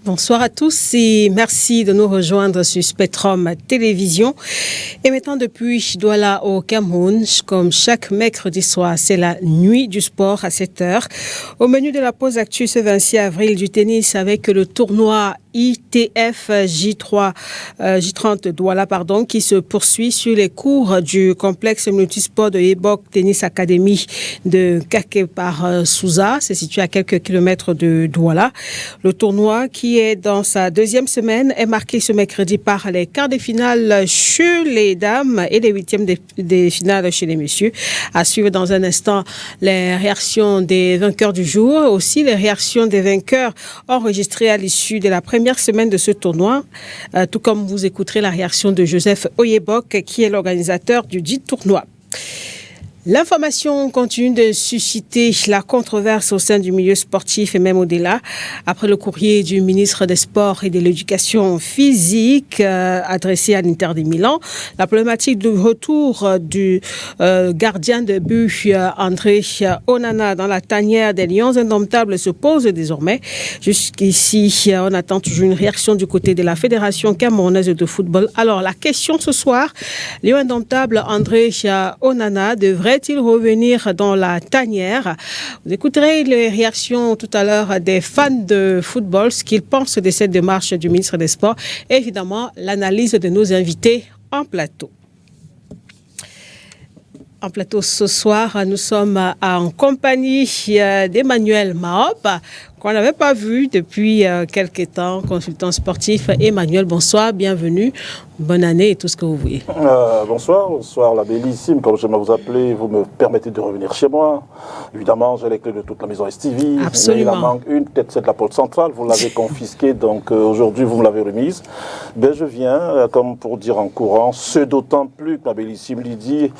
Bonsoir à tous et merci de nous rejoindre sur Spectrum Télévision. Et maintenant depuis Douala au Cameroun, comme chaque mercredi soir, c'est la nuit du sport à 7h. Au menu de la pause actu ce 26 avril du tennis avec le tournoi ITF J30 Douala, qui se poursuit sur les cours du complexe multisport de Ebok Tennis Academy de Kakepar Souza. C'est situé à quelques kilomètres de Douala. Le tournoi qui est dans sa deuxième semaine est marqué ce mercredi par les quarts de finale chez les dames et les huitièmes des finales chez les messieurs. À suivre dans un instant les réactions des vainqueurs du jour, aussi les réactions des vainqueurs enregistrées à l'issue de la première semaine de ce tournoi, tout comme vous écouterez la réaction de Joseph Oyebok, qui est l'organisateur du dit tournoi. L'information continue de susciter la controverse au sein du milieu sportif et même au-delà. Après le courrier du ministre des Sports et de l'Éducation physique adressé à l'Inter de Milan, la problématique du retour du gardien de but André Onana dans la tanière des Lions indomptables se pose désormais. Jusqu'ici, on attend toujours une réaction du côté de la Fédération camerounaise de football. Alors, la question ce soir, Lion indomptable André Onana devrait-il revenir dans la tanière? Vous écouterez les réactions tout à l'heure des fans de football, ce qu'ils pensent de cette démarche du ministre des Sports et évidemment l'analyse de nos invités en plateau. En plateau ce soir, nous sommes en compagnie d'Emmanuel Maop, qu'on n'avait pas vu depuis quelques temps, consultant sportif. Emmanuel, bonsoir, bienvenue, bonne année et tout ce que vous voulez. Bonsoir la bellissime, comme j'aime vous appeler, vous me permettez de revenir chez moi. Évidemment, j'ai les clés de toute la maison STV. Absolument. Il en manque une, peut-être c'est de la porte centrale, vous l'avez confisquée, donc aujourd'hui vous me l'avez remise. Je viens, comme pour dire en courant, ce d'autant plus que ma bellissime Lydie,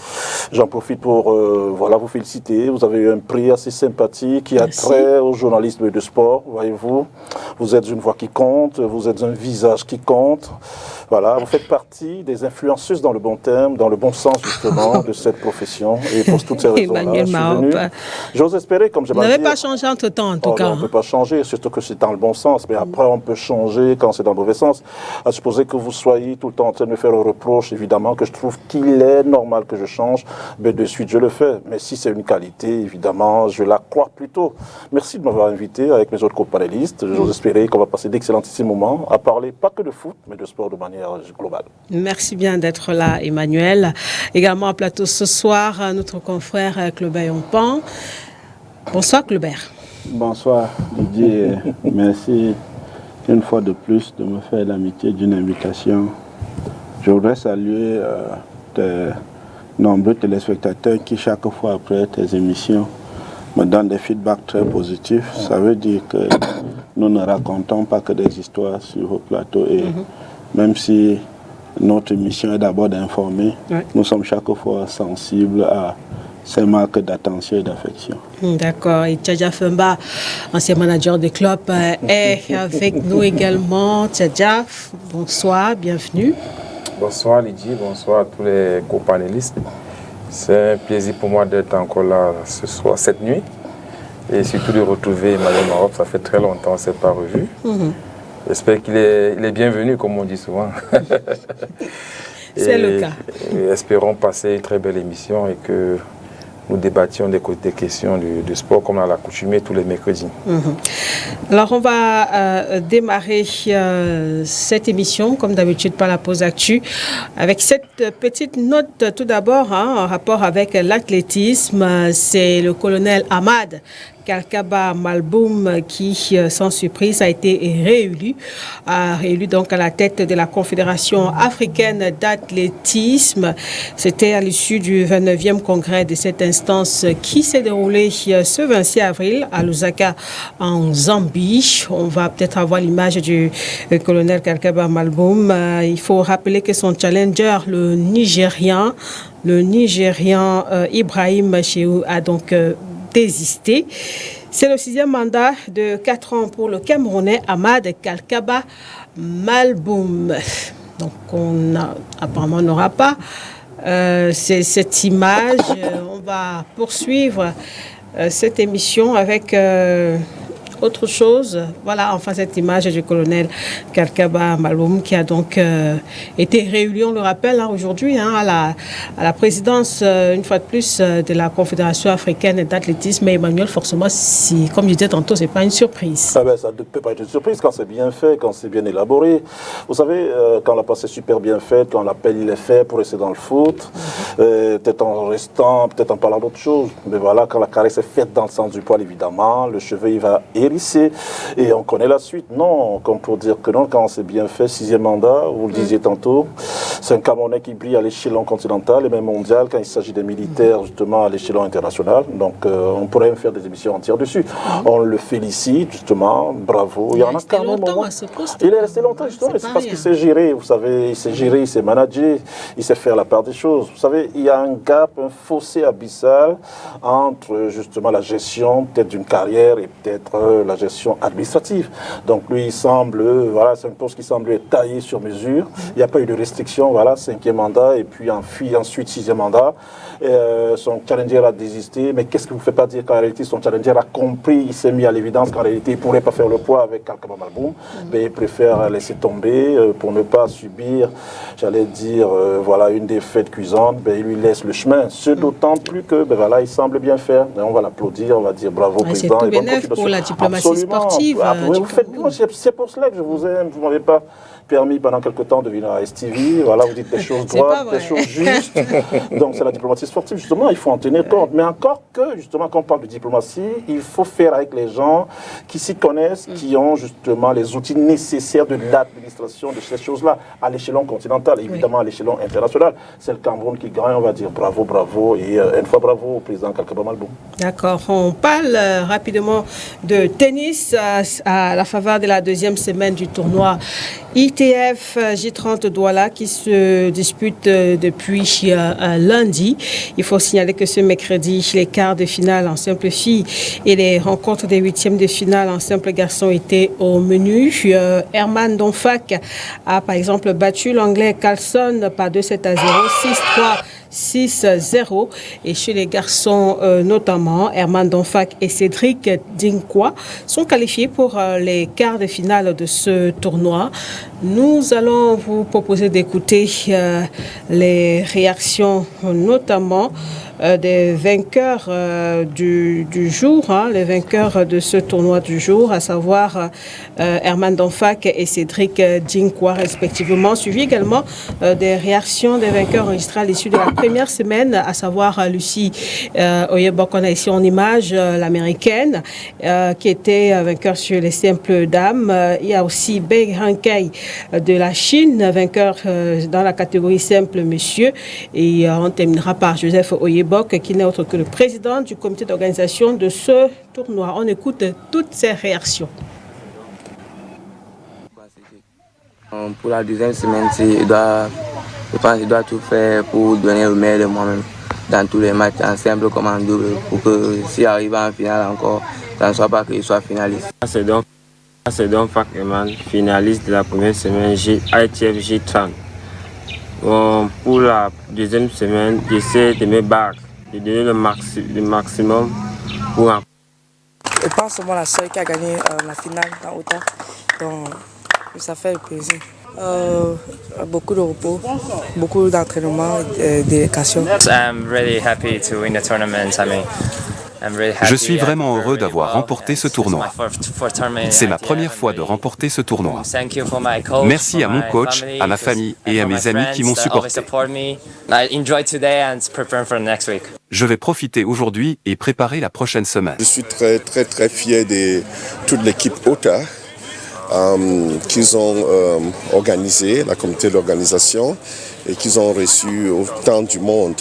j'en profite pour vous féliciter. Vous avez eu un prix assez sympathique qui a trait au journalisme de sport, voyez-vous. Vous êtes une voix qui compte, vous êtes un visage qui compte. Voilà, vous faites partie des influenceuses dans le bon terme, dans le bon sens justement de cette profession. Et pour toutes ces raisons-là, je suis venu. J'ose espérer, comme j'aimerais dire... Vous n'avez pas changé entre-temps, en tout cas. On ne peut pas changer, surtout que c'est dans le bon sens. Mais après, on peut changer quand c'est dans le mauvais sens. À supposer que vous soyez tout le temps en train de me faire un reproche, évidemment, que je trouve qu'il est normal que je change, mais de suite, je le fais. Mais si c'est une qualité, évidemment, je la crois plutôt. Merci de m'avoir invité avec mes autres co-panélistes. J'ose espérer qu'on va passer d'excellentissimes moments à parler pas que de foot, mais de sport de manière globale. Merci bien d'être là, Emmanuel. Également en plateau ce soir, notre confrère Claubert Yompan. Bonsoir, Claubert. Bonsoir, Didier. Merci une fois de plus de me faire l'amitié d'une invitation. Je voudrais saluer tes nombreux téléspectateurs qui, chaque fois après tes émissions, me donnent des feedbacks très positifs. Ça veut dire que nous ne racontons pas que des histoires sur vos plateaux et même si notre mission est d'abord d'informer, nous sommes chaque fois sensibles à ces marques d'attention et d'affection. D'accord. Et Tchadja Femba, ancien manager de club, est avec nous également. Tchadja, bonsoir, bienvenue. Bonsoir Lydie, bonsoir à tous les co-panélistes. C'est un plaisir pour moi d'être encore là ce soir, cette nuit. Et surtout de retrouver Emmanuel Maop, ça fait très longtemps qu'on ne s'est pas revu. J'espère qu'il est bienvenu, comme on dit souvent. C'est le cas. Et espérons passer une très belle émission et que nous débattions des questions du sport comme à l'accoutumée tous les mercredis. Alors, on va démarrer cette émission, comme d'habitude, par la pause actu, avec cette petite note tout d'abord en rapport avec l'athlétisme. C'est le colonel Ahmad Kalkaba Malboum qui, sans surprise, a été réélu donc à la tête de la Confédération africaine d'athlétisme. C'était à l'issue du 29e congrès de cette instance qui s'est déroulé ce 26 avril à Lusaka, en Zambie. On va peut-être avoir l'image du colonel Kalkaba Malboum. Il faut rappeler que son challenger, le Nigérian Ibrahim Shehu, a donc désisté. C'est le 6e mandat de 4 ans pour le Camerounais Ahmad Kalkaba Malboum. Donc, apparemment, on n'aura pas cette image. On va poursuivre cette émission avec autre chose. Voilà, enfin cette image du colonel Kalkaba Maloum qui a donc été réélu, on le rappelle, aujourd'hui à la présidence, une fois de plus, de la Confédération africaine d'athlétisme. Emmanuel, forcément, si, comme je disais tantôt, c'est pas une surprise. Ça ne peut pas être une surprise quand c'est bien fait, quand c'est bien élaboré. Vous savez, quand la passe est super bien faite, quand l'appel il est fait pour rester dans le foot, peut-être en restant, peut-être en parlant d'autre chose. Mais voilà, quand la caresse est faite dans le sens du poil, évidemment, le cheveu il va hérisser et on connaît la suite. Non, comme pour dire que non, quand c'est bien fait, 6e mandat, vous le disiez tantôt, c'est un Camerounais qui brille à l'échelon continental et même mondial quand il s'agit des militaires justement à l'échelon international. Donc on pourrait même faire des émissions entières dessus. On le félicite justement, bravo. Il y en a quand même. Il est resté longtemps justement, mais c'est parce qu'il sait gérer. Vous savez, il sait gérer, il sait manager, il sait faire la part des choses. Vous savez, il y a un gap, un fossé abyssal entre justement la gestion peut-être d'une carrière et peut-être la gestion administrative. Donc lui, il semble, voilà, c'est un poste qui semble être taillé sur mesure. Il n'y a pas eu de restriction, voilà, 5e mandat et puis ensuite 6e mandat. Son challenger a désisté, mais qu'est-ce qui ne vous fait pas dire qu'en réalité son challenger a compris, il s'est mis à l'évidence qu'en réalité il ne pourrait pas faire le poids avec Kalkaba Maloum, mais il préfère laisser tomber pour ne pas subir, j'allais dire, voilà, une défaite cuisante, il lui laisse le chemin. Ce d'autant plus que, voilà, il semble bien faire. Et on va l'applaudir, on va dire bravo président. C'est tout bénef pour la diplomatie sportive. Vous faites bien, c'est pour cela que je vous aime, vous ne m'avez pas permis pendant quelque temps de venir à STV, voilà, vous dites des choses droites, des choses justes, donc c'est la diplomatie sportive, justement, il faut en tenir compte, mais encore que, justement, quand on parle de diplomatie, il faut faire avec les gens qui s'y connaissent, qui ont justement les outils nécessaires de l'administration de ces choses-là, à l'échelon continental, évidemment à l'échelon international, c'est le Cameroun qui gagne, on va dire bravo, bravo, et une fois bravo au président Kalkaba Maloum. D'accord, on parle rapidement de tennis à la faveur de la 2e semaine du tournoi ITF J30 Douala qui se dispute depuis lundi. Il faut signaler que ce mercredi, les quarts de finale en simple fille et les rencontres des 8e de finale en simple garçon étaient au menu. Herman Donfak a par exemple battu l'anglais Carlson par 2-7-0, 6-3. 6-0 et chez les garçons notamment Herman Donfak et Cédric Dinkwa sont qualifiés pour les quarts de finale de ce tournoi. Nous allons vous proposer d'écouter les réactions notamment des vainqueurs du jour, les vainqueurs de ce tournoi du jour, à savoir Herman Donfak et Cédric Dinkwa respectivement, suivi également des réactions des vainqueurs enregistrés à l'issue de la première semaine, à savoir Lucie Oyebok, on a ici en image l'américaine qui était vainqueur sur les simples dames. Il y a aussi Bei Hankei de la Chine, vainqueur dans la catégorie simple monsieur, et on terminera par Joseph Oyebok qui n'est autre que le président du comité d'organisation de ce tournoi. On écoute toutes ces réactions. Pour la 2e semaine, je pense qu'il doit tout faire pour donner le meilleur de moi-même dans tous les matchs, en simple comme en double, pour que s'il arrive en finale encore, ça ne soit pas qu'il soit finaliste. C'est donc Fakman, finaliste de la première semaine ITF J30. Bon, pour la 2e semaine, j'essaie de me battre, de donner le maximum pour un. Je pense que c'est moi la seule qui a gagné la finale dans Ota. Donc, ça fait plaisir. Beaucoup de repos, beaucoup d'entraînement, d'éducation. I'm really happy to win the tournament. Je suis vraiment heureux d'avoir remporté ce tournoi. C'est ma première fois de remporter ce tournoi. Merci à mon coach, à ma famille et à mes amis qui m'ont supporté. Je vais profiter aujourd'hui et préparer la prochaine semaine. Je suis très fier de toute l'équipe OTA qu'ils ont organisé, la comité d'organisation, et qu'ils ont reçu autant du monde.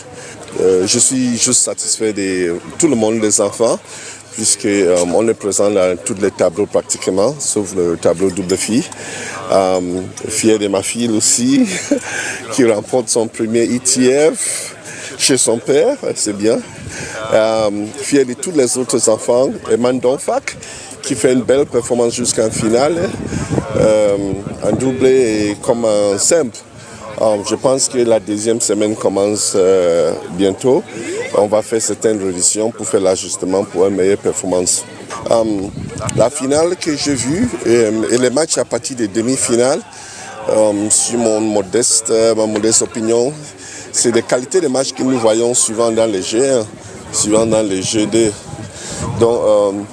Je suis juste satisfait de tout le monde, les enfants, puisqu'on est présent dans tous les tableaux pratiquement, sauf le tableau double fille. Fier de ma fille aussi, qui remporte son premier ITF chez son père, c'est bien. Fier de tous les autres enfants, Herman Donfak, qui fait une belle performance jusqu'en finale, en doublé et comme en simple. Je pense que la 2e semaine commence bientôt. On va faire certaines révisions pour faire l'ajustement pour une meilleure performance. La finale que j'ai vue et les matchs à partir des demi-finales, sur ma modeste opinion, c'est des qualités de matchs que nous voyons souvent dans les G1, souvent dans les G2. Donc,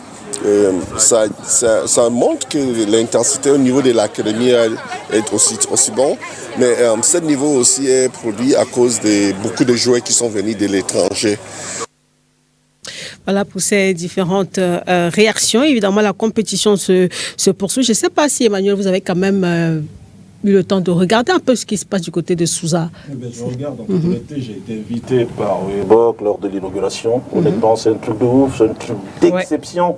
ça montre que l'intensité au niveau de l'académie est aussi bon, mais ce niveau aussi est produit à cause de beaucoup de joueurs qui sont venus de l'étranger. Voilà pour ces différentes réactions. Évidemment, la compétition se poursuit. Je ne sais pas si, Emmanuel, vous avez quand même eu le temps de regarder un peu ce qui se passe du côté de Sousa. Je regarde, en toute honnêteté, j'ai été invité par Ebok lors de l'inauguration. Honnêtement, c'est un truc de ouf, c'est un truc d'exception.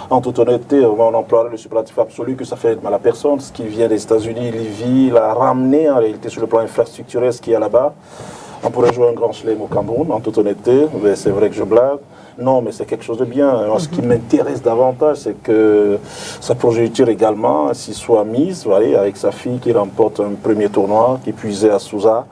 En toute honnêteté, on emploie le superlatif absolu que ça fait mal à personne. Ce qui vient des États-Unis, Livy l'a ramené en réalité sur le plan infrastructurel, ce qu'il y a là-bas. On pourrait jouer un grand chelem au Cameroun, en toute honnêteté, mais c'est vrai que je blague. Non, mais c'est quelque chose de bien. Moi, ce qui m'intéresse davantage, c'est que sa progéniture également s'y soit mise, voyez, avec sa fille qui remporte un premier tournoi, qui puisait à Sousa.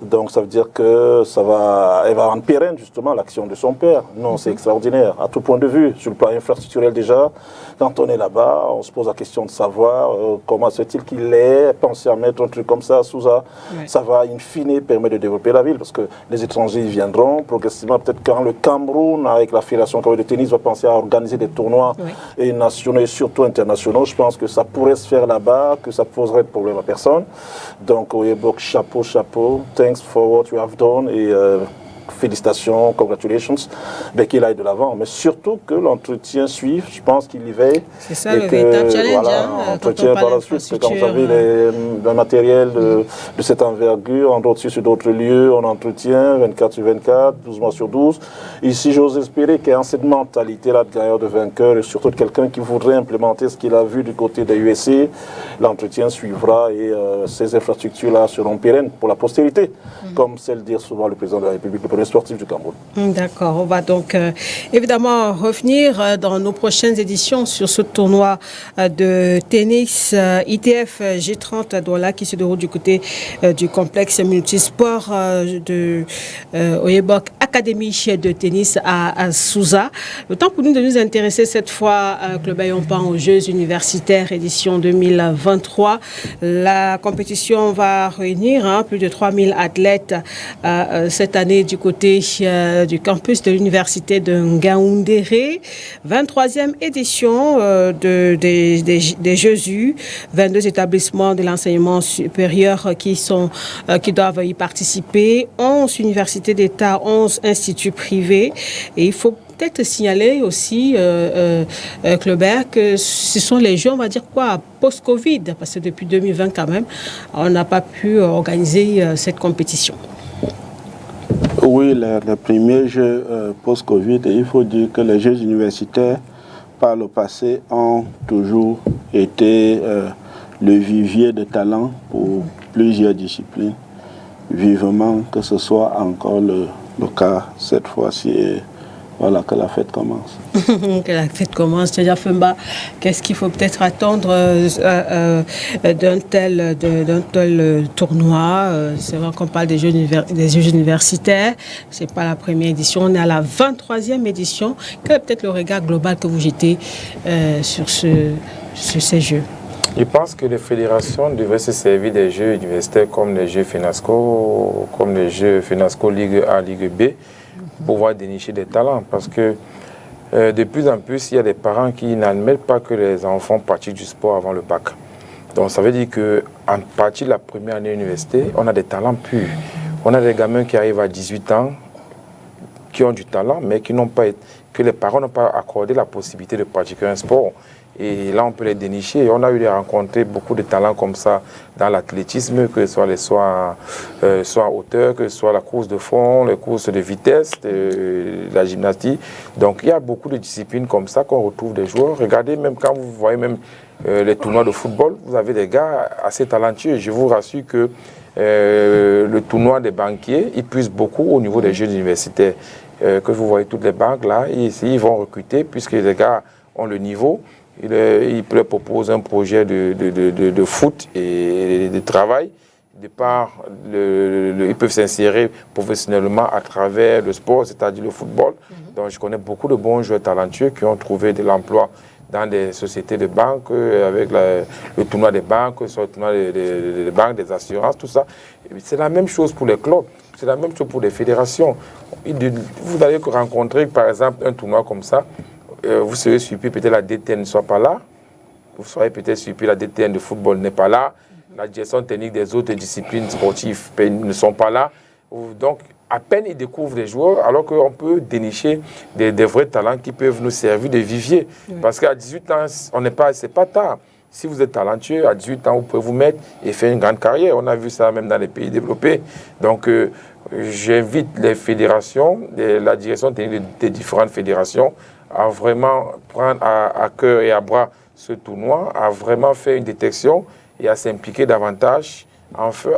Donc ça veut dire que elle va rendre pérenne justement l'action de son père. Non, c'est extraordinaire, à tout point de vue, sur le plan infrastructurel déjà. Quand on est là-bas, on se pose la question de savoir comment se fait-il qu'il ait pensé à mettre un truc comme ça à Sousa. Ça va, in fine, permettre de développer la ville, parce que les étrangers viendront progressivement. Peut-être quand le Cameroun, avec la Fédération de tennis, va penser à organiser des tournois et nationaux et surtout internationaux, je pense que ça pourrait se faire là-bas, que ça poserait de problème à personne. Donc, Oyebok, chapeau. Thanks for what you have done et félicitations, congratulations, qu'il aille de l'avant. Mais surtout que l'entretien suive, je pense qu'il y veille. C'est ça le véritable challenge. Voilà, entretien par la suite, quand vous avez le matériel de cette envergure, en d'autres sur d'autres lieux, on entretient 24 sur 24, 12 mois sur 12. Ici, j'ose espérer qu'il y a cette mentalité-là de gagneur, de vainqueur, et surtout de quelqu'un qui voudrait implémenter ce qu'il a vu du côté des USA. L'entretien suivra et ces infrastructures-là seront pérennes pour la postérité, comme celle dire souvent le président de la République, le premier sportif du Cameroun. D'accord, on va donc évidemment revenir dans nos prochaines éditions sur ce tournoi de tennis ITF G30 à Douala qui se déroule du côté du complexe multisport de Oyebok Académie de tennis à Sousa. Le temps pour nous de nous intéresser cette fois Club Ayompan aux Jeux universitaires édition 2023. La compétition va réunir plus de 3000 athlètes cette année du côté du campus de l'université de Ngaoundéré. 23e édition des Jeux U. 22 établissements de l'enseignement supérieur qui doivent y participer. 11 universités d'État, 11 instituts privés. Et il faut peut-être signaler aussi, Claubert, que ce sont les Jeux, on va dire quoi, post-Covid, parce que depuis 2020 quand même, on n'a pas pu organiser cette compétition. Oui, les premiers Jeux post-Covid, et il faut dire que les Jeux universitaires, par le passé, ont toujours été le vivier de talent pour plusieurs disciplines. Vivement que ce soit encore le cas cette fois-ci. Et voilà, que la fête commence. Que la fête commence. C'est-à-dire, Femba, qu'est-ce qu'il faut peut-être attendre d'un tel tournoi? C'est vrai qu'on parle des Jeux universitaires. Ce n'est pas la première édition. On est à la 23e édition. Quel est peut-être le regard global que vous jetez sur ces Jeux? Je pense que les fédérations devaient se servir des Jeux universitaires comme les Jeux FENASCO, comme les Jeux FENASCO Ligue A, Ligue B, pour pouvoir dénicher des talents. Parce que de plus en plus, il y a des parents qui n'admettent pas que les enfants pratiquent du sport avant le bac. Donc ça veut dire qu'en partir de la première année université, on a des talents purs. On a des gamins qui arrivent à 18 ans, qui ont du talent, mais que les parents n'ont pas accordé la possibilité de pratiquer un sport. Et là, on peut les dénicher. On a eu à rencontrer beaucoup de talents comme ça dans l'athlétisme, que ce soit les soins hauteur, que ce soit la course de fond, les courses de vitesse, la gymnastique. Donc, il y a beaucoup de disciplines comme ça qu'on retrouve des joueurs. Regardez, même quand vous voyez même les tournois de football, vous avez des gars assez talentueux. Je vous rassure que le tournoi des banquiers, il puise beaucoup au niveau des Jeux universitaires. Que vous voyez toutes les banques là, ici, ils vont recruter puisque les gars ont le niveau. Il leur propose un projet de foot et de travail. de par ils peuvent s'insérer professionnellement à travers le sport, c'est-à-dire le football. Donc je connais beaucoup de bons joueurs talentueux qui ont trouvé de l'emploi dans des sociétés de banque, avec le tournoi des banques, sur le tournoi des banques, des assurances, tout ça. C'est la même chose pour les clubs, c'est la même chose pour les fédérations. Vous allez rencontrer, par exemple, un tournoi comme ça, vous serez surpris, peut-être la DTN ne soit pas là, vous serez peut-être surpris, la DTN de football n'est pas là, la direction technique des autres disciplines sportives ne sont pas là. Donc, à peine ils découvrent des joueurs, alors qu'on peut dénicher des vrais talents qui peuvent nous servir de vivier. Oui. Parce qu'à 18 ans, c'est pas tard. Si vous êtes talentueux, à 18 ans, vous pouvez vous mettre et faire une grande carrière. On a vu ça même dans les pays développés. Donc, j'invite les fédérations, la direction des différentes fédérations, à vraiment prendre à cœur et à bras ce tournoi, à vraiment faire une détection et à s'impliquer davantage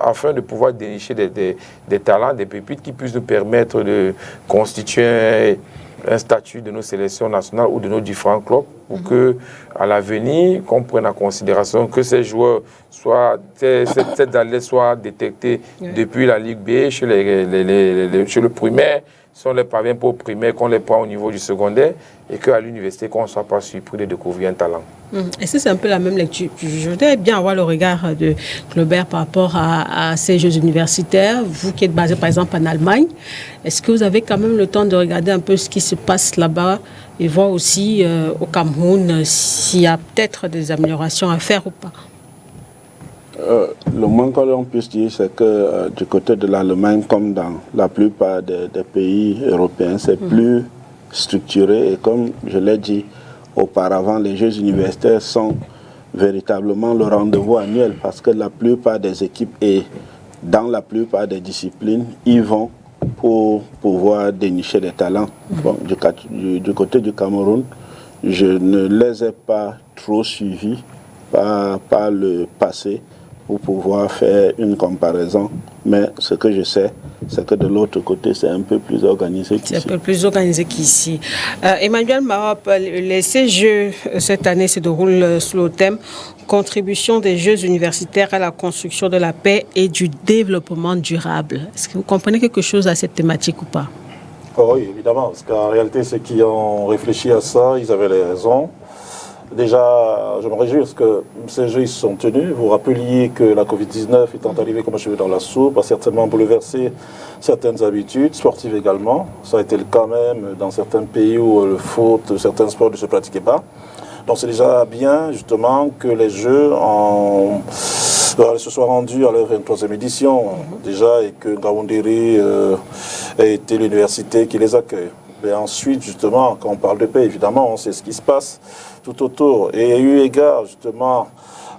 afin de pouvoir dénicher des talents, des pépites qui puissent nous permettre de constituer un statut de nos sélections nationales ou de nos différents clubs pour que, à l'avenir, qu'on prenne en considération que ces joueurs ces athlètes soient détectés depuis la Ligue B, chez le primaire, si on les parvient pas au primaire, qu'on les prend au niveau du secondaire et qu'à l'université, qu'on ne soit pas surpris de découvrir un talent. Et c'est un peu la même lecture. Je voudrais bien avoir le regard de Claubert par rapport à ces Jeux universitaires. Vous qui êtes basé par exemple en Allemagne, est-ce que vous avez quand même le temps de regarder un peu ce qui se passe là-bas et voir aussi au Cameroun s'il y a peut-être des améliorations à faire ou pas? Le moins que l'on puisse dire, c'est que du côté de l'Allemagne, comme dans la plupart des pays européens, c'est plus structuré. Et comme je l'ai dit auparavant, les Jeux universitaires sont véritablement le rendez-vous annuel parce que la plupart des équipes et dans la plupart des disciplines, ils vont pour pouvoir dénicher des talents. Bon, du côté du Cameroun, je ne les ai pas trop suivis par le passé pour pouvoir faire une comparaison. Mais ce que je sais, c'est que de l'autre côté, c'est un peu plus organisé qu'ici. C'est un peu plus organisé qu'ici. Emmanuel Marop, ces Jeux cette année se déroulent sous le thème « Contribution des Jeux universitaires à la construction de la paix et du développement durable ». Est-ce que vous comprenez quelque chose à cette thématique ou pas? Oh oui, évidemment, parce qu'en réalité, ceux qui ont réfléchi à ça, ils avaient les raisons. Déjà, je me réjouis parce que ces Jeux ils se sont tenus. Vous rappeliez que la Covid-19 étant arrivée comme un cheveu dans la soupe, a certainement bouleversé certaines habitudes sportives également. Ça a été le cas même dans certains pays où le foot, certains sports ne se pratiquaient pas. Donc c'est déjà bien justement que les Jeux se soient rendus à leur 23e édition déjà et que Ngaoundéré ait été l'université qui les accueille. Et ensuite, justement, quand on parle de paix, évidemment, on sait ce qui se passe tout autour. Et il y a eu égard, justement,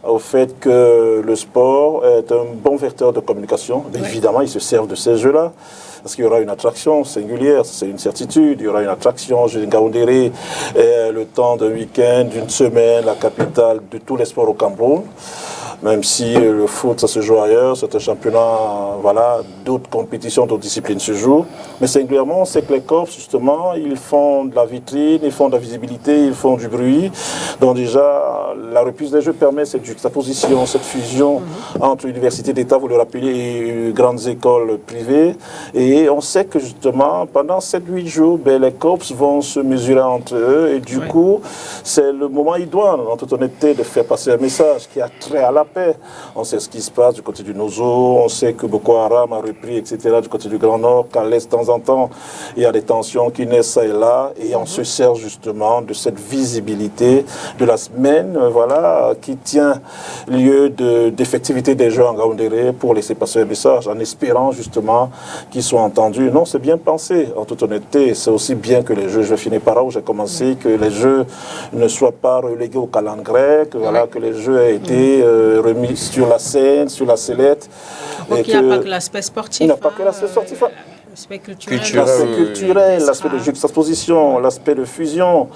au fait que le sport est un bon vecteur de communication. Oui. Évidemment, ils se servent de ces jeux-là, parce qu'il y aura une attraction singulière, c'est une certitude. Il y aura une attraction, je Ngaoundéré, le temps d'un week-end, d'une semaine, la capitale de tous les sports au Cameroun. Même si le foot, ça se joue ailleurs, c'est un championnat, voilà, d'autres compétitions, d'autres disciplines se jouent. Mais singulièrement, c'est que les corps, justement, ils font de la vitrine, ils font de la visibilité, ils font du bruit. Donc déjà, la reprise des Jeux permet cette juxtaposition, cette fusion entre universités d'État, vous le rappelez, et grandes écoles privées. Et on sait que justement, pendant 7-8 jours, les corps vont se mesurer entre eux. Et du coup, c'est le moment idoine, en toute honnêteté, de faire passer un message qui a trait à la paix. On sait ce qui se passe du côté du Nozo, on sait que Boko Haram a repris, etc., du côté du Grand Nord, qu'à l'Est, de temps en temps, il y a des tensions qui naissent ça et là, et on se sert justement de cette visibilité de la semaine, voilà, qui tient lieu d'effectivité des Jeux en Ngaoundéré pour laisser passer un message, en espérant justement qu'ils soient entendus. Non, c'est bien pensé, en toute honnêteté, c'est aussi bien que les Jeux, je vais finir par là où j'ai commencé, que les Jeux ne soient pas relégués au calendrier, que, voilà, que les Jeux aient été remis sur la scène, sur la sellette. Donc il n'y a pas que l'aspect sportif. Il n'y a pas que l'aspect sportif. L'aspect culturel. L'aspect culturel, l'aspect de juxtaposition, l'aspect de fusion,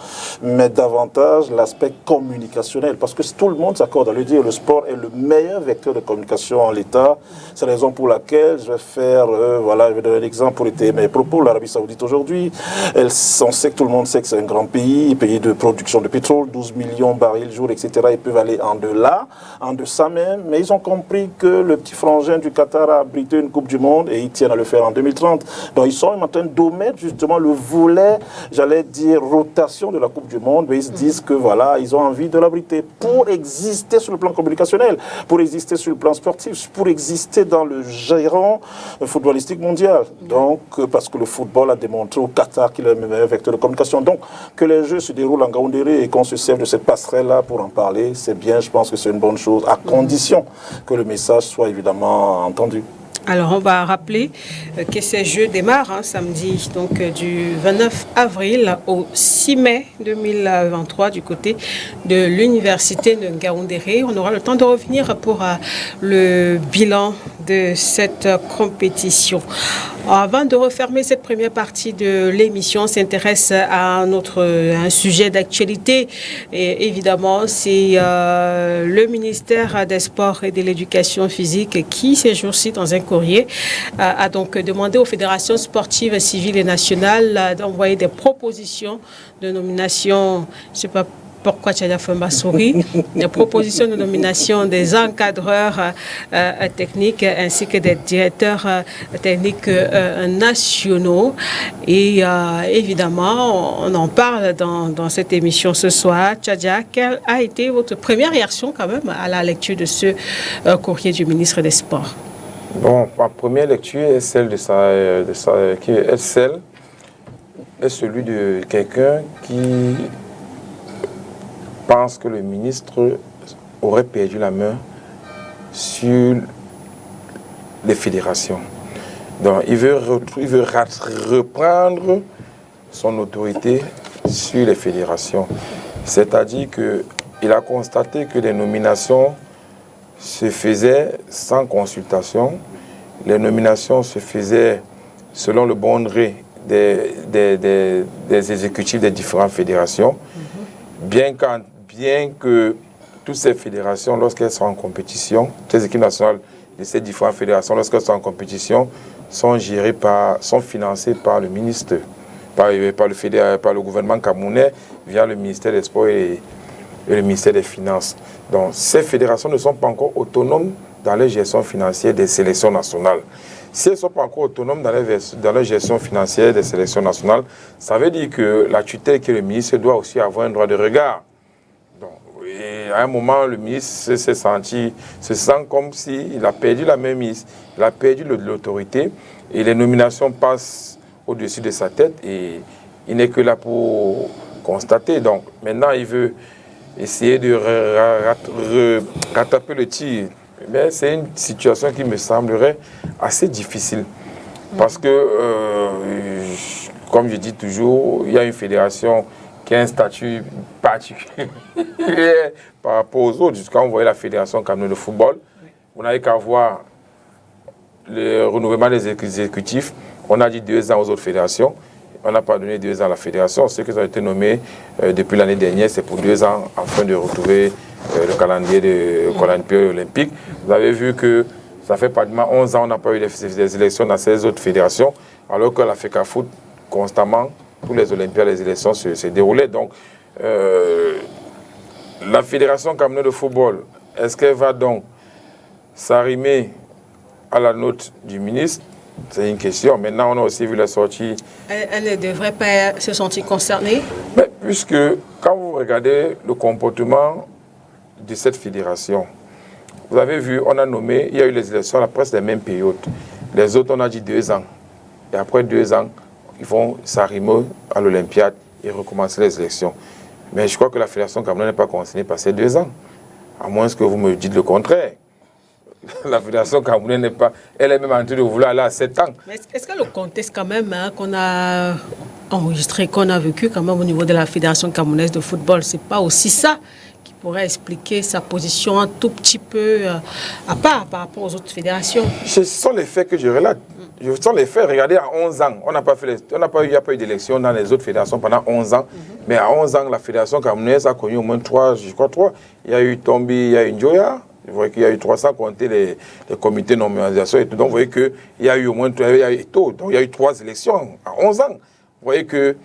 mais davantage l'aspect communicationnel. Parce que tout le monde s'accorde à le dire, le sport est le meilleur vecteur de communication en l'État. C'est la raison pour laquelle je vais faire, je vais donner un exemple pour mes propos. L'Arabie Saoudite aujourd'hui, on sait que tout le monde sait que c'est un grand pays de production de pétrole, 12 millions de barils jour, etc. Ils peuvent aller en deçà même, mais ils ont compris que le petit frangin du Qatar a abrité une Coupe du Monde et ils tiennent à le faire en 2030. Donc ils sont en train d'omettre justement le volet, j'allais dire, rotation de la Coupe du Monde, mais ils se disent que voilà, ils ont envie de l'abriter pour exister sur le plan communicationnel, pour exister sur le plan sportif, pour exister dans le giron footballistique mondial. Donc, parce que le football a démontré au Qatar qu'il est le meilleur vecteur de communication. Donc, que les jeux se déroulent en Ngaoundéré et qu'on se serve de cette passerelle-là pour en parler, c'est bien, je pense que c'est une bonne chose, à condition que le message soit évidemment entendu. Alors, on va rappeler que ces Jeux démarrent samedi, donc du 29 avril au 6 mai 2023 du côté de l'université de Ngaoundéré. On aura le temps de revenir pour le bilan de cette compétition. Avant de refermer cette première partie de l'émission, on s'intéresse à un sujet d'actualité. Et évidemment, c'est le ministère des Sports et de l'Éducation physique qui, ces jours-ci, dans un courrier, a donc demandé aux fédérations sportives civiles et nationales d'envoyer des propositions de nomination, je ne sais pas pourquoi tu as fait ma souris, des propositions de nomination des encadreurs techniques ainsi que des directeurs techniques nationaux. Et évidemment, on en parle dans cette émission ce soir. Tchadia, quelle a été votre première réaction quand même à la lecture de ce courrier du ministre des Sports? Bon, ma première lecture est celle est celui de quelqu'un qui pense que le ministre aurait perdu la main sur les fédérations. Donc, il veut reprendre son autorité sur les fédérations. C'est-à-dire qu'il a constaté que les nominations se faisaient sans consultation. Les nominations se faisaient selon le bon gré des exécutifs des différentes fédérations. Bien que toutes ces fédérations, lorsqu'elles sont en compétition, les équipes nationales de ces différentes fédérations, lorsqu'elles sont en compétition, sont financées par le ministre, par le gouvernement camerounais, via le ministère des Sports et le ministère des Finances. Donc, ces fédérations ne sont pas encore autonomes dans la gestion financière des sélections nationales. Si elles ne sont pas encore autonomes dans la gestion financière des sélections nationales, ça veut dire que la tutelle que le ministre doit aussi avoir un droit de regard. Donc, et à un moment, le ministre se sent comme s'il a perdu la mainmise, il a perdu l'autorité, et les nominations passent au-dessus de sa tête, et il n'est que là pour constater. Donc, maintenant, il veut essayer de rattraper le tir. Mais c'est une situation qui me semblerait assez difficile. Parce que, comme je dis toujours, il y a une fédération qui a un statut particulier par rapport aux autres. Quand vous voyez la fédération camerounaise de football, vous n'avez qu'à voir le renouvellement des exécutifs. On a dit 2 ans aux autres fédérations. On n'a pas donné 2 ans à la fédération. Ceux qui ont été nommés depuis l'année dernière, c'est pour 2 ans afin de retrouver le calendrier olympique. Vous avez vu que ça fait pratiquement 11 ans qu'on n'a pas eu des élections dans ces autres fédérations, alors que la FECAFOOT, constamment, tous les Olympiades, les élections se déroulaient. Donc, la Fédération camerounaise de football, est-ce qu'elle va donc s'arrimer à la note du ministre? C'est une question. Maintenant, on a aussi vu la sortie. Elle ne devrait pas se sentir concernée? Mais puisque, quand vous regardez le comportement de cette fédération, vous avez vu, on a nommé, il y a eu les élections à presque la même période. Les autres, on a dit 2 ans. Et après 2 ans, ils vont s'arrimer à l'Olympiade et recommencer les élections. Mais je crois que la Fédération camerounaise n'est pas concernée par ces 2 ans. À moins que vous me dites le contraire. La Fédération camerounaise n'est pas... Elle est même en train de vouloir aller à 7 ans. Mais est-ce que le contexte quand même qu'on a enregistré, qu'on a vécu quand même au niveau de la Fédération camerounaise de football, c'est pas aussi ça qui pourrait expliquer sa position un tout petit peu à part par rapport aux autres fédérations? Ce sont les faits que je relate. Je sens les faits. Regardez, à 11 ans, il n'y a pas eu d'élection dans les autres fédérations pendant 11 ans. Mais à 11 ans, la fédération camerounaise a connu au moins 3. Il y a eu Tombi, il y a eu Njoya. Vous voyez qu'il y a eu 300 compter les comités de nomination et tout. Donc, vous voyez qu'il y a eu au moins donc, il y a eu 3 élections à 11 ans. Vous voyez que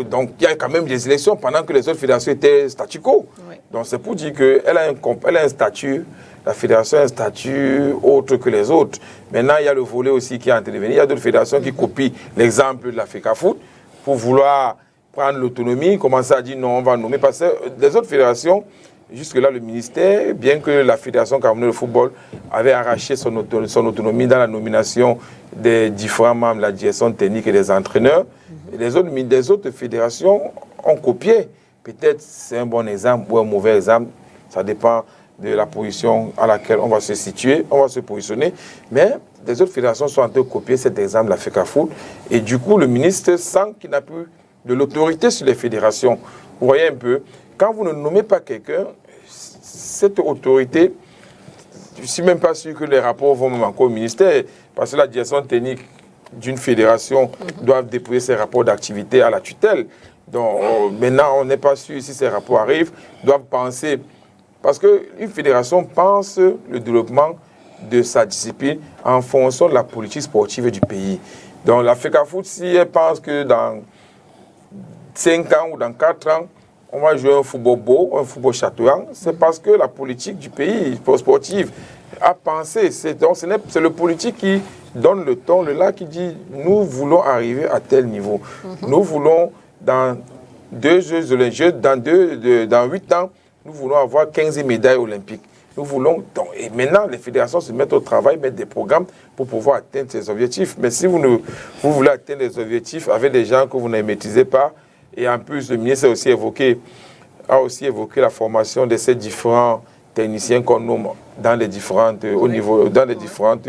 donc, il y a quand même des élections pendant que les autres fédérations étaient statu quo. Oui. Donc, c'est pour dire qu'elle a un statut, la fédération a un statut autre que les autres. Maintenant, il y a le volet aussi qui est intervenu. Il y a d'autres fédérations qui copient l'exemple de la FECAFOOT pour vouloir prendre l'autonomie, commencer à dire non, on va nommer. Parce que les autres fédérations, jusque-là, le ministère, bien que la Fédération camerounaise de football avait arraché son autonomie dans la nomination des différents membres de la direction technique et des entraîneurs, les autres fédérations ont copié. Peut-être c'est un bon exemple ou un mauvais exemple, ça dépend de la position à laquelle on va se situer, on va se positionner. Mais les autres fédérations sont en train de copier cet exemple de la FECAFOOT. Et du coup, le ministre sent qu'il n'a plus de l'autorité sur les fédérations. Vous voyez un peu, quand vous ne nommez pas quelqu'un, cette autorité, je ne suis même pas sûr que les rapports vont même encore au ministère, parce que la direction technique d'une fédération doit déposer ses rapports d'activité à la tutelle. Donc maintenant, on n'est pas sûr si ces rapports arrivent, doivent penser, parce qu'une fédération pense le développement de sa discipline en fonction de la politique sportive du pays. Donc la FECAFOOT, si elle pense que dans 5 ans ou dans 4 ans, on va jouer un football beau, un football chatoyant, c'est parce que la politique du pays sportive a pensé. C'est le politique qui donne le ton, le là qui dit nous voulons arriver à tel niveau. Nous voulons, dans 2 Jeux olympiques, dans 8 ans, nous voulons avoir 15 médailles olympiques. Nous voulons, et maintenant, les fédérations se mettent au travail, mettent des programmes pour pouvoir atteindre ces objectifs. Mais si vous voulez atteindre les objectifs avec des gens que vous ne maîtrisez pas, et en plus, le ministre a aussi évoqué la formation de ces différents techniciens qu'on nomme dans les différentes, dans les différentes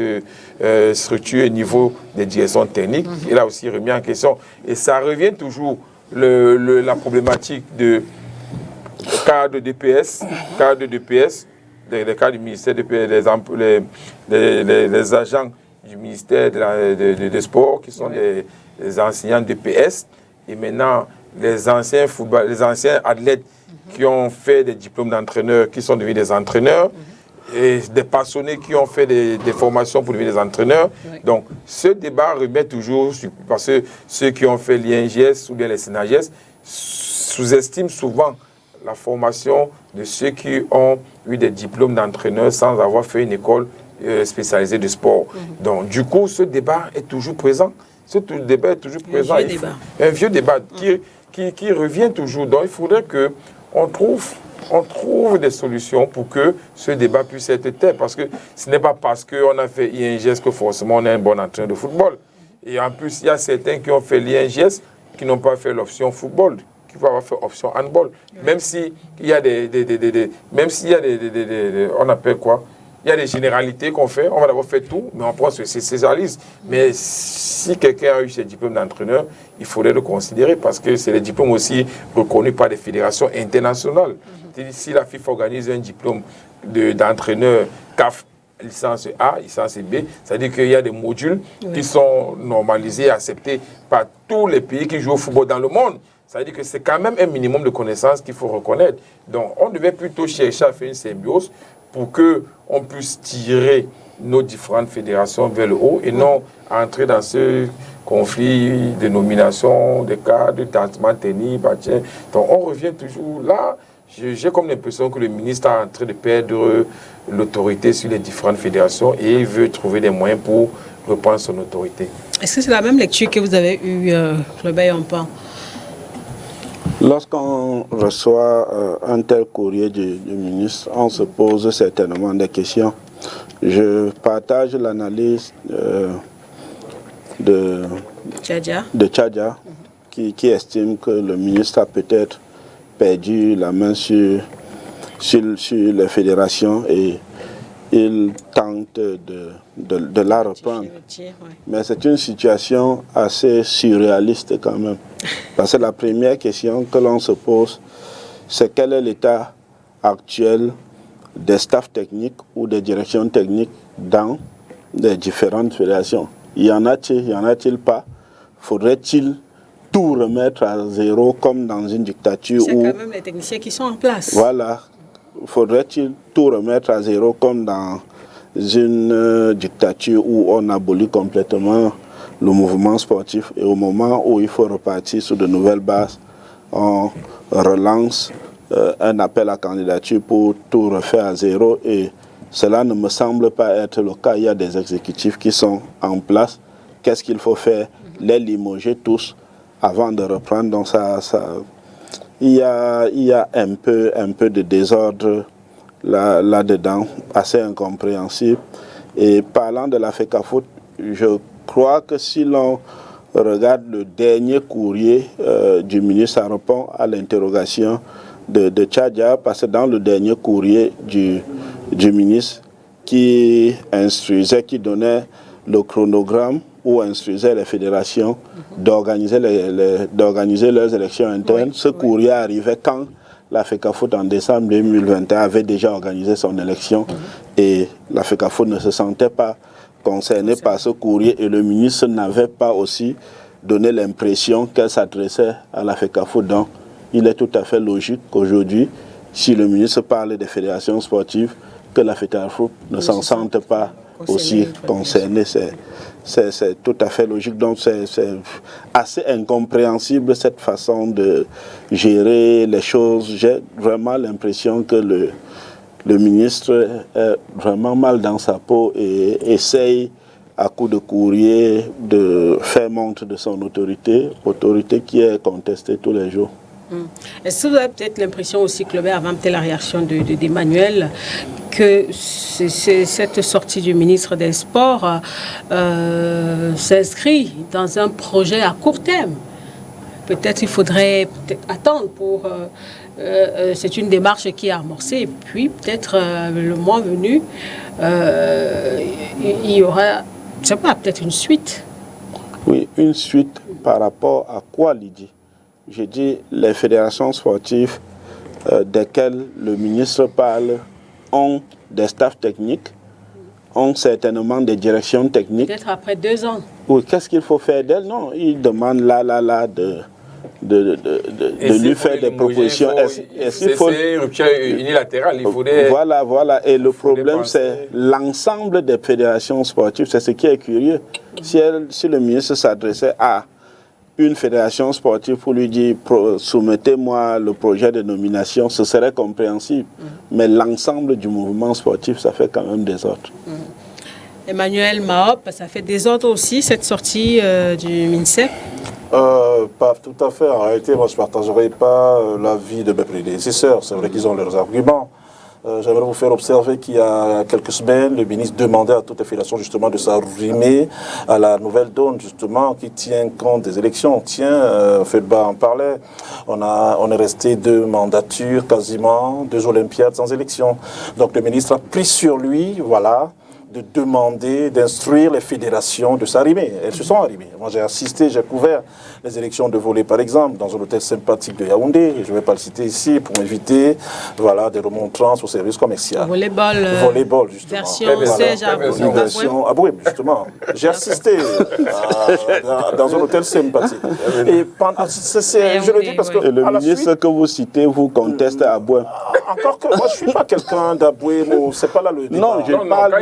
structures et niveaux des directions techniques. Il a aussi remis en question. Et ça revient toujours, la problématique de cadre de DPS, les cadres du ministère les agents du ministère des Sports qui sont les enseignants de DPS. Et maintenant, les anciens athlètes qui ont fait des diplômes d'entraîneurs, qui sont devenus des entraîneurs, et des passionnés qui ont fait des formations pour devenir des entraîneurs. Oui. Donc, ce débat remet toujours, parce que ceux qui ont fait l'INGS ou bien les SENAGES sous-estiment souvent la formation de ceux qui ont eu des diplômes d'entraîneurs sans avoir fait une école spécialisée de sport. Donc, du coup, ce débat est toujours présent. Ce débat est toujours présent. Un vieux débat qui revient toujours. Donc, il faudrait qu'on trouve des solutions pour que ce débat puisse être tel. Parce que ce n'est pas parce qu'on a fait INGS que forcément on est un bon entraîneur de football. Et en plus, il y a certains qui ont fait l'INGS qui n'ont pas fait l'option football, qui vont avoir fait option handball. Même s'il y a on appelle quoi? Il y a des généralités qu'on fait, on va d'abord faire tout, mais on prend ce spécialiste. Mais si quelqu'un a eu ses diplômes d'entraîneur, il faudrait le considérer parce que c'est des diplômes aussi reconnus par des fédérations internationales. Si la FIFA organise un diplôme d'entraîneur CAF, licence A, licence B, c'est-à-dire qu'il y a des modules qui sont normalisés et acceptés par tous les pays qui jouent au football dans le monde. Ça veut dire que c'est quand même un minimum de connaissances qu'il faut reconnaître. Donc, on devait plutôt chercher à faire une symbiose pour qu'on puisse tirer nos différentes fédérations vers le haut et non entrer dans ce conflit de nomination, de cadres, de traitement technique. Donc, on revient toujours là. J'ai comme l'impression que le ministre est en train de perdre l'autorité sur les différentes fédérations et il veut trouver des moyens pour reprendre son autorité. Est-ce que c'est la même lecture que vous avez eue, Robert Yompan? Lorsqu'on reçoit un tel courrier du ministre, on se pose certainement des questions. Je partage l'analyse de Tchadja qui estime que le ministre a peut-être perdu la main sur les fédérations et il tente de la reprendre. Mais c'est une situation assez surréaliste quand même. Parce que la première question que l'on se pose, c'est quel est l'état actuel des staffs techniques ou des directions techniques dans les différentes fédérations. y en a-t-il pas? Faudrait-il tout remettre à zéro comme dans une dictature? C'est quand même les techniciens qui sont en place. Voilà. Faudrait-il tout remettre à zéro comme dans une dictature où on abolit complètement le mouvement sportif et au moment où il faut repartir sur de nouvelles bases, on relance un appel à candidature pour tout refaire à zéro et cela ne me semble pas être le cas. Il y a des exécutifs qui sont en place. Qu'est-ce qu'il faut faire? Les limoger tous avant de reprendre. Donc il y a un peu de désordre là-dedans, assez incompréhensible. Et parlant de la FECAFOOT, je crois que si l'on regarde le dernier courrier du ministre, ça répond à l'interrogation de Tchadja, parce que dans le dernier courrier du ministre qui instruisait, qui donnait le chronogramme ou instruisait les fédérations d'organiser leurs élections internes, ce courrier arrivait quand la FECAFOOT en décembre 2021 avait déjà organisé son élection et la FECAFOOT ne se sentait pas concernée par ce courrier et le ministre n'avait pas aussi donné l'impression qu'elle s'adressait à la FECAFOOT. Donc il est tout à fait logique qu'aujourd'hui, si le ministre parle des fédérations sportives, que la FECAFOOT ne s'en sente pas aussi concernée. C'est tout à fait logique. Donc c'est assez incompréhensible cette façon de gérer les choses. J'ai vraiment l'impression que le ministre est vraiment mal dans sa peau et essaye à coup de courrier de faire montre de son autorité qui est contestée tous les jours. Est-ce que vous avez peut-être l'impression aussi, Claubert, avant peut-être la réaction d'Emmanuel, que cette sortie du ministre des Sports s'inscrit dans un projet à court terme? Peut-être il faudrait attendre pour... c'est une démarche qui est amorcée et puis peut-être le mois venu, il y aura, je ne sais pas, peut-être une suite. Oui, une suite par rapport à quoi, Lydie? J'ai dit les fédérations sportives desquelles le ministre parle ont des staffs techniques, ont certainement des directions techniques. Peut-être après 2 ans. Oui, qu'est-ce qu'il faut faire d'elle? Non, il demande de lui faire des propositions. C'est une rupture unilatérale. Il faudrait... Voilà. Et le problème, c'est l'ensemble des fédérations sportives. C'est ce qui est curieux. Si le ministre s'adressait à une fédération sportive pour lui dire soumettez-moi le projet de nomination, ce serait compréhensible. Mais l'ensemble du mouvement sportif, ça fait quand même désordre. Emmanuel Mahop, ça fait désordre aussi, cette sortie du MINSEP? Pas tout à fait. En réalité, moi, je ne partagerai pas l'avis de mes prédécesseurs. C'est vrai qu'ils ont leurs arguments. J'aimerais vous faire observer qu'il y a quelques semaines, le ministre demandait à toutes les fédérations justement de s'arrimer à la nouvelle donne justement qui tient compte des élections. Fedba en parlait, on est resté 2 mandatures quasiment, 2 Olympiades sans élection. Donc le ministre a pris sur lui, voilà, de demander, d'instruire les fédérations de s'arrimer. Elles se sont arrimées. Moi, j'ai assisté, j'ai couvert les élections de volley, par exemple, dans un hôtel sympathique de Yaoundé. Je ne vais pas le citer ici pour éviter des remontrances au service commercial. Volleyball, justement. Version Aboué, justement. J'ai assisté dans un hôtel sympathique. Et je le dis parce que... Et le ministre que vous citez, vous conteste Aboué. Encore que moi, je ne suis pas quelqu'un d'Aboué, c'est pas là le débat. Non, je parle...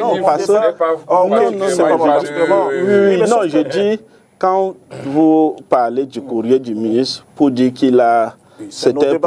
Non, je dis, quand vous parlez du courrier du ministre pour dire qu'il a... C'était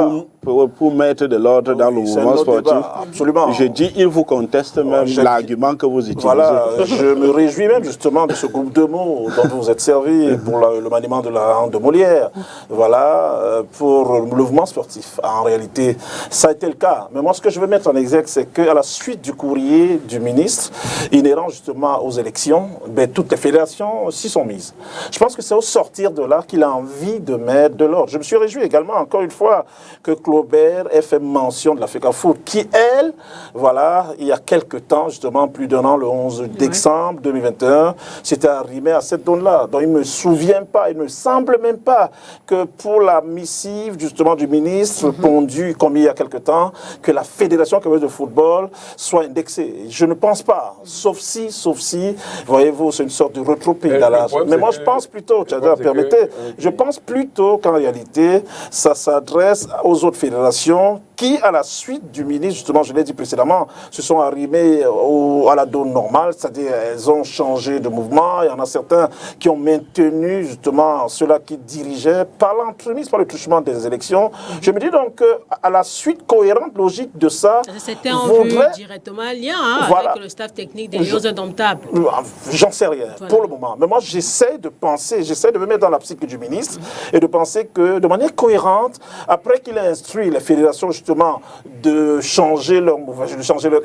pour mettre de l'ordre dans le mouvement sportif. Absolument. Je dis, il vous conteste même l'argument que vous utilisez. Voilà, je me réjouis même justement de ce groupe de mots dont vous êtes servi pour le maniement de la langue de Molière. Voilà, pour le mouvement sportif. En réalité, ça a été le cas. Mais moi, ce que je veux mettre en exergue, c'est qu'à la suite du courrier du ministre, inhérent justement aux élections, toutes les fédérations s'y sont mises. Je pense que c'est au sortir de là qu'il a envie de mettre de l'ordre. Je me suis réjoui également, encore une fois, que Claude Claubert ait fait mention de la FECAFOOT, qui, elle, voilà, il y a quelques temps, justement, plus d'un an, le 11 décembre 2021, s'était arrimé à cette donne-là. Donc, il ne me souvient pas, il ne me semble même pas que pour la missive, justement, du ministre pondu, comme il y a quelques temps, que la Fédération camerounaise de football soit indexée. Je ne pense pas, sauf si, voyez-vous, c'est une sorte de rétropédalage. Mais moi, je pense plutôt, permettez, je pense plutôt qu'en réalité, ça s'adresse aux autres fédérations qui, à la suite du ministre, justement, je l'ai dit précédemment, se sont arrimées à la donne normale, c'est-à-dire elles ont changé de mouvement. Il y en a certains qui ont maintenu, justement, ceux-là qui dirigeaient par l'entremise, par le truchement des élections. Je me dis donc qu'à la suite cohérente, logique de ça, c'était en vue directement lien avec le staff technique des Lions indomptables. J'en sais rien pour le moment. Mais moi, j'essaie de penser, j'essaie de me mettre dans la psyché du ministre et de penser que, de manière cohérente, après qu'il ait instruit les fédérations, justement, de changer leur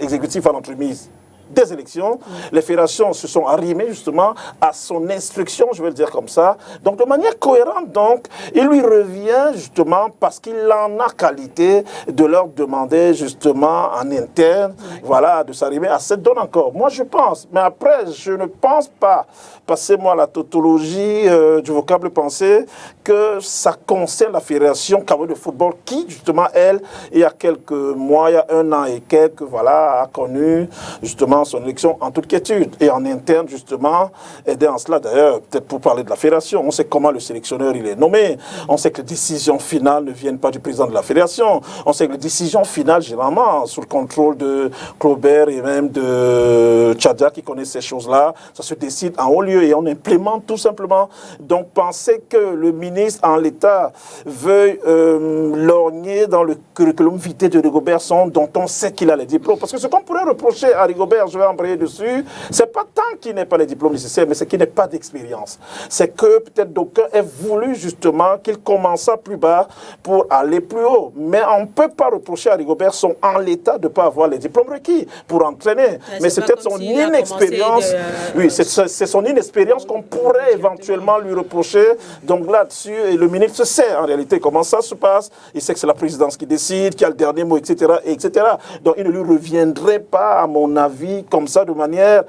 exécutif à l'entremise des élections, les fédérations se sont arrimées justement à son instruction, je vais le dire comme ça. Donc de manière cohérente, donc, il lui revient justement, parce qu'il en a qualité, de leur demander justement en interne, voilà, de s'arrimer à cette donne encore. Moi je pense, mais après je ne pense pas, passez-moi la tautologie du vocable pensée, que ça concerne la Fédération camerounaise de football qui justement, elle, il y a quelques mois, il y a 1 an et quelques, voilà, a connu justement son élection en toute quiétude et en interne justement, aider en cela d'ailleurs, peut-être pour parler de la fédération, on sait comment le sélectionneur il est nommé, on sait que les décisions finales ne viennent pas du président de la fédération, on sait que les décisions finales généralement sous le contrôle de Claubert et même de Tchadia qui connaissent ces choses-là, ça se décide en haut lieu et on implémente tout simplement. Donc penser que le ministre en l'état veuille lorgner dans le curriculum vitae de Rigobert Song dont on sait qu'il a les diplômes, parce que ce qu'on pourrait reprocher à Rigobert, je vais embrayer dessus, c'est pas tant qu'il n'ait pas les diplômes nécessaires, mais c'est qu'il n'ait pas d'expérience. C'est que peut-être d'aucuns aient voulu justement qu'il commençât plus bas pour aller plus haut. Mais on ne peut pas reprocher à Rigobert Song en l'état de ne pas avoir les diplômes requis pour entraîner. Mais c'est peut-être son inexpérience. Oui, c'est son inexpérience qu'on pourrait éventuellement lui reprocher. Donc là-dessus, et le ministre sait en réalité comment ça se passe. Il sait que c'est la présidence qui décide, qui a le dernier mot, etc., etc. Donc il ne lui reviendrait pas, à mon avis, comme ça, de manière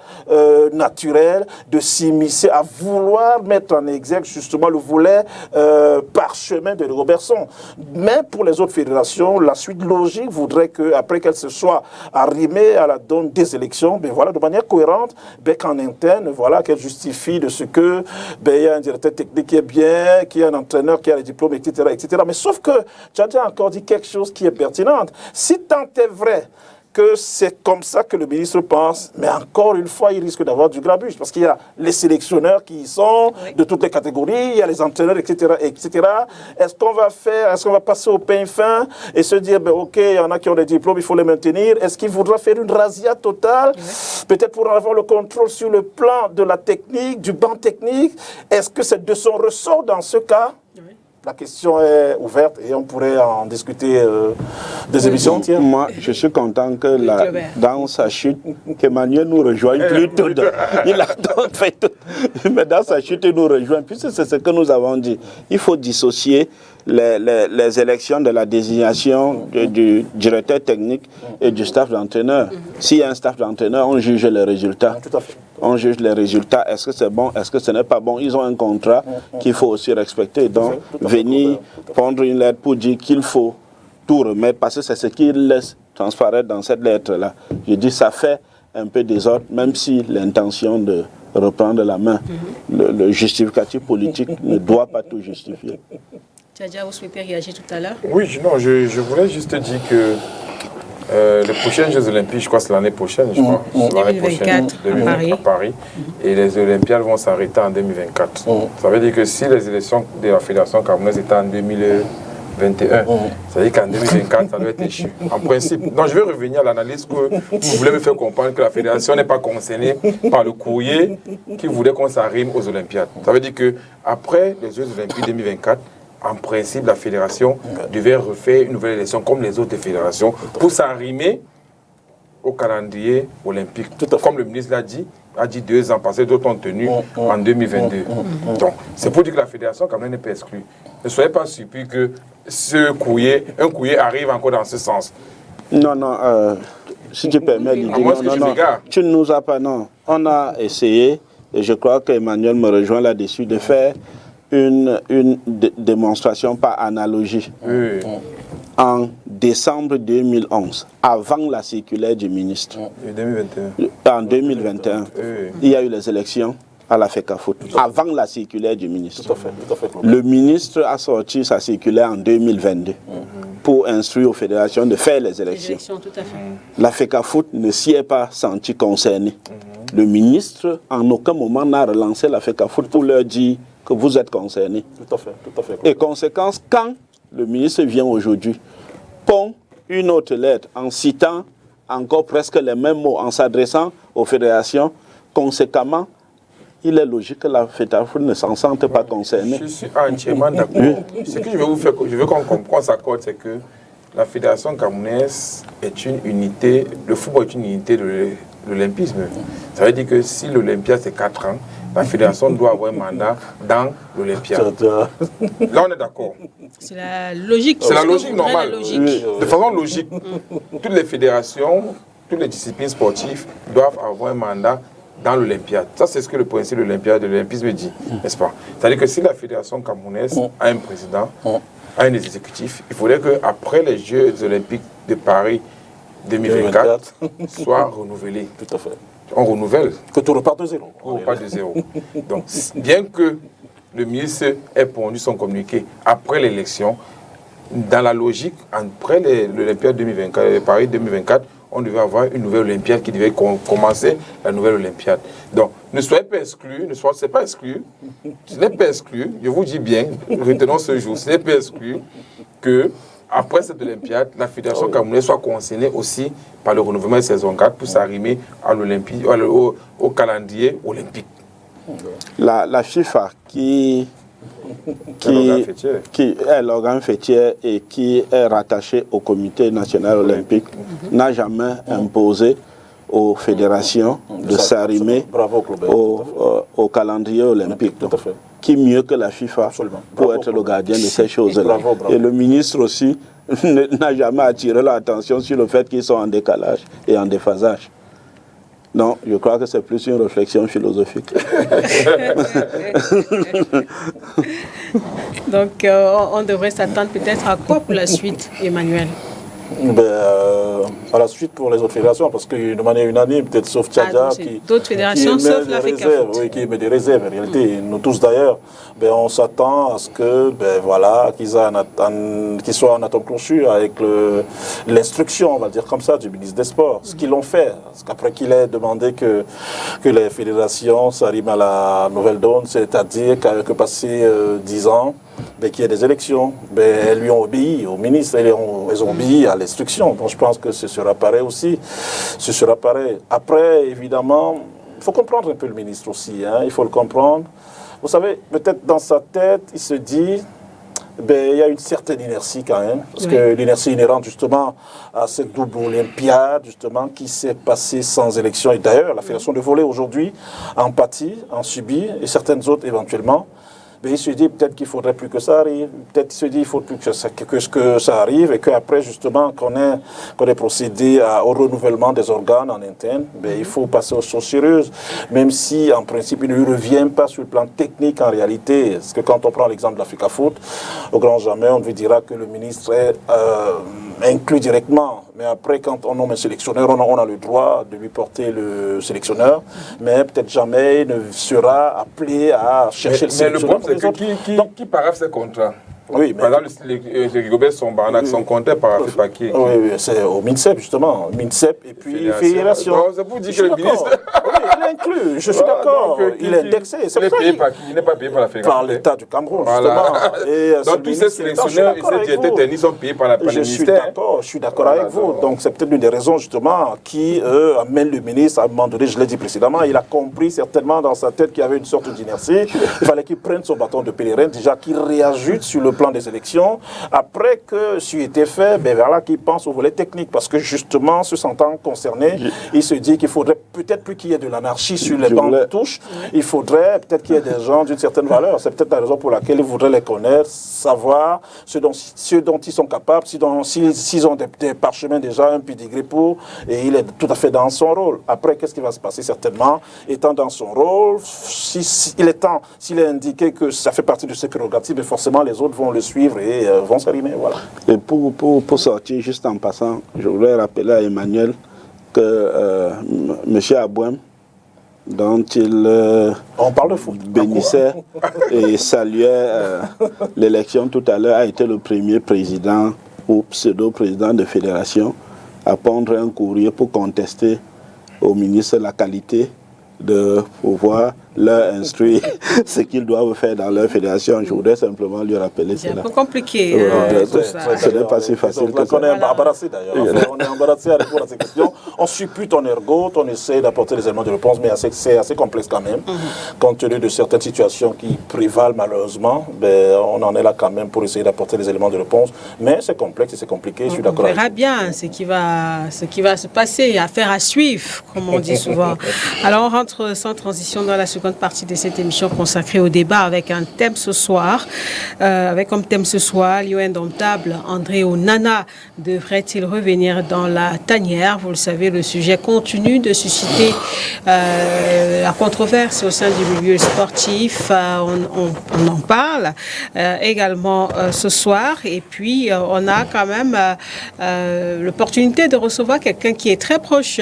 naturelle, de s'immiscer, à vouloir mettre en exergue justement le volet parchemin de Rigobert Song. Mais pour les autres fédérations, la suite logique voudrait qu'après qu'elles se soient arrimées à la donne des élections, ben voilà, de manière cohérente, ben qu'en interne, voilà, qu'elles justifient de ce que ben, y a un directeur technique qui est bien, qu'il y a un entraîneur qui a les diplômes, etc., etc. Mais sauf que tu as déjà encore dit quelque chose qui est pertinent. Si tant est vrai que c'est comme ça que le ministre pense, mais encore une fois, il risque d'avoir du grabuge, parce qu'il y a les sélectionneurs qui y sont, de toutes les catégories, il y a les entraîneurs, etc., etc. Est-ce qu'on va faire, est-ce qu'on va passer au pain fin et se dire, ben, ok, il y en a qui ont des diplômes, il faut les maintenir. Est-ce qu'il voudra faire une razzia totale, peut-être pour avoir le contrôle sur le plan de la technique, du banc technique? Est-ce que c'est de son ressort dans ce cas? La question est ouverte et on pourrait en discuter des émissions entières. Moi, je suis content que dans sa chute, qu'Emmanuel nous rejoigne plus tôt. Il a donc fait tout. Mais dans sa chute, il nous rejoint. Puisque c'est ce que nous avons dit. Il faut dissocier les élections de la désignation du directeur technique et du staff d'entraîneur. S'il y a un staff d'entraîneur, on juge les résultats. Tout à fait. On juge les résultats. Est-ce que c'est bon? Est-ce que ce n'est pas bon? Ils ont un contrat qu'il faut aussi respecter. Donc, venir prendre une lettre pour dire qu'il faut tout remettre, parce que c'est ce qu'il laisse transparaître dans cette lettre-là. Je dis, ça fait un peu désordre, même si l'intention de reprendre la main, le justificatif politique ne doit pas tout justifier. Tchadia, vous souhaitez réagir tout à l'heure? Oui, non, je voulais juste dire que les prochains Jeux Olympiques, je crois que c'est l'année prochaine, je crois. 2024 à Paris. Et les Olympiades vont s'arrêter en 2024. Ça veut dire que si les élections de la Fédération camerounaise étaient en 2021, ça veut dire qu'en 2024, ça doit être échu. En principe. Donc je vais revenir à l'analyse que vous voulez me faire comprendre que la Fédération n'est pas concernée par le courrier qui voulait qu'on s'arrime aux Olympiades. Ça veut dire qu'après les Jeux Olympiques 2024, en principe, la fédération devait refaire une nouvelle élection comme les autres fédérations pour s'arrimer au calendrier olympique. Comme le ministre l'a dit, a dit 2 ans passés, d'autres ont tenu en 2022. Donc, c'est pour dire que la fédération, quand même, n'est pas exclue. ne soyez pas surpris que un courrier arrive encore dans ce sens. Non, si tu permets, Lydie, non, tu ne nous as pas, non. On a essayé, et je crois qu'Emmanuel me rejoint là-dessus, de faire une démonstration par analogie. Oui. En décembre 2011, avant la circulaire du ministre, en 2021, il y a eu les élections à la FECAFOOT, avant la circulaire du ministre. Tout à fait. Le ministre a sorti sa circulaire en 2022 pour instruire aux fédérations de faire les élections. Tout à fait. La FECAFOOT ne s'y est pas sentie concernée. Le ministre, en aucun moment, n'a relancé la FECAFOOT pour leur dire que vous êtes concernés. Tout à fait. Et conséquence, quand le ministre vient aujourd'hui, pond une autre lettre en citant encore presque les mêmes mots, en s'adressant aux fédérations, conséquemment, il est logique que la FECAFOOT ne s'en sente pas concernée. Je suis entièrement d'accord. Ce que je veux qu'on s'accorde, c'est que la fédération camerounaise est une unité, le football est une unité de l'olympisme. Ça veut dire que si l'Olympia c'est 4 ans, la fédération doit avoir un mandat dans l'Olympia. Là, on est d'accord. C'est la logique. C'est la logique normale. De façon logique, toutes les fédérations, toutes les disciplines sportives doivent avoir un mandat dans l'Olympiade. Ça, c'est ce que le principe de l'olympisme dit, n'est-ce pas? C'est-à-dire que si la fédération camerounaise a un président, a un exécutif, il faudrait qu'après les Jeux olympiques de Paris 2024 soit renouvelé. Tout à fait. On renouvelle. Que tout repart de zéro. On repart de zéro. Donc, bien que le ministre ait pondu son communiqué après l'élection, dans la logique, après l'Olympiade 2024, Paris 2024, on devait avoir une nouvelle Olympiade qui devait commencer la nouvelle Olympiade. Donc, ne soyez pas exclus, ce n'est pas exclu, je vous dis bien, retenons ce jour, ce n'est pas exclu que après cette Olympiade, la Fédération camerounaise soit concernée aussi par le renouvellement de saison 4 pour s'arrimer au calendrier olympique. La FIFA, qui est l'organe fêtier et qui est rattaché au comité national olympique, n'a jamais imposé aux fédérations de s'arrimer au calendrier olympique. Donc, qui mieux que la FIFA pour être le gardien de ces choses-là. Et le ministre aussi n'a jamais attiré l'attention sur le fait qu'ils sont en décalage et en déphasage. Non, je crois que c'est plus une réflexion philosophique. Donc, on devrait s'attendre peut-être à quoi pour la suite, Emmanuel? À la suite pour les autres fédérations, parce que de manière unanime, peut-être sauf Tchadja, d'autres fédérations sauf la FECAFOOT. Oui, qui met des réserves. En réalité, nous tous d'ailleurs, on s'attend à ce que, qu'ils soient en atome crochu avec l'instruction, on va dire comme ça, du ministre des Sports. Ce qu'ils l'ont fait. Parce qu'après qu'il ait demandé que les fédérations s'arriment à la nouvelle donne, c'est-à-dire que passé 10 ans, qu'il y ait des élections, elles lui ont obéi au ministre, elles ont obéi à l'instruction. Donc je pense que ce sera pareil aussi. Ce sera pareil. Après, évidemment, il faut comprendre un peu le ministre aussi. Il faut le comprendre. Vous savez, peut-être dans sa tête, il se dit, il y a une certaine inertie quand même. Parce que l'inertie inhérente justement à cette double Olympiade, justement, qui s'est passée sans élection. Et d'ailleurs, la Fédération de volley aujourd'hui en pâtit, en subit, et certaines autres éventuellement. Il se dit peut-être qu'il ne faudrait plus que ça arrive, peut-être qu'il se dit qu'il ne faut plus que ça arrive et qu'après justement qu'on ait procédé au renouvellement des organes en interne, il faut passer aux choses sérieuses, même si en principe il ne lui revient pas sur le plan technique en réalité, parce que quand on prend l'exemple de la FECAFOOT, au grand jamais on lui dira que le ministre est inclus directement, mais après quand on nomme un sélectionneur, on a le droit de lui porter le sélectionneur, mais peut-être jamais il ne sera appelé à chercher le sélectionneur. Qui paraphe ces contrats? Oui, par exemple, les Rigobert sont comptés par qui? Oui, c'est au MINSEP justement. MINSEP et puis Fédération. C'est pour dire que le ministre. Oui, il est inclus, je suis d'accord. Il est indexé. Il n'est pas payé par la Fédération. Par l'État du Cameroun, justement. Donc tous ces sélectionneurs et ces directeurs techniques sont payés par le ministère. Je suis d'accord avec vous. Donc c'est peut-être une des raisons justement qui amène le ministre, à un moment donné, je l'ai dit précédemment, il a compris certainement dans sa tête qu'il y avait une sorte d'inertie. Il fallait qu'il prenne son bâton de pèlerin, déjà qu'il réajoute sur le plan plan des élections. Après que ce été fait, voilà qu'il pense au volet technique, parce que justement, se sentant concerné, il se dit qu'il faudrait peut-être plus qu'il y ait de l'anarchie sur les bancs de touche. Il faudrait peut-être qu'il y ait des gens d'une certaine valeur. C'est peut-être la raison pour laquelle il voudrait les connaître, savoir ce dont ils sont capables, s'ils ont des parchemins déjà, un pedigree pour, et il est tout à fait dans son rôle. Après, qu'est-ce qui va se passer certainement, étant dans son rôle, s'il est indiqué que ça fait partie de ses prérogatives, mais forcément les autres vont le suivre et vont s'arrimer. Voilà. Et pour sortir, juste en passant, je voudrais rappeler à Emmanuel que M. Abouem, dont il on parle de foot, bénissait et saluait l'élection tout à l'heure, a été le premier président ou pseudo-président de fédération à prendre un courrier pour contester au ministre la qualité de pouvoir leur instruire ce qu'ils doivent faire dans leur fédération. Je voudrais simplement lui rappeler cela. C'est un peu compliqué. Ce n'est pas si facile que ça. On est embarrassé d'ailleurs. On est embarrassé à répondre à ces questions. On supplie ton ergot, on essaie d'apporter des éléments de réponse, mais c'est assez complexe quand même. Compte tenu de certaines situations qui prévalent malheureusement, on en est là quand même pour essayer d'apporter des éléments de réponse. Mais c'est complexe et c'est compliqué, je suis d'accord avec vous. On verra bien ce qui va se passer, affaire à suivre, comme on dit souvent. Alors on rentre sans transition dans la seconde partie de cette émission consacrée au débat avec un thème ce soir. Avec comme thème ce soir, l'indomptable André Onana devrait-il revenir dans la tanière? Vous le savez, le sujet continue de susciter la controverse au sein du milieu sportif. On en parle également ce soir. Et puis, on a quand même l'opportunité de recevoir quelqu'un qui est très proche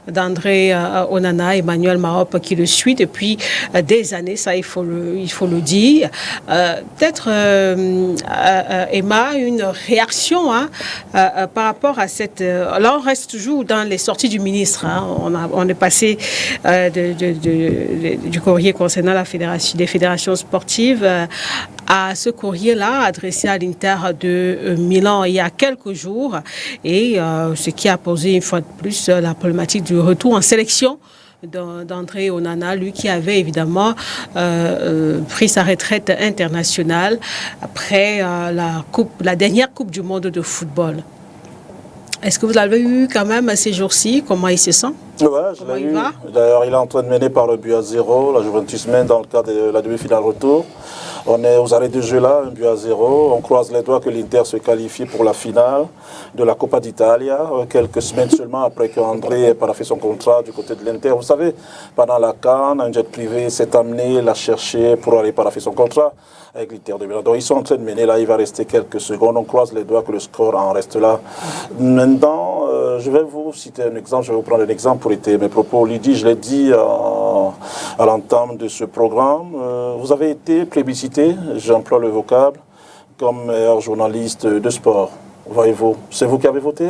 d'André Onana, Emmanuel Marop, qui le suit depuis des années, ça il faut le dire. Peut-être, Emma, une réaction par rapport à cette... là, on reste toujours dans les sorties du ministre. On est passé du courrier concernant des fédérations sportives à ce courrier-là adressé à l'Inter de Milan il y a quelques jours, et ce qui a posé une fois de plus la problématique du retour en sélection d'André Onana, lui qui avait évidemment pris sa retraite internationale après la dernière Coupe du monde de football. Est-ce que vous l'avez eu quand même ces jours-ci? Comment il se sent? Oui, je l'ai eu. D'ailleurs, il est en train de mener par le but à 0. La Juventus mène dans le cadre de la demi-finale retour. On est aux arrêts de jeu là, un but à 0. On croise les doigts que l'Inter se qualifie pour la finale de la Coppa d'Italia, quelques semaines seulement après qu'André ait paraphé son contrat du côté de l'Inter. Vous savez, pendant la CAN, un jet privé s'est amené la chercher pour aller parapher son contrat avec l'Inter de Milan. Donc ils sont en train de mener là, il va rester quelques secondes. On croise les doigts que le score en reste là. Maintenant, je vais vous citer un exemple, je vais vous prendre un exemple pour mes propos. Lydie, je l'ai dit à l'entame de ce programme, vous avez été plébiscité, j'emploie le vocable, comme meilleur journaliste de sport. Voyez-vous, c'est vous qui avez voté?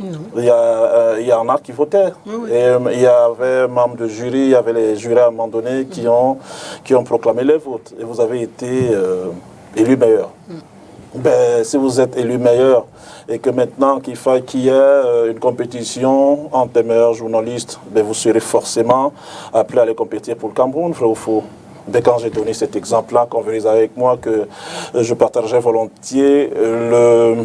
Non. Il y en a qui votaient. Oui. Et il y avait membres de jury, il y avait les jurés à un moment donné qui ont proclamé les votes. Et vous avez été élu meilleur. Si vous êtes élu meilleur et que maintenant qu'il y ait une compétition entre les meilleurs journalistes, vous serez forcément appelé à aller compétir pour le Cameroun, vrai ou faux? Quand j'ai donné cet exemple-là, convenez avec moi que je partagerais volontiers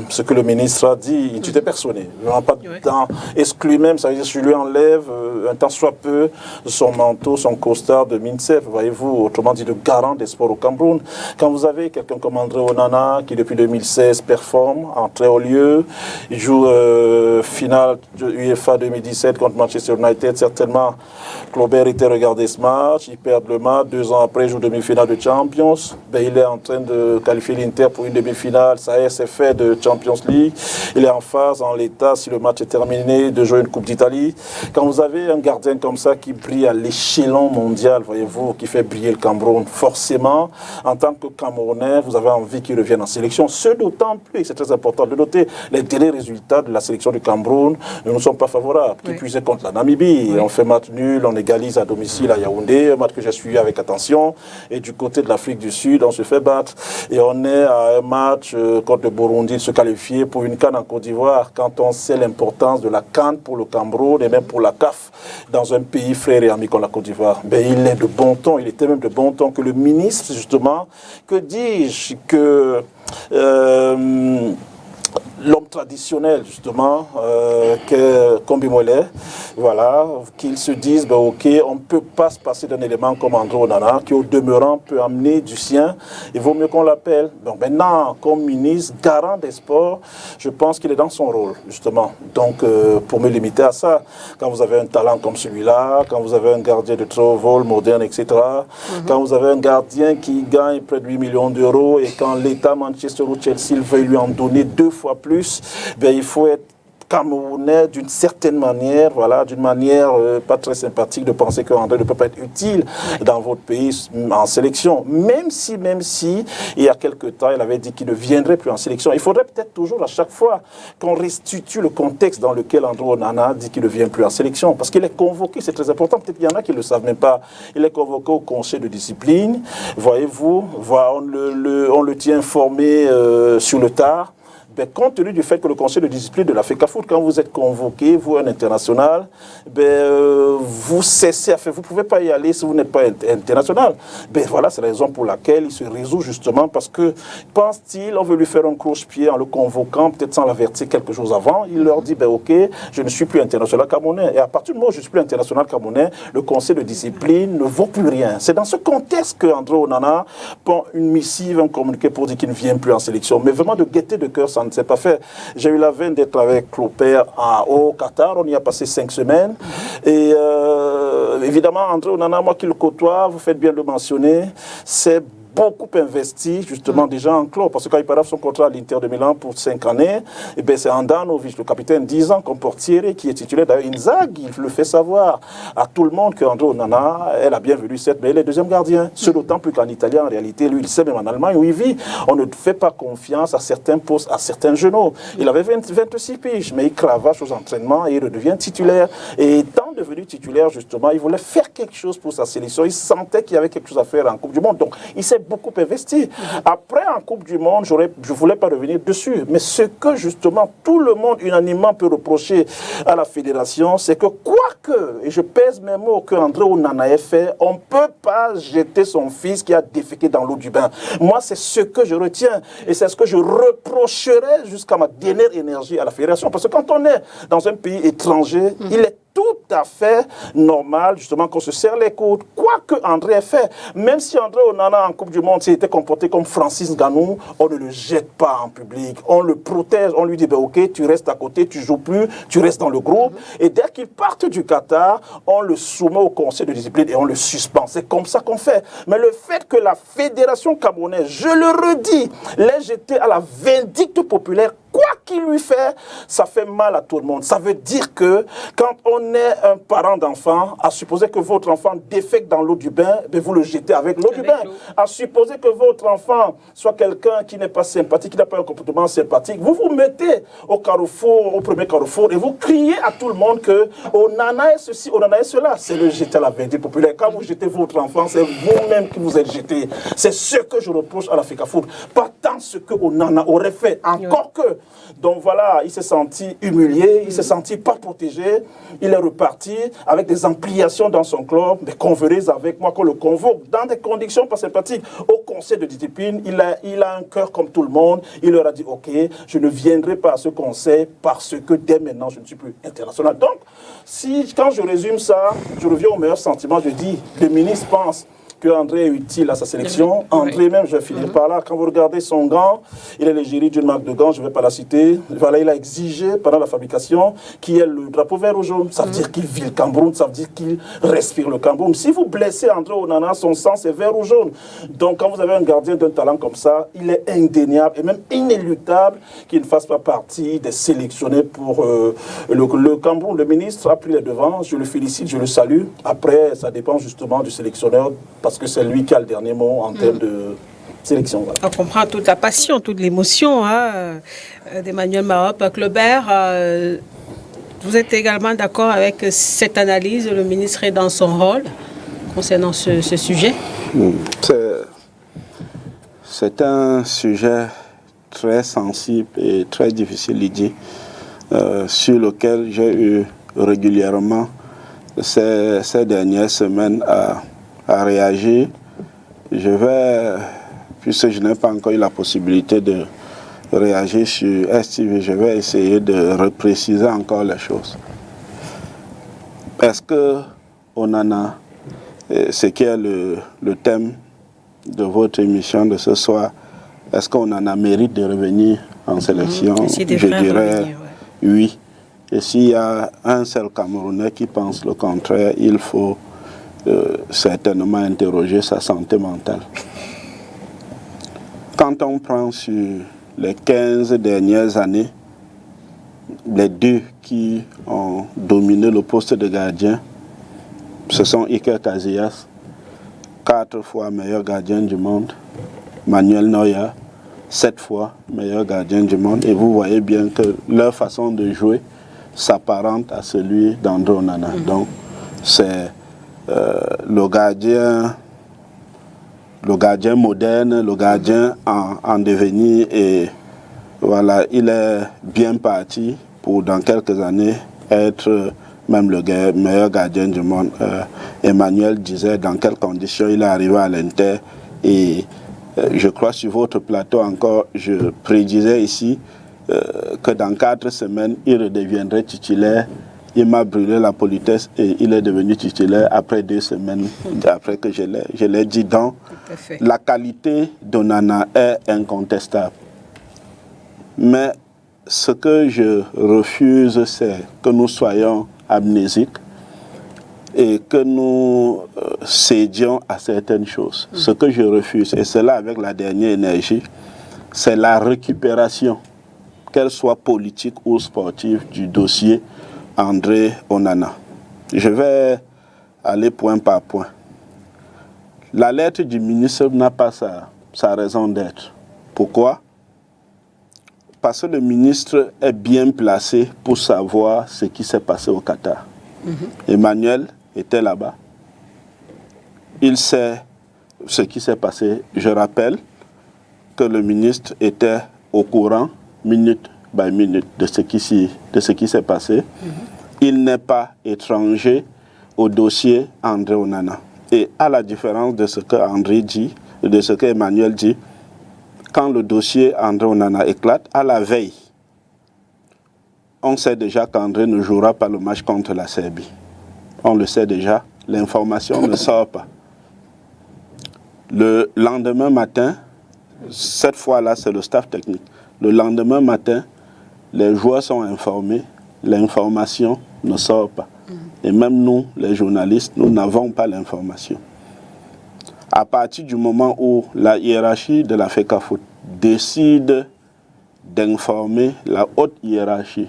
ce que le ministre a dit. Il était personné. Il n'a pas de temps exclu même. Ça veut dire que je lui enlève un tant soit peu son manteau, son costard de MINSEF, voyez-vous, autrement dit de garant des sports au Cameroun. Quand vous avez quelqu'un comme André Onana qui depuis 2016 performe en très haut lieu, il joue finale de UEFA 2017 contre Manchester United, certainement Claubert était regardé ce match, il perd le match, 2 ans après il joue demi-finale de Champions, il est en train de qualifier l'Inter pour une demi-finale, ça y est, c'est fait de Champions League, il est en phase, en l'état, si le match est terminé, de jouer une Coupe d'Italie. Quand vous avez un gardien comme ça qui brille à l'échelon mondial, voyez-vous, qui fait briller le Cameroun, forcément, en tant que Camerounais, vous avez envie qu'il revienne en sélection, ce d'autant plus, c'est très important de noter, les derniers résultats de la sélection du Cameroun ne nous sont pas favorables, qui puisait contre la Namibie, on fait match nul, on égalise à domicile à Yaoundé, un match que j'ai suivi avec attention. sélection. Et du côté de l'Afrique du Sud, on se fait battre. Et on est à un match contre le Burundi de se qualifier pour une CAN en Côte d'Ivoire. Quand on sait l'importance de la CAN pour le Cameroun et même pour la CAF dans un pays frère et ami comme la Côte d'Ivoire, ben, il est de bon ton, il était même de bon ton que le ministre, justement, que dis-je, que l'homme traditionnel, justement, Kombi Mollet, voilà, qu'ils se disent, ben, ok, on ne peut pas se passer d'un élément comme André Onana, qui au demeurant peut amener du sien, il vaut mieux qu'on l'appelle. Donc maintenant, comme ministre, garant des sports, je pense qu'il est dans son rôle, justement. Donc, pour me limiter à ça, quand vous avez un talent comme celui-là, quand vous avez un gardien de très haut vol, moderne, etc., quand vous avez un gardien qui gagne près de 8 millions d'euros et quand l'État Manchester ou Chelsea veut lui en donner 2 fois plus, ben, il faut être Camerounais d'une certaine manière, voilà, d'une manière pas très sympathique de penser qu'André ne peut pas être utile dans votre pays en sélection. Même si, il y a quelque temps, il avait dit qu'il ne viendrait plus en sélection. Il faudrait peut-être toujours, à chaque fois, qu'on restitue le contexte dans lequel André Onana dit qu'il ne vient plus en sélection. Parce qu'il est convoqué, c'est très important, peut-être qu'il y en a qui ne le savent même pas. Il est convoqué au conseil de discipline, voyez-vous, on le tient informé sur le tard. Ben, compte tenu du fait que le conseil de discipline de la FECAFOOT, quand vous êtes convoqué, vous, un international, vous cessez, vous ne pouvez pas y aller si vous n'êtes pas international. Ben, voilà, c'est la raison pour laquelle il se résout justement parce que, pense-t-il, on veut lui faire un croche-pied en le convoquant, peut-être sans l'avertir quelque chose avant. Il leur dit, ben, ok, je ne suis plus international camerounais. Et à partir du moment où je ne suis plus international camerounais, le conseil de discipline ne vaut plus rien. C'est dans ce contexte que André Onana prend une missive, un communiqué pour dire qu'il ne vient plus en sélection. Mais vraiment de gaieté de cœur, ça ne s'est pas fait. J'ai eu la veine d'être avec Clopère au Qatar, on y a passé 5 semaines. Et évidemment, André Onana, moi qui le côtoie, vous faites bien de le mentionner, c'est beaucoup investi justement déjà en club, parce que quand il parle son contrat à l'Inter de Milan pour 5 années, et ben c'est Andanovic, le capitaine 10 ans, comme portier, qui est titulaire. D'ailleurs, Inzaghi, il le fait savoir à tout le monde qu'André Onana est la bienvenue, certes, mais il est deuxième gardien. Ce d'autant plus qu'en Italie, en réalité, lui, il sait même en Allemagne où il vit, on ne fait pas confiance à certains postes, à certains genoux. Il avait 26 piges, mais il cravache aux entraînements et il redevient titulaire. Et étant devenu titulaire, justement, il voulait faire quelque chose pour sa sélection. Il sentait qu'il y avait quelque chose à faire en Coupe du Monde. Donc, il s'est beaucoup investi. Après, en Coupe du Monde, je ne voulais pas revenir dessus. Mais ce que, justement, tout le monde unanimement peut reprocher à la fédération, c'est que quoique, et je pèse mes mots, que André Onana ait fait, on ne peut pas jeter son fils qui a déféqué dans l'eau du bain. Moi, c'est ce que je retiens. Et c'est ce que je reprocherai jusqu'à ma dernière énergie à la fédération. Parce que quand on est dans un pays étranger, il est tout à fait normal, justement, qu'on se serre les coudes. Quoi que André ait fait, même si André Onana en Coupe du Monde s'était comporté comme Francis Ngannou, on ne le jette pas en public. On le protège, on lui dit, ben, ok, tu restes à côté, tu joues plus, tu restes dans le groupe. Et dès qu'il parte du Qatar, on le soumet au conseil de discipline et on le suspend. C'est comme ça qu'on fait. Mais le fait que la fédération camerounaise, je le redis, l'ait jeté à la vindicte populaire, quoi qu'il lui fait, ça fait mal à tout le monde. Ça veut dire que quand on est un parent d'enfant, à supposer que votre enfant défecte dans l'eau du bain, ben vous le jetez avec l'eau du bain. À supposer que votre enfant soit quelqu'un qui n'est pas sympathique, qui n'a pas un comportement sympathique, vous vous mettez au carrefour, au premier carrefour, et vous criez à tout le monde que Onana est ceci, Onana est cela. C'est le jeter à la vindicte populaire. Quand vous jetez votre enfant, c'est vous-même qui vous êtes jeté. C'est ce que je reproche à la FECAFOOT. Pas tant ce que Onana aurait fait, encore que. Donc voilà, il s'est senti humilié, il s'est senti pas protégé, il est reparti avec des ampliations dans son club, mais convenez avec moi qu'on le convoque dans des conditions pas sympathiques au conseil de discipline. Il a un cœur comme tout le monde, il leur a dit ok, je ne viendrai pas à ce conseil parce que dès maintenant je ne suis plus international. Donc, quand je résume ça, je reviens au meilleur sentiment, je dis, le ministre pense que André est utile à sa sélection. André même, je vais finir par là. Quand vous regardez son gant, il est l'égérie d'une marque de gants, je ne vais pas la citer. Voilà, il a exigé pendant la fabrication qu'il y ait le drapeau vert ou jaune. Ça veut dire qu'il vit le Cameroun, ça veut dire qu'il respire le Cameroun. Si vous blessez André Onana, son sang c'est vert ou jaune. Donc quand vous avez un gardien d'un talent comme ça, il est indéniable et même inéluctable qu'il ne fasse pas partie des sélectionnés pour le Cameroun. Le ministre a pris les devants, je le félicite, je le salue. Après, ça dépend justement du sélectionneur, parce que c'est lui qui a le dernier mot en termes de sélection. Voilà. On comprend toute la passion, toute l'émotion d'Emmanuel Marop. Clobert, vous êtes également d'accord avec cette analyse? Le ministre est dans son rôle, concernant ce sujet? C'est un sujet très sensible et très difficile, Lydie, sur lequel j'ai eu régulièrement ces dernières semaines à réagir. Puisque je n'ai pas encore eu la possibilité de réagir sur STV, je vais essayer de repréciser encore les choses. Est-ce que Onana, ce qui est le thème de votre émission de ce soir, est-ce qu'Onana mérite de revenir en sélection? Je dirais oui. Et s'il y a un seul Camerounais qui pense le contraire, il faut certainement interroger sa santé mentale. Quand on prend sur les 15 dernières années, les deux qui ont dominé le poste de gardien, ce sont Iker Casillas, 4 fois meilleur gardien du monde, Manuel Neuer, 7 fois meilleur gardien du monde. Et vous voyez bien que leur façon de jouer s'apparente à celui d'André Onana. Donc, c'est le gardien moderne, le gardien en devenir, et voilà, il est bien parti pour dans quelques années être même le meilleur gardien du monde. Emmanuel disait dans quelles conditions il est arrivé à l'Inter, et je crois sur votre plateau encore, je prédisais ici que dans 4 semaines, il redeviendrait titulaire. Il m'a brûlé la politesse et il est devenu titulaire après 2 semaines, après que je l'ai dit. Donc, la qualité d'Onana est incontestable. Mais ce que je refuse, c'est que nous soyons amnésiques et que nous cédions à certaines choses. Ce que je refuse, et c'est là avec la dernière énergie, c'est la récupération, qu'elle soit politique ou sportive, du dossier André Onana. Je vais aller point par point. La lettre du ministre n'a pas sa raison d'être. Pourquoi? Parce que le ministre est bien placé pour savoir ce qui s'est passé au Qatar. Emmanuel était là-bas. Il sait ce qui s'est passé. Je rappelle que le ministre était au courant, minute by minute, de ce qui s'est passé. Il n'est pas étranger au dossier André Onana. Et à la différence de ce que André dit, de ce que Emmanuel dit, quand le dossier André Onana éclate, à la veille, on sait déjà qu'André ne jouera pas le match contre la Serbie. On le sait déjà, l'information ne sort pas. Le lendemain matin, cette fois-là, c'est le staff technique. Le lendemain matin, les joueurs sont informés, l'information ne sort pas. Et même nous, les journalistes, nous n'avons pas l'information. À partir du moment où la hiérarchie de la FECAFOOT décide d'informer la haute hiérarchie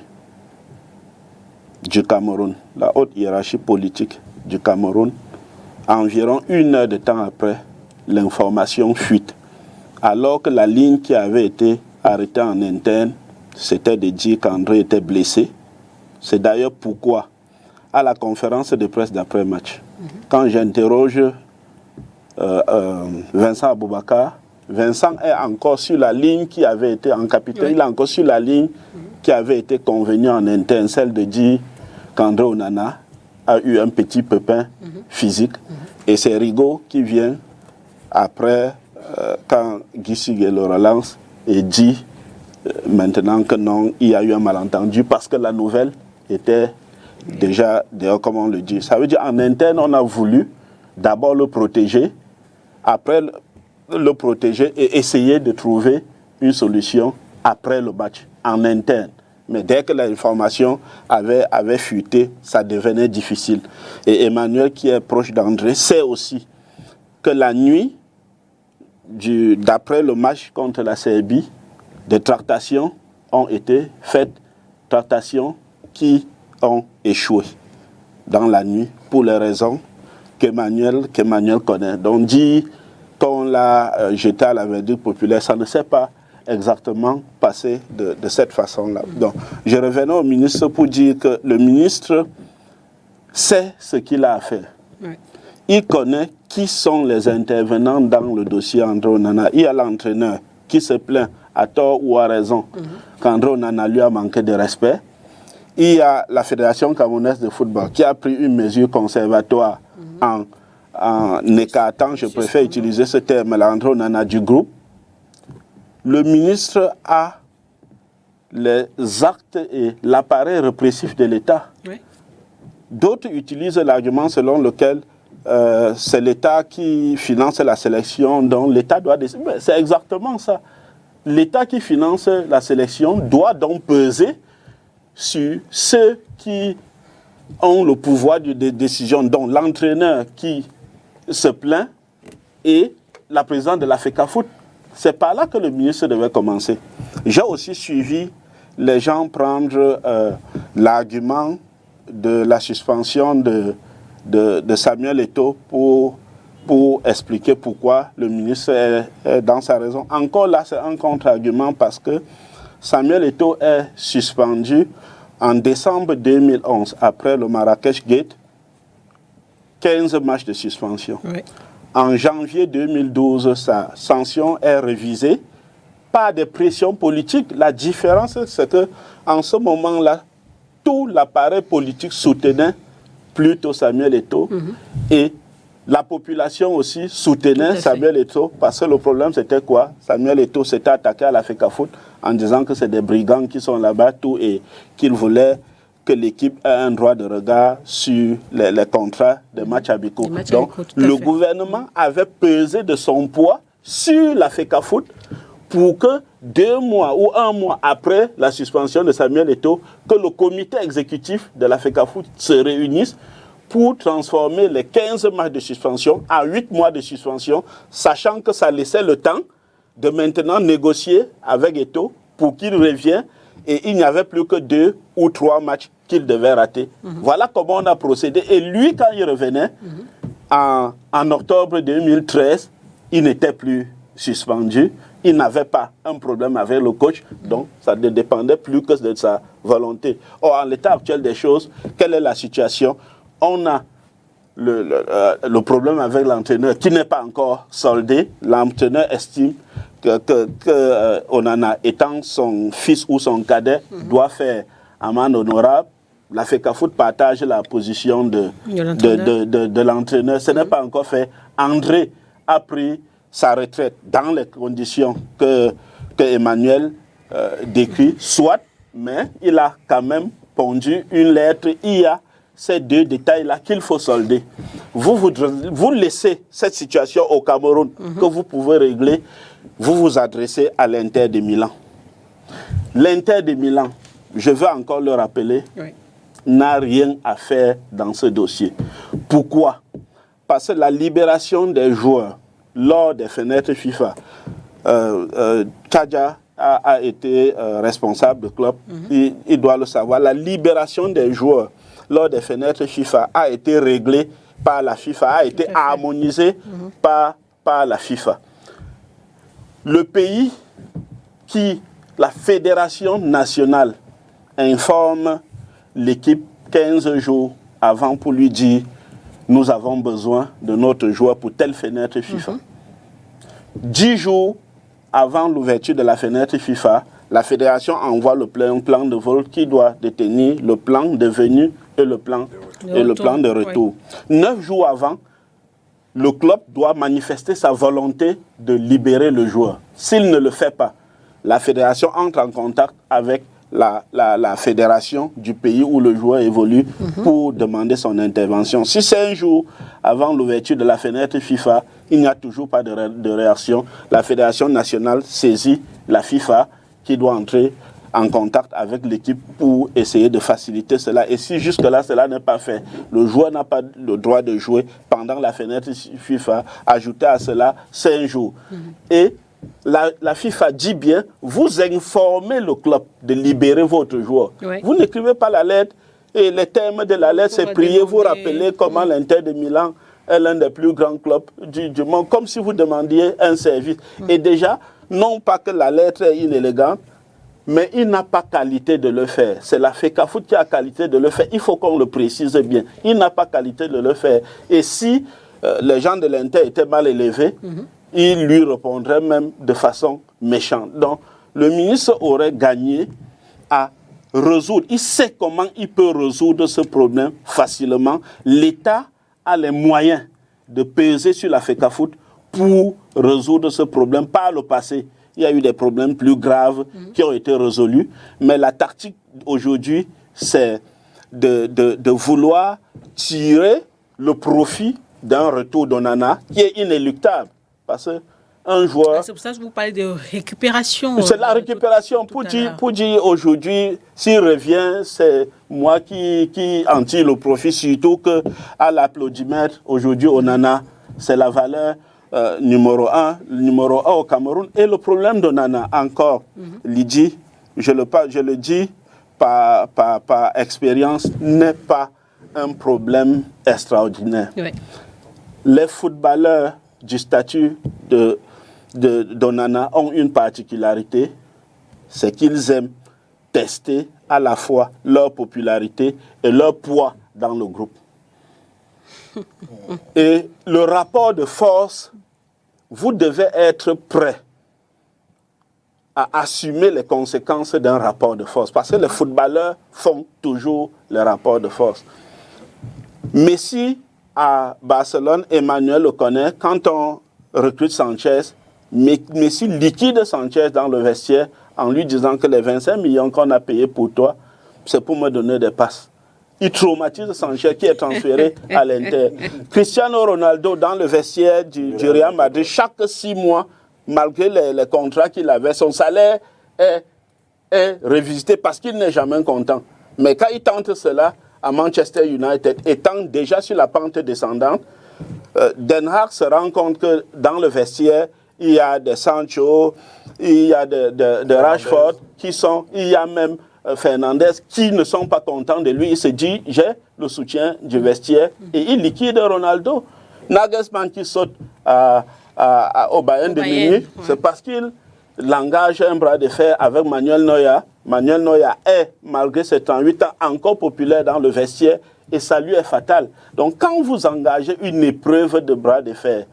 du Cameroun, la haute hiérarchie politique du Cameroun, environ 1 heure de temps après, l'information fuite. Alors que la ligne qui avait été arrêtée en interne, c'était de dire qu'André était blessé. C'est d'ailleurs pourquoi, à la conférence de presse d'après-match, quand j'interroge Vincent Aboubakar, Vincent est encore sur la ligne qui avait été en capitaine, il est encore sur la ligne qui avait été convenue en interne, celle de dire qu'André Onana a eu un petit pépin physique. Et c'est Rigaud qui vient après, quand Guy Sigel le relance et dit maintenant que non, il y a eu un malentendu parce que la nouvelle était déjà, d'ailleurs, comme on le dit. Ça veut dire en interne, on a voulu d'abord le protéger, après le protéger et essayer de trouver une solution après le match, en interne. Mais dès que l'information avait fuité, ça devenait difficile. Et Emmanuel, qui est proche d'André, sait aussi que la nuit, d'après le match contre la Serbie, des tractations ont été faites, tractations qui ont échoué dans la nuit pour les raisons qu'Emmanuel connaît. Donc dit qu'on l'a jeté à la verdure populaire, ça ne s'est pas exactement passé de cette façon-là. Donc je revenais au ministre pour dire que le ministre sait ce qu'il a à faire. il connaît qui sont les intervenants dans le dossier André Onana. Il y a l'entraîneur qui se plaint à tort ou à raison qu'André Onana lui a manqué de respect. Il y a la Fédération camerounaise de football qui a pris une mesure conservatoire en écartant, je préfère utiliser ce terme, André Onana du groupe. Le ministre a les actes et l'appareil répressif de l'État. Oui. D'autres utilisent l'argument selon lequel c'est l'État qui finance la sélection, donc l'État doit décider. C'est exactement ça. L'État qui finance la sélection doit donc peser sur ceux qui ont le pouvoir de décision, dont l'entraîneur qui se plaint et la présidente de la FECAFOOT. C'est par là que le ministre devait commencer. J'ai aussi suivi les gens prendre l'argument de la suspension de Samuel Eto'o pour expliquer pourquoi le ministre est dans sa raison. Encore là, c'est un contre-argument parce que Samuel Eto'o est suspendu en décembre 2011, après le Marrakech Gate, 15 matchs de suspension. Oui. En janvier 2012, sa sanction est révisée par des pressions politiques. La différence, c'est qu'en ce moment-là, tout l'appareil politique soutenait plutôt Samuel Eto'o et la population aussi soutenait Samuel Eto'o parce que le problème c'était quoi? Samuel Eto'o s'était attaqué à la FECAFOOT en disant que c'est des brigands qui sont là-bas tout et qu'il voulait que l'équipe ait un droit de regard sur les contrats des matchs amicaux. Donc le gouvernement avait pesé de son poids sur la FECAFOOT pour que 2 mois ou 1 mois après la suspension de Samuel Eto'o, que le comité exécutif de la FECAFOOT se réunisse pour transformer les 15 matchs de suspension en 8 mois de suspension, sachant que ça laissait le temps de maintenant négocier avec Eto'o pour qu'il revienne et il n'y avait plus que 2 ou 3 matchs qu'il devait rater. Voilà comment on a procédé. Et lui, quand il revenait, en octobre 2013, il n'était plus suspendu. Il n'avait pas un problème avec le coach, donc ça ne dépendait plus que de sa volonté. Or, en l'état actuel des choses, quelle est la situation? On a le problème avec l'entraîneur qui n'est pas encore soldé. L'entraîneur estime que Onana, étant son fils ou son cadet, doit faire amende honorable. La FECAFOOT partage la position de l'entraîneur. Ce n'est pas encore fait. André a pris sa retraite dans les conditions que Emmanuel décrit, soit, mais il a quand même pondu une lettre. Il y a ces 2 détails-là qu'il faut solder. Vous laissez cette situation au Cameroun que vous pouvez régler, vous vous adressez à l'Inter de Milan. L'Inter de Milan, je veux encore le rappeler, n'a rien à faire dans ce dossier. Pourquoi? Parce que la libération des joueurs lors des fenêtres FIFA, Tadja a été responsable du club, il doit le savoir. La libération des joueurs lors des fenêtres FIFA a été réglée par la FIFA, a été harmonisée par la FIFA. Le pays qui, la fédération nationale, informe l'équipe 15 jours avant pour lui dire nous avons besoin de notre joueur pour telle fenêtre FIFA. 10 jours avant l'ouverture de la fenêtre FIFA, la fédération envoie le plan de vol qui doit détenir le plan de venue et le plan de retour. 9 jours avant, le club doit manifester sa volonté de libérer le joueur. S'il ne le fait pas, la fédération entre en contact avec la fédération du pays où le joueur évolue pour demander son intervention. Si c'est un jour avant l'ouverture de la fenêtre FIFA, il n'y a toujours pas de réaction. La fédération nationale saisit la FIFA qui doit entrer en contact avec l'équipe pour essayer de faciliter cela. Et si jusque-là, cela n'est pas fait, le joueur n'a pas le droit de jouer pendant la fenêtre FIFA, ajouter à cela 5 jours. Et la FIFA dit bien, vous informez le club de libérer votre joueur. Vous n'écrivez pas la lettre et les termes de la lettre, c'est prier, vous rappeler comment l'Inter de Milan est l'un des plus grands clubs du monde, comme si vous demandiez un service. Et déjà, non pas que la lettre est inélégante, mais il n'a pas qualité de le faire. C'est la FECAFOOT qui a qualité de le faire. Il faut qu'on le précise bien. Il n'a pas qualité de le faire. Et si les gens de l'Inter étaient mal élevés, il lui répondrait même de façon méchante. Donc, le ministre aurait gagné à résoudre. Il sait comment il peut résoudre ce problème facilement. L'État a les moyens de peser sur la FECAFOOT pour résoudre ce problème. Par le passé, il y a eu des problèmes plus graves qui ont été résolus. Mais la tactique aujourd'hui, c'est de vouloir tirer le profit d'un retour d'Onana qui est inéluctable. Parce qu'un joueur... C'est pour ça que vous parlez de récupération. C'est la récupération. Pour dire aujourd'hui, s'il revient, c'est moi qui en tire le profit, surtout qu'à l'applaudimètre, aujourd'hui, Onana, c'est la valeur numéro un au Cameroun. Et le problème d'Onana, encore, Lydie, je le dis par expérience, n'est pas un problème extraordinaire. Oui. Les footballeurs du statut d'Onana ont une particularité, c'est qu'ils aiment tester à la fois leur popularité et leur poids dans le groupe. Et le rapport de force, vous devez être prêt à assumer les conséquences d'un rapport de force. Parce que les footballeurs font toujours les rapports de force. Messi, à Barcelone, Emmanuel le connaît, quand on recrute Sanchez, Messi liquide Sanchez dans le vestiaire en lui disant que les 25 millions qu'on a payés pour toi, c'est pour me donner des passes. Il traumatise Sanchez qui est transféré à l'Inter. Cristiano Ronaldo dans le vestiaire du Real Madrid, chaque 6 mois, malgré les contrats qu'il avait, son salaire est revisité parce qu'il n'est jamais content. Mais quand il tente cela à Manchester United, étant déjà sur la pente descendante, Den Haag se rend compte que dans le vestiaire, il y a des Sancho, il y a de Rashford il y a même Fernandez qui ne sont pas contents de lui. Il se dit, j'ai le soutien du vestiaire et il liquide Ronaldo. Nagelsmann qui saute au Bayern de Munich, c'est parce qu'il engage un bras de fer avec Manuel Neuer. Manuel Neuer est, malgré ses 38 ans, encore populaire dans le vestiaire et ça lui est fatal. Donc quand vous engagez une épreuve de bras de fer,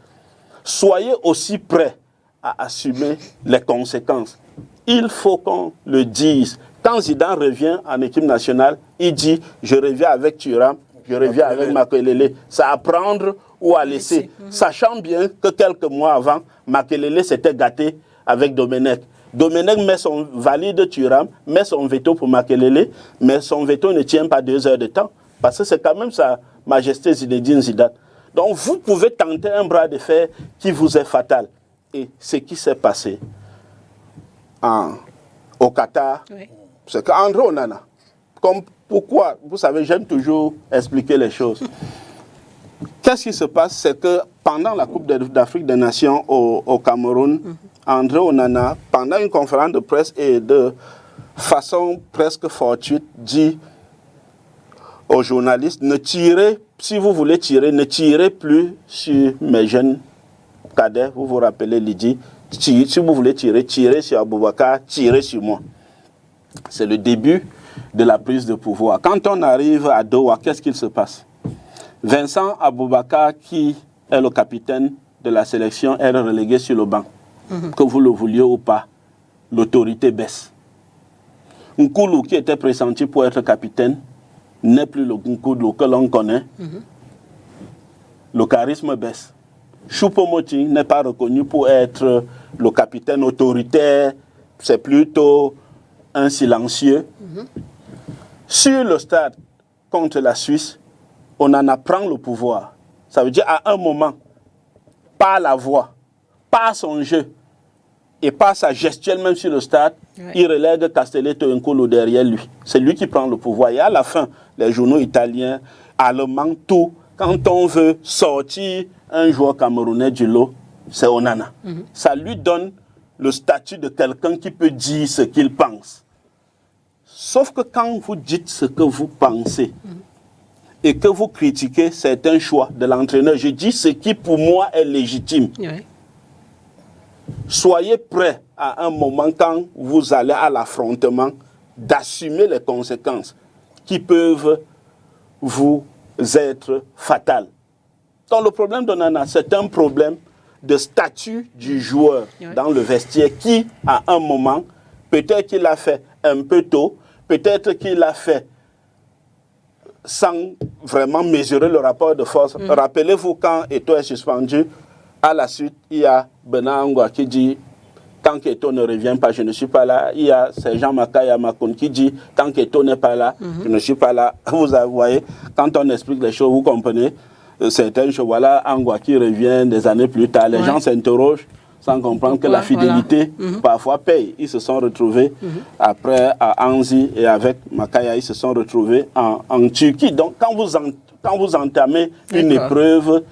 soyez aussi prêts à assumer les conséquences. Il faut qu'on le dise. Quand Zidane revient en équipe nationale, il dit « Je reviens avec Thuram, je reviens avec Makelele ». C'est à prendre ou à laisser. Sachant bien que quelques mois avant, Makelele s'était gâté avec Domenech. Domenech valide Thuram, met son veto pour Makelele, mais son veto ne tient pas 2 heures de temps. Parce que c'est quand même Sa Majesté Zinedine Zidane. Donc vous pouvez tenter un bras de fer qui vous est fatal. Et ce qui s'est passé au Qatar, c'est qu'André Onana, pourquoi, vous savez, j'aime toujours expliquer les choses. Qu'est-ce qui se passe? C'est que pendant la Coupe d'Afrique des Nations au Cameroun, André Onana, pendant une conférence de presse et de façon presque fortuite, dit aux journalistes, si vous voulez tirer, ne tirez plus sur mes jeunes cadets, vous vous rappelez Lydie, si vous voulez tirer, tirez sur Aboubakar, tirez sur moi. C'est le début de la prise de pouvoir. Quand on arrive à Doha, qu'est-ce qu'il se passe? Vincent Aboubakar, qui est le capitaine de la sélection, est relégué sur le banc. Que vous le vouliez ou pas, l'autorité baisse. Nkoulou, qui était pressenti pour être capitaine, n'est plus le Nkoulou que l'on connaît. Le charisme baisse. Choupo-Moting n'est pas reconnu pour être le capitaine autoritaire, c'est plutôt un silencieux. Sur le stade contre la Suisse, on en apprend le pouvoir. Ça veut dire à un moment, par la voix, par son jeu et par sa gestuelle même sur le stade, il relègue Castelletto Nkoulou derrière lui. C'est lui qui prend le pouvoir. Et à la fin, les journaux italiens, allemands, tout, quand on veut sortir un joueur camerounais du lot, c'est Onana. Ça lui donne le statut de quelqu'un qui peut dire ce qu'il pense. Sauf que quand vous dites ce que vous pensez et que vous critiquez certains choix de l'entraîneur, je dis ce qui pour moi est légitime. Soyez prêts à un moment quand vous allez à l'affrontement d'assumer les conséquences qui peuvent vous être fatales. Donc le problème d'Onana, c'est un problème de statut du joueur dans le vestiaire qui, à un moment, peut-être qu'il l'a fait un peu tôt, peut-être qu'il l'a fait sans vraiment mesurer le rapport de force. Rappelez-vous quand Eto'o est suspendu, à la suite, il y a Bernard Angwa qui dit tant qu'Eto'o ne revient pas, je ne suis pas là. Il y a Sergent Makaya Makoun qui dit tant qu'Eto'o n'est pas là, je ne suis pas là. Vous voyez, quand on explique les choses, vous comprenez certaines choses. Voilà Angwa qui revient des années plus tard. Les gens s'interrogent sans comprendre que la fidélité parfois paye. Ils se sont retrouvés après à Anzi et avec Makaya, ils se sont retrouvés en Turquie. Donc quand vous entamez une épreuve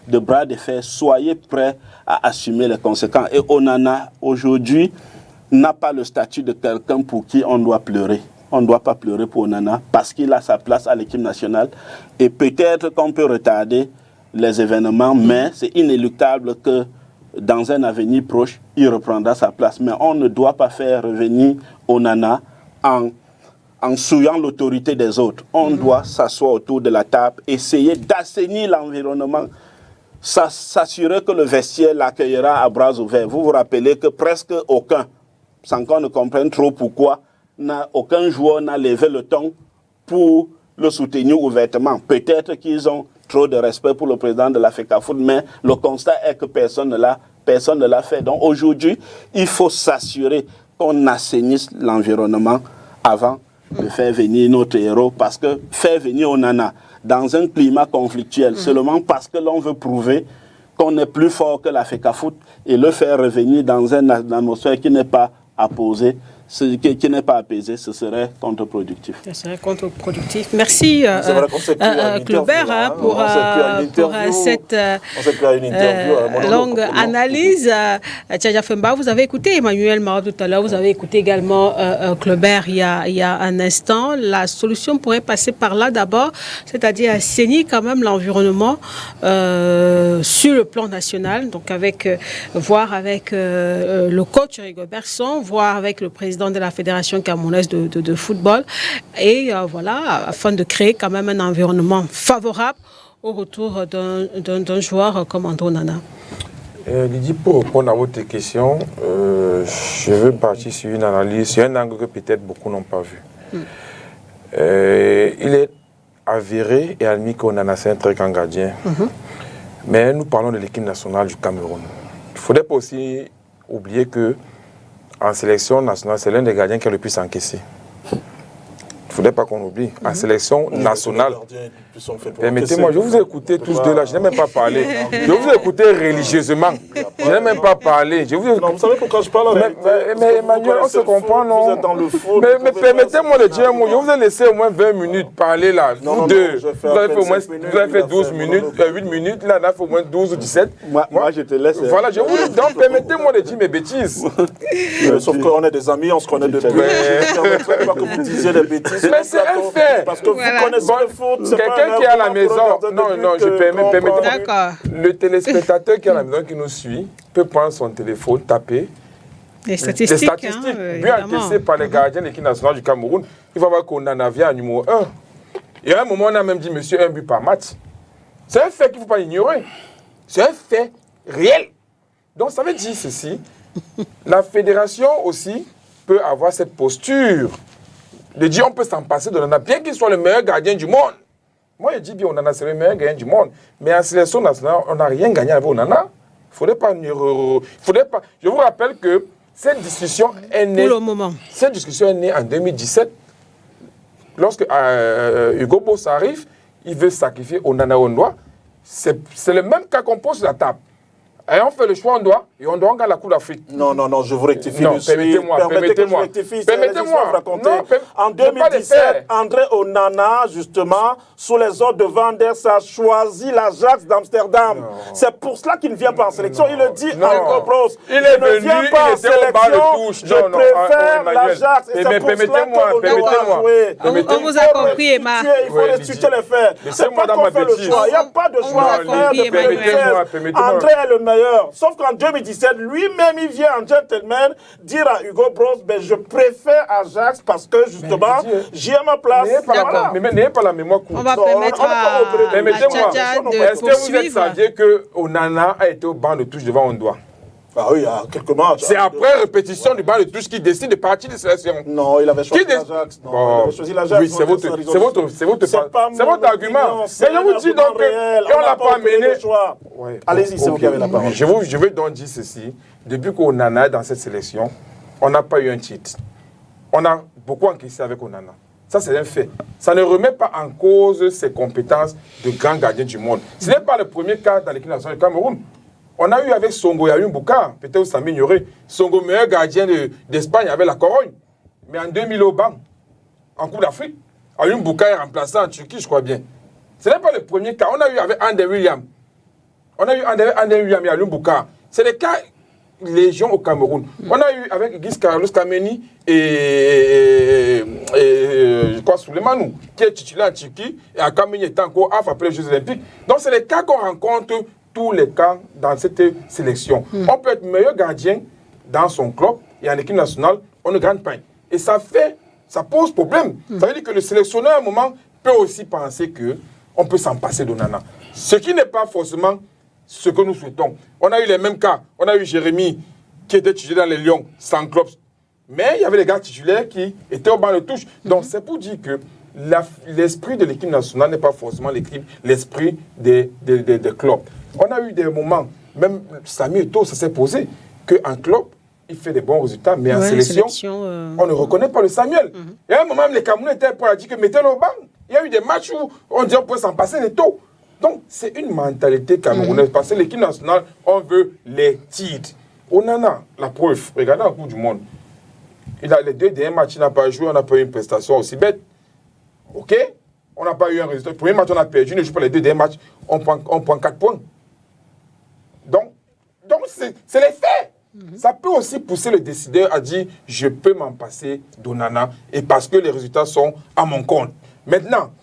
de bras de fer, soyez prêts à assumer les conséquences. Et Onana, aujourd'hui, n'a pas le statut de quelqu'un pour qui on doit pleurer. On ne doit pas pleurer pour Onana parce qu'il a sa place à l'équipe nationale. Et peut-être qu'on peut retarder les événements, mais c'est inéluctable que dans un avenir proche, il reprendra sa place. Mais on ne doit pas faire revenir Onana en souillant l'autorité des autres. On doit s'asseoir autour de la table, essayer d'assainir l'environnement, s'assurer que le vestiaire l'accueillera à bras ouverts. Vous vous rappelez que presque aucun, sans qu'on ne comprenne trop pourquoi, aucun joueur n'a levé le ton pour le soutenir ouvertement. Peut-être qu'ils ont trop de respect pour le président de la FECAFOOT, mais le constat est que personne ne l'a fait. Donc aujourd'hui, il faut s'assurer qu'on assainisse l'environnement avant de faire venir notre héros, parce que faire venir Onana dans un climat conflictuel, seulement parce que l'on veut prouver qu'on est plus fort que la FECAFOOT et le faire revenir dans une atmosphère qui n'est pas apposée, qui n'est pas apaisé, ce serait contre-productif. Ce serait contre-productif. Merci Claubert pour cette longue analyse. Tchadja Femba, vous avez écouté Emmanuel Marot tout à l'heure, vous avez écouté également Claubert il y a un instant. La solution pourrait passer par là d'abord, c'est-à-dire assainir quand même l'environnement sur le plan national, donc voir avec le coach Rigobert Song, voir avec le président de la Fédération camerounaise de football et voilà, afin de créer quand même un environnement favorable au retour d'un joueur comme André Onana. Lydie, pour répondre à votre question, je veux partir sur une analyse, sur un angle que peut-être beaucoup n'ont pas vu. Il est avéré et admis qu'Onana c'est un très grand gardien, mais nous parlons de l'équipe nationale du Cameroun. Il ne faudrait pas aussi oublier que en sélection nationale, c'est l'un des gardiens qui a le plus encaissé. Il ne faudrait pas qu'on oublie. En sélection nationale, permettez-moi, je vous ai écouté tous deux là, je n'ai même pas parlé. Je vous ai écouté religieusement. Je n'ai même pas parlé. Non, vous savez pourquoi je parle avec mais Emmanuel, on se comprend, non? Vous êtes dans le foot. Mais permettez-moi de dire un mot. Je vous ai laissé au moins 20 minutes parler là. Vous deux, vous avez fait 12 minutes, 8 minutes. Là, on a fait au moins 12 ou 17. Moi, je te laisse. Voilà, donc permettez-moi de dire mes bêtises. Sauf qu'on est des amis, on se connaît depuis. Je ne permettrai pas que vous disiez des bêtises. Mais c'est un fait. Parce que vous connaissez le foot. Quelqu'un qui est à la maison, non, je permets. Le téléspectateur qui est à la maison, qui nous suit, peut prendre son téléphone, taper des statistiques bien encaissées par les gardiens de l'équipe nationale du Cameroun. Il va voir qu'on en avait à numéro 1. Et à un moment, on a même dit, monsieur, un but par match. C'est un fait qu'il ne faut pas ignorer. C'est un fait réel. Donc ça veut dire ceci. La fédération aussi peut avoir cette posture de dire on peut s'en passer de Onana, bien qu'il soit le meilleur gardien du monde. Moi, je dis bien Onana, c'est le meilleur gardien du monde. Mais en sélection nationale, on n'a rien gagné avec Onana. Il ne faudrait pas. Je vous rappelle que cette discussion est née. Pour le moment. Cette discussion est née en 2017. Lorsque Hugo Boss arrive, il veut sacrifier Onana Ondoa. C'est le même cas qu'on pose sur la table. Et on fait le choix, on doit gagner la Coupe d'Afrique. Non, je vous rectifie. Non, permettez-moi. En 2017, André Onana, justement, sous les ordres de Van der Sar, a choisi l'Ajax d'Amsterdam. C'est pour cela qu'il ne vient pas en sélection. Il le dit à Hugo Bross. Il est venu, il était au bas de touche. Je préfère l'Ajax. Et c'est pour cela qu'on jouer. On vous a compris, Emma. Il faut restituer les faits. C'est pas qu'on fait le choix. Il n'y a pas de choix à faire. André est le meilleur. meilleur. Sauf qu'en 2017, lui-même, il vient en gentleman dire à Hugo Broos, ben, je préfère Ajax parce que justement, j'ai ma place. Mais n'ayez pas la mémoire courte. On va permettre à Tchadia de est-ce que vous êtes saviez que Onana a été au banc de touche devant Ondoa? Ah oui, il y a quelques matchs. C'est après répétition du banc de touche qu'il décide de partir de sélection. Non, il avait choisi l'Ajax. Il avait choisi l'Ajax. Oui, c'est votre argument. Mais je vous dis donc qu'on ne l'a pas amené. Allez-y, c'est vous qui avez la parole. Je veux donc dire ceci. Depuis qu'Onana est dans cette sélection, on n'a pas eu un titre. On a beaucoup encaissé avec Onana. Ça, c'est un fait. Ça ne remet pas en cause ses compétences de grand gardien du monde. Ce n'est pas le premier cas dans l'équipe nationale du Cameroun. On a eu avec Songo, il y a eu un Bouka, peut-être vous s'en ignorez. Songo, meilleur gardien d'Espagne avec la Corogne. Mais en 2000 au banc, en Coupe d'Afrique, Ayun Bouka est remplacé en Turquie, je crois bien. Ce n'est pas le premier cas. On a eu avec Ander William. On a eu Ander William et Ayun Bouka. C'est des cas légion au Cameroun. On a eu avec Guy Carlos Kameni et je crois Soulemanou, qui est titulaire en Turquie, et à Kameni est encore après les Jeux Olympiques. Donc c'est les cas qu'on rencontre tous les cas dans cette sélection. On peut être meilleur gardien dans son club et en équipe nationale, on ne gagne pas. Et ça pose problème. Ça veut dire que le sélectionneur à un moment peut aussi penser qu'on peut s'en passer d'Onana. Ce qui n'est pas forcément ce que nous souhaitons. On a eu les mêmes cas. On a eu Jérémy qui était titulaire dans les Lions sans club. Mais il y avait les gars titulaires qui étaient au banc de touche. Donc c'est pour dire que l'esprit de l'équipe nationale n'est pas forcément l'esprit des clubs. On a eu des moments, même Samy Eto'o, ça s'est posé, qu'en club, il fait des bons résultats, mais en sélection, on ne reconnaît pas le Samuel. Et à un moment, les Camerounais étaient pour dire que mettez-le au banc. Il y a eu des matchs où on dit qu'on peut s'en passer Eto'o. Donc, c'est une mentalité camerounaise, parce que l'équipe nationale, on veut les titres. Onana, la preuve, regardez la Coupe du Monde. Il a les 2 derniers matchs, il n'a pas joué, on n'a pas eu une prestation aussi bête. OK? On n'a pas eu un résultat. Le premier match, on a perdu, on ne joue pas les 2 derniers matchs, on prend 4 points. Donc c'est les faits. Ça peut aussi pousser le décideur à dire je peux m'en passer d'Onana et parce que les résultats sont à mon compte. Maintenant,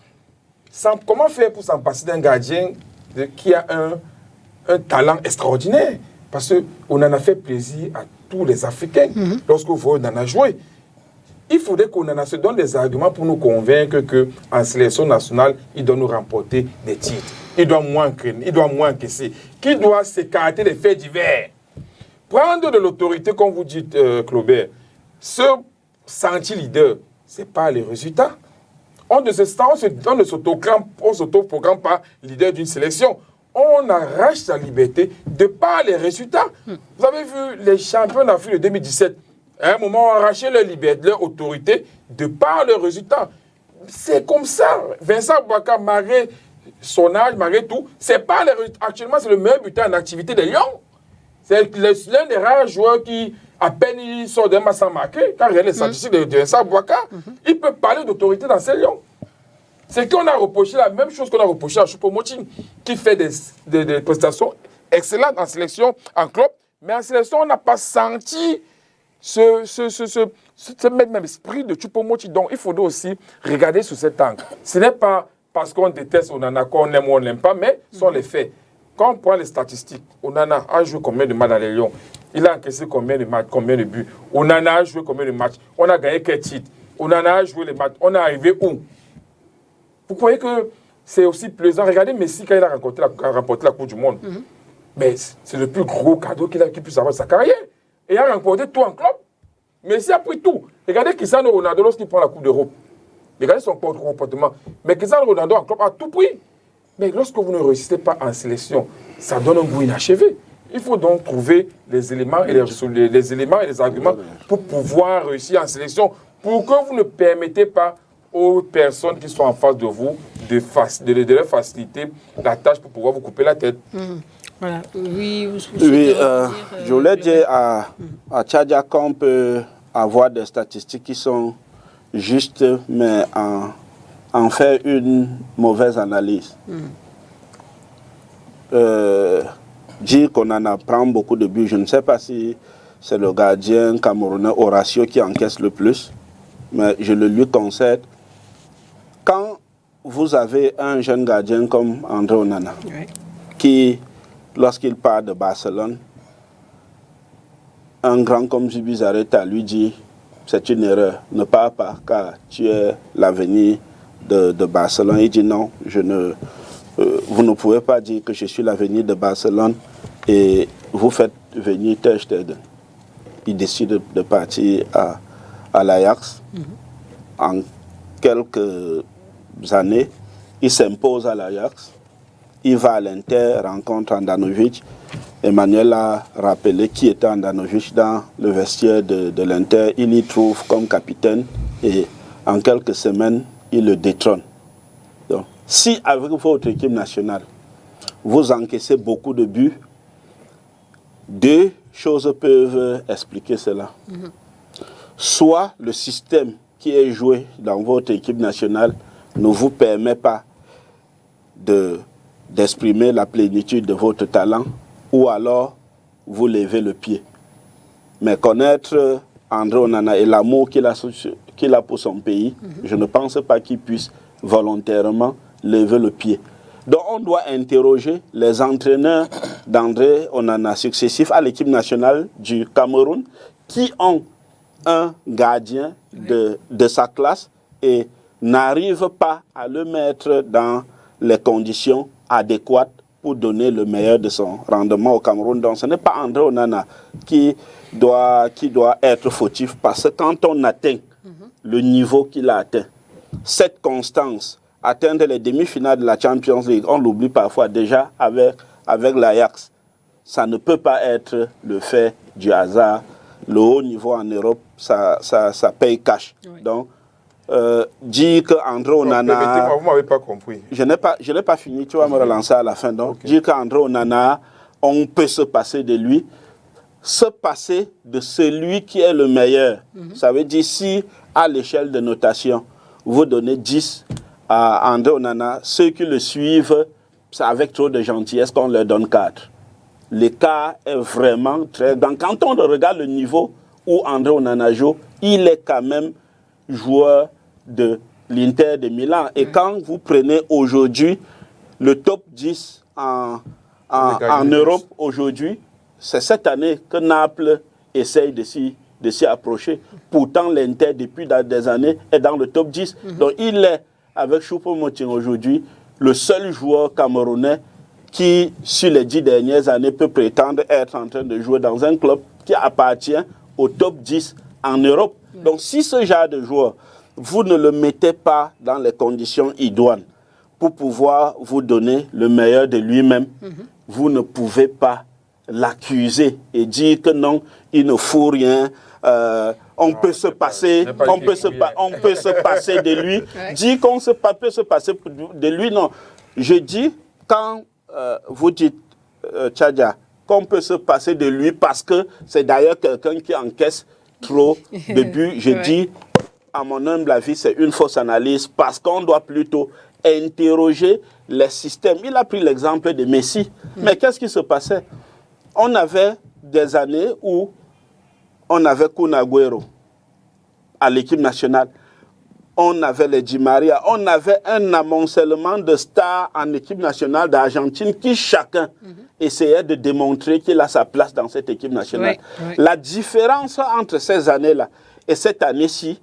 comment faire pour s'en passer d'un gardien qui a un talent extraordinaire? Parce qu'on en a fait plaisir à tous les Africains lorsque vous voyez Onana jouer. Il faudrait qu'Onana se donne des arguments pour nous convaincre qu'en sélection nationale, il doit nous remporter des titres. Il doit moins encaisser. Qu'il doit s'écarter des faits divers. Prendre de l'autorité, comme vous dites, Claubert, se sentir leader, ce n'est pas les résultats. On ne s'autoproclame pas leader d'une sélection. On arrache sa liberté de par les résultats. Vous avez vu les champions d'Afrique de 2017. À un moment, on arrachait leur liberté, leur autorité de par les résultats. C'est comme ça. Vincent Boaka, malgré son âge, malgré tout, c'est pas les résultats. Actuellement, c'est le meilleur buteur en activité des Lions. C'est l'un des rares joueurs qui, à peine il sort d'un match sans marquer, quand il regarde les statistiques de Vincent Boaka, il peut parler d'autorité dans ces Lions. C'est qu'on a reproché la même chose qu'on a reproché à Choupo-Moting, qui fait des prestations excellentes en sélection, en club, mais en sélection, on n'a pas senti ce même esprit de Choupo-Moting. Donc, il faudrait aussi regarder sur cet angle. Ce n'est pas parce qu'on déteste Onana, qu'on aime ou on n'aime pas, mais ce sont les faits. Quand on prend les statistiques, Onana a joué combien de matchs dans les Lions? Il a encaissé combien de matchs, combien de buts? Onana a joué combien de matchs? On a gagné quel titre? Onana a joué les matchs. On est arrivé où? Vous croyez que c'est aussi plaisant? Regardez Messi quand il a remporté la Coupe du Monde. Mais c'est le plus gros cadeau qu'il puisse avoir de sa carrière. Et il a remporté tout en club. Messi a pris tout. Regardez Cristiano Ronaldo lorsqu'il prend la Coupe d'Europe. Regardez son comportement. Mais Cristiano Ronaldo en club a tout pris. Mais lorsque vous ne réussissez pas en sélection, ça donne un goût inachevé. Il faut donc trouver les éléments et les arguments pour pouvoir réussir en sélection, pour que vous ne permettez pas aux personnes qui sont en face de vous de leur faciliter la tâche pour pouvoir vous couper la tête. Voilà. Oui, je voulais dire à Tchadia qu'on peut avoir des statistiques qui sont justes, mais en faire une mauvaise analyse. Dire qu'on en apprend beaucoup de buts, je ne sais pas si c'est le gardien camerounais Horacio qui encaisse le plus, mais je le lui concède. Quand vous avez un jeune gardien comme André Onana, qui lorsqu'il part de Barcelone, un grand comme Zibi Zareta lui dit c'est une erreur, ne pars pas car tu es l'avenir de Barcelone. Il dit non, vous ne pouvez pas dire que je suis l'avenir de Barcelone et vous faites venir Ter Stegen. Il décide de partir à l'Ajax. En quelques années, il s'impose à l'Ajax. Il va à l'Inter, rencontre Andanovic. Emmanuel a rappelé qui était Andanovic dans le vestiaire de l'Inter. Il y trouve comme capitaine et en quelques semaines, il le détrône. Donc, si avec votre équipe nationale, vous encaissez beaucoup de buts, deux choses peuvent expliquer cela. Soit le système qui est joué dans votre équipe nationale ne vous permet pas d'exprimer la plénitude de votre talent, ou alors vous levez le pied. Mais connaître André Onana et l'amour qu'il a pour son pays, je ne pense pas qu'il puisse volontairement lever le pied. Donc on doit interroger les entraîneurs d'André Onana successifs à l'équipe nationale du Cameroun qui ont un gardien de sa classe et n'arrivent pas à le mettre dans les conditions adéquates pour donner le meilleur de son rendement au Cameroun. Donc ce n'est pas André Onana qui doit être fautif, parce que quand on atteint le niveau qu'il a atteint, cette constance, atteindre les demi-finales de la Champions League, on l'oublie parfois déjà avec l'Ajax, ça ne peut pas être le fait du hasard. Le haut niveau en Europe, ça paye cash. Oui. Donc, dire qu'André Onana... Permettez-moi, vous ne m'avez pas compris. Je n'ai pas fini, tu vas me relancer à la fin. Donc, okay. Dire qu'André Onana, on peut se passer de lui, se passer de celui qui est le meilleur. Ça veut dire, si à l'échelle de notation, vous donnez 10 à André Onana, ceux qui le suivent, c'est avec trop de gentillesse qu'on leur donne 4. L'écart est vraiment très grand. Quand on regarde le niveau où André Onana joue, il est quand même joueur de l'Inter de Milan. Et quand vous prenez aujourd'hui le top 10 en Europe aujourd'hui, c'est cette année que Naples essaye de s'y approcher. Pourtant, l'Inter, depuis des années, est dans le top 10. Donc, il est, avec Choupo-Moting aujourd'hui, le seul joueur camerounais qui, sur les 10 dernières années, peut prétendre être en train de jouer dans un club qui appartient au top 10 en Europe. Donc, si ce genre de joueur, vous ne le mettez pas dans les conditions idoines pour pouvoir vous donner le meilleur de lui-même, vous ne pouvez pas l'accuser et dire que non, il ne faut rien, on peut se passer de lui. Dire qu'on peut se passer de lui, non. Je dis, quand vous dites, Tchadja, qu'on peut se passer de lui parce que c'est d'ailleurs quelqu'un qui encaisse trop de buts, je dis, à mon humble avis, c'est une fausse analyse parce qu'on doit plutôt interroger les systèmes. Il a pris l'exemple de Messi. Mais qu'est-ce qui se passait? On avait des années où on avait Kun Agüero à l'équipe nationale. On avait les Di Maria. On avait un amoncellement de stars en équipe nationale d'Argentine qui chacun essayait de démontrer qu'il a sa place dans cette équipe nationale. Ouais. La différence entre ces années-là et cette année-ci,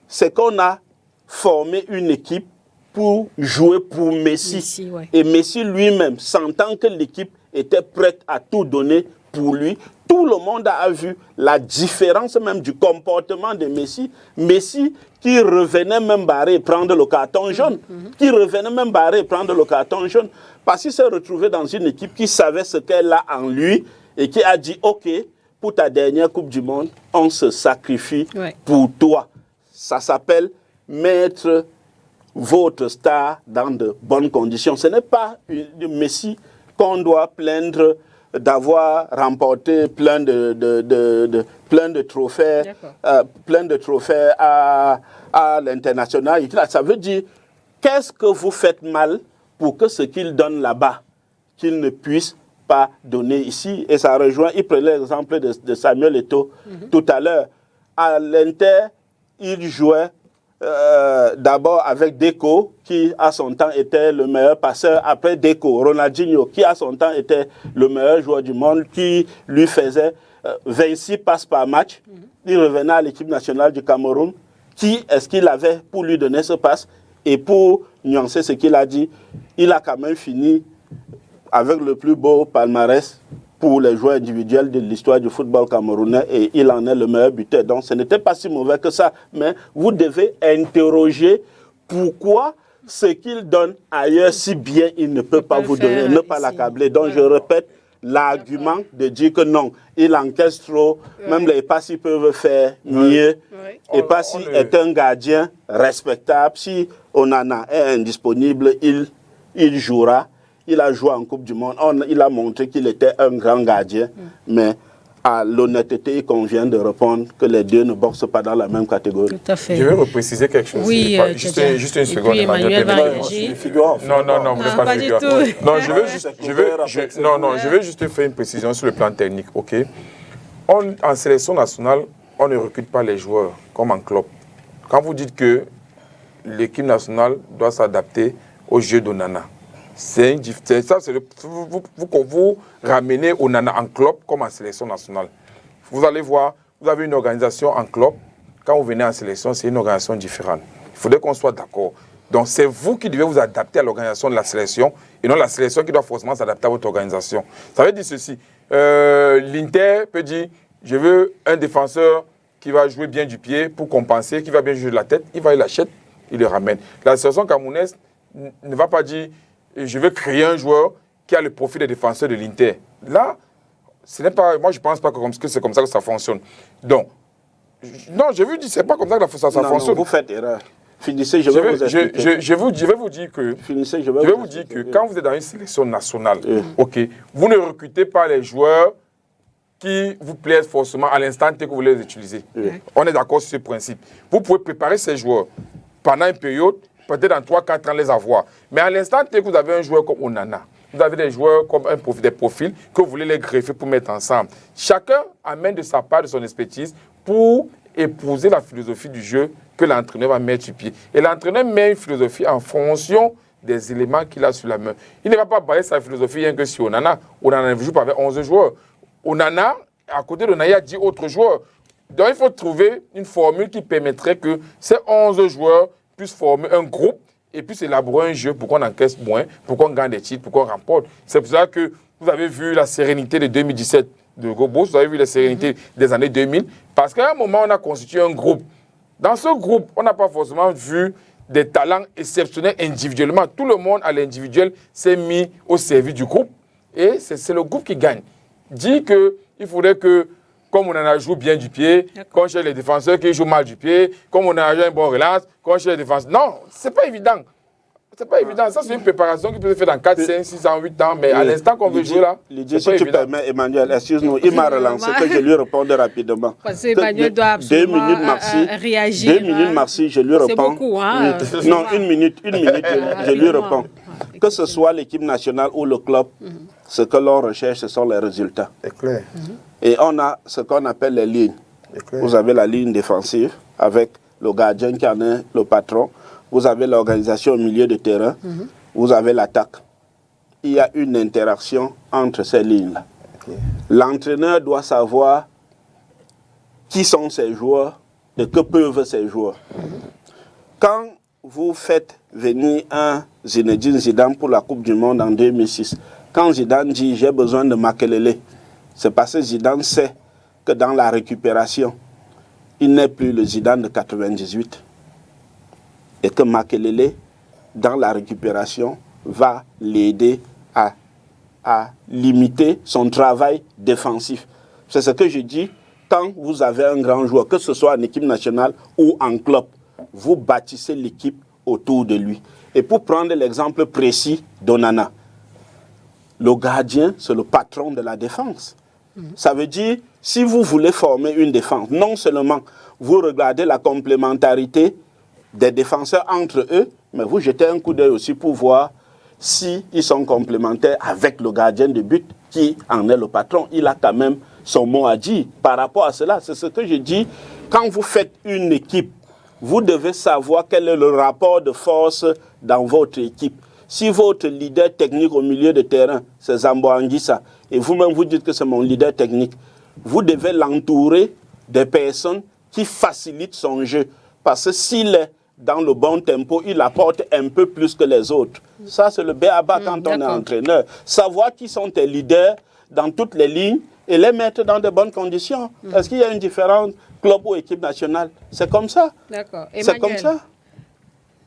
c'est qu'on a formé une équipe pour jouer pour Messi. Et Messi lui-même, sentant que l'équipe était prête à tout donner pour lui, tout le monde a vu la différence même du comportement de Messi. Messi qui revenait même barré prendre le carton jaune. Parce qu'il s'est retrouvé dans une équipe qui savait ce qu'elle a en lui et qui a dit, OK, pour ta dernière Coupe du Monde, on se sacrifie pour toi. Ça s'appelle mettre votre star dans de bonnes conditions. Ce n'est pas Messi qu'on doit plaindre d'avoir remporté plein de trophées à l'international. Ça veut dire, qu'est-ce que vous faites mal pour que ce qu'il donne là-bas, qu'il ne puisse pas donner ici? Et ça rejoint, il prenait l'exemple de Samuel Eto'o tout à l'heure. À l'Inter, il jouait d'abord avec Deco, qui à son temps était le meilleur passeur. Après Deco, Ronaldinho, qui à son temps était le meilleur joueur du monde, qui lui faisait 26 passes par match. Il revenait à l'équipe nationale du Cameroun. Qui est-ce qu'il avait pour lui donner ce passe? Et pour nuancer ce qu'il a dit, il a quand même fini avec le plus beau palmarès pour les joueurs individuels de l'histoire du football camerounais, et il en est le meilleur buteur. Donc ce n'était pas si mauvais que ça, mais vous devez interroger pourquoi ce qu'il donne ailleurs si bien il ne peut pas vous donner, ne pas l'accabler. Donc je répète l'argument de dire que non, il encaisse trop, même les Passy peuvent faire mieux. Et Passy est un gardien respectable. Si Onana est indisponible, il jouera. Il a joué en Coupe du Monde. Il a montré qu'il était un grand gardien. Mais à l'honnêteté, il convient de répondre que les deux ne boxent pas dans la même catégorie. Tout à fait. Je vais repréciser quelque chose. Oui, juste une seconde. Puis Emmanuel va réagir. Non, vous n'êtes pas figurant. Non, je veux juste faire une précision sur le plan technique. Ok. En sélection nationale, on ne recrute pas les joueurs comme en club. Quand vous dites que l'équipe nationale doit s'adapter au jeu d'Onana, vous ramenez Onana en club comme en sélection nationale. Vous allez voir, vous avez une organisation en club. Quand vous venez en sélection, c'est une organisation différente. Il faudrait qu'on soit d'accord. Donc c'est vous qui devez vous adapter à l'organisation de la sélection et non la sélection qui doit forcément s'adapter à votre organisation. Ça veut dire ceci. L'Inter peut dire, je veux un défenseur qui va jouer bien du pied pour compenser, qui va bien jouer de la tête. Il va, il l'achète, il le ramène. La sélection camerounaise ne va pas dire, je veux créer un joueur qui a le profil des défenseurs de l'Inter. Là, ce n'est pas, moi je ne pense pas que c'est comme ça que ça fonctionne. Donc, non, je vous dis, ce n'est pas comme ça que ça fonctionne. Non, vous faites erreur. Finissez, je vais vous expliquer. Je vais vous dire que, Finissez, quand vous êtes dans une sélection nationale, ok, vous ne recrutez pas les joueurs qui vous plaisent forcément à l'instant T que vous les utilisez. On est d'accord sur ce principe. Vous pouvez préparer ces joueurs pendant une période, peut-être dans 3-4 ans les avoir. Mais à l'instant T que vous avez un joueur comme Onana, vous avez des joueurs comme des profils que vous voulez les greffer pour mettre ensemble. Chacun amène de sa part, de son expertise, pour épouser la philosophie du jeu que l'entraîneur va mettre sur pied. Et l'entraîneur met une philosophie en fonction des éléments qu'il a sur la main. Il ne va pas baser sa philosophie rien que sur Onana. Onana ne joue pas avec 11 joueurs. Onana, à côté d'Onana, il y a 10 autres joueurs. Donc il faut trouver une formule qui permettrait que ces 11 joueurs puissent former un groupe et puissent élaborer un jeu pour qu'on encaisse moins, pour qu'on gagne des titres, pour qu'on remporte. C'est pour ça que vous avez vu la sérénité de 2017 de Gobos, vous avez vu la sérénité des années 2000, parce qu'à un moment, on a constitué un groupe. Dans ce groupe, on n'a pas forcément vu des talents exceptionnels individuellement. Tout le monde à l'individuel s'est mis au service du groupe et c'est le groupe qui gagne. Dit qu'il faudrait que, comme on en a joué bien du pied, qu'on cherche les défenseurs qui jouent mal du pied, comme on a joué un bon relance, qu'on cherche les défenseurs. Non, c'est pas évident. C'est pas évident. Ça, c'est une préparation qui peut se faire dans 4, 5, 6 ans, 8 ans. Mais à l'instant qu'on veut jouer là, si tu permets, Emmanuel, excuse-nous, il m'a relancé que je lui réponde rapidement. Parce que Emmanuel doit absolument réagir. 2 minutes, merci, je lui réponds. C'est beaucoup, hein? Non, une minute, je lui réponds. Que ce soit l'équipe nationale ou le club, ce que l'on recherche, ce sont les résultats. C'est clair. Et on a ce qu'on appelle les lignes. Vous avez la ligne défensive avec le gardien qui en est le patron. Vous avez l'organisation au milieu de terrain. Vous avez l'attaque. Il y a une interaction entre ces lignes-là. L'entraîneur doit savoir qui sont ces joueurs et que peuvent ces joueurs. Quand vous faites venir un Zinedine Zidane pour la Coupe du Monde en 2006, quand Zidane dit « j'ai besoin de Makelele », c'est parce que Zidane sait que dans la récupération, il n'est plus le Zidane de 98. Et que Makelele, dans la récupération, va l'aider à limiter son travail défensif. C'est ce que je dis, quand vous avez un grand joueur, que ce soit en équipe nationale ou en club, vous bâtissez l'équipe autour de lui. Et pour prendre l'exemple précis d'Onana, le gardien, c'est le patron de la défense. Ça veut dire, si vous voulez former une défense, non seulement vous regardez la complémentarité des défenseurs entre eux, mais vous jetez un coup d'œil aussi pour voir s'ils sont complémentaires avec le gardien de but qui en est le patron. Il a quand même son mot à dire par rapport à cela. C'est ce que je dis. Quand vous faites une équipe vous devez savoir quel est le rapport de force dans votre équipe. Si votre leader technique au milieu de terrain, c'est Zambo Anguissa, et vous-même vous dites que c'est mon leader technique, vous devez l'entourer des personnes qui facilitent son jeu. Parce que s'il est dans le bon tempo, il apporte un peu plus que les autres. Ça, c'est le b.a.-ba quand on est entraîneur. Savoir qui sont tes leaders dans toutes les lignes et les mettre dans de bonnes conditions. Est-ce qu'il y a une différence club ou équipe nationale? C'est comme ça. D'accord. C'est comme ça.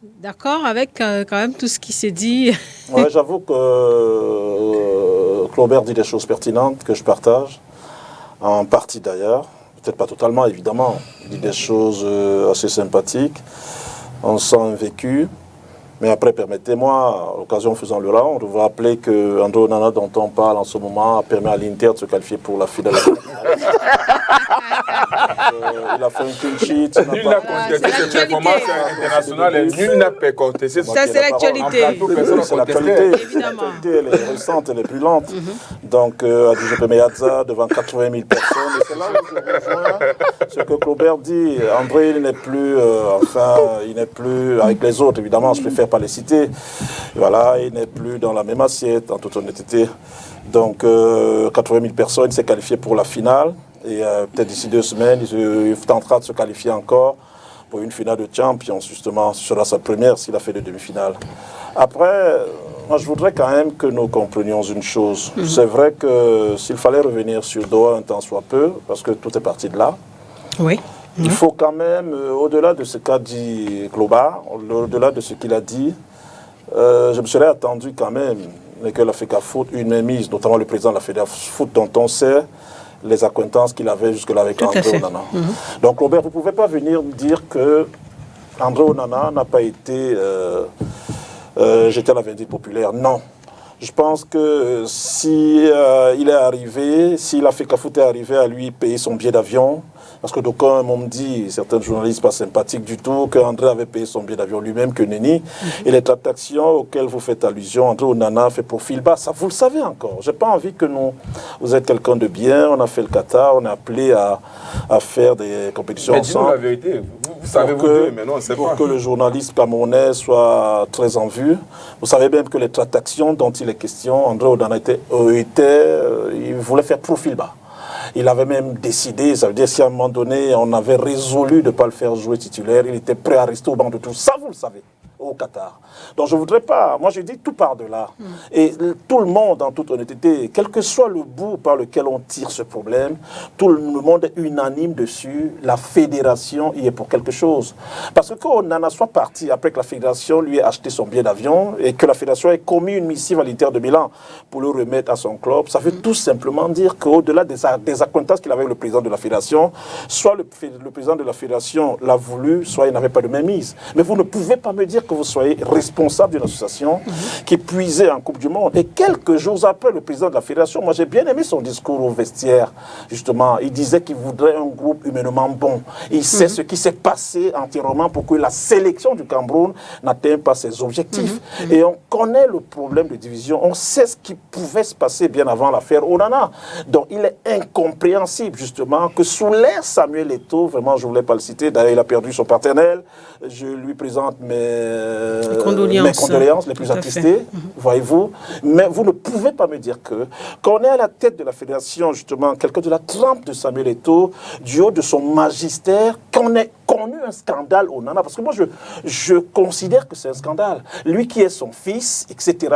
D'accord avec quand même tout ce qui s'est dit. Ouais, j'avoue que Claubert dit des choses pertinentes que je partage, en partie d'ailleurs. Peut-être pas totalement, évidemment. Il dit des choses assez sympathiques. On sent un vécu. Mais après, permettez-moi, à l'occasion faisant le round, on va rappeler que André Onana, dont on parle en ce moment, a permis à l'Inter de se qualifier pour la finale. Il a fait un clean sheet. Nul n'a contesté cette performance internationale et nul n'a pas contesté. Ça, c'est l'actualité. C'est l'actualité. Elle est récente, elle est brûlante. Donc, à Giuseppe Meazza, devant 80 000 personnes. Et c'est là où je rejoins ce que Claubert dit. André, il n'est plus, il n'est plus avec les autres, évidemment, je préfère pas les citer. Voilà, il n'est plus dans la même assiette, en toute honnêteté. Donc, 80 000 personnes, il s'est qualifié pour la finale. Et peut-être d'ici 2 semaines, il tentera de se qualifier encore pour une finale de Champions, justement. Ce sera sa première s'il a fait de demi-finale. Après, moi, je voudrais quand même que nous comprenions une chose. C'est vrai que s'il fallait revenir sur Doha un temps soit peu, parce que tout est parti de là, oui. Il faut quand même, au-delà de ce qu'a dit Claubert, au-delà de ce qu'il a dit, je me serais attendu quand même que la FECAFOOT, une mainmise, notamment le président de la FECAFOOT, dont on sait les acquaintances qu'il avait jusque-là avec André Onana. Donc, Claubert, vous ne pouvez pas venir dire que André Onana n'a pas été jeté à la vindicte populaire. Non. Je pense que si il est arrivé, si la FECAFOOT est arrivé à lui payer son billet d'avion, parce que d'aucuns m'ont dit, certains journalistes pas sympathiques du tout, qu'André avait payé son billet d'avion lui-même, que Neni. Et les tractations auxquelles vous faites allusion, André Onana fait profil bas, ça vous le savez encore. J'ai pas envie que vous êtes quelqu'un de bien, on a fait le Qatar, on est appelé à faire des compétitions ensemble. Mais dis-nous la vérité, vous savez vous deux, mais non, on ne sait pas. Pour que le journaliste camerounais soit très en vue, vous savez même que les tractations dont il est question, André Onana il voulait faire profil bas. Il avait même décidé, ça veut dire si à un moment donné on avait résolu de ne pas le faire jouer titulaire, il était prêt à rester au banc de touche. Ça, vous le savez, au Qatar. Donc je ne voudrais pas, moi je dis tout part de là. Et tout le monde, en toute honnêteté, quel que soit le bout par lequel on tire ce problème, tout le monde est unanime dessus. La fédération y est pour quelque chose. Parce que quand Onana soit parti après que la fédération lui ait acheté son billet d'avion et que la fédération ait commis une missive à l'Inter de Milan pour le remettre à son club, ça veut tout simplement dire qu'au-delà des acquaintances qu'il avait avec le président de la fédération, soit le président de la fédération l'a voulu, soit il n'avait pas de mainmise. Mais vous ne pouvez pas me dire que vous soyez responsable d'une association qui puisait en Coupe du Monde. Et quelques jours après, le président de la fédération, moi j'ai bien aimé son discours au vestiaire, justement. Il disait qu'il voudrait un groupe humainement bon. Il sait ce qui s'est passé entièrement pour que la sélection du Cameroun n'atteigne pas ses objectifs. Et on connaît le problème de division. On sait ce qui pouvait se passer bien avant l'affaire Onana. Donc il est incompréhensible, justement, que sous l'ère Samuel Eto'o, vraiment je ne voulais pas le citer, d'ailleurs il a perdu son partenaire, je lui présente mes condoléances les plus attristées, voyez-vous. Mais vous ne pouvez pas me dire que, quand on est à la tête de la fédération, justement, quelqu'un de la trempe de Samuel Eto'o, du haut de son magistère, qu'on ait connu un scandale au Nana, parce que moi je considère que c'est un scandale. Lui qui est son fils, etc.,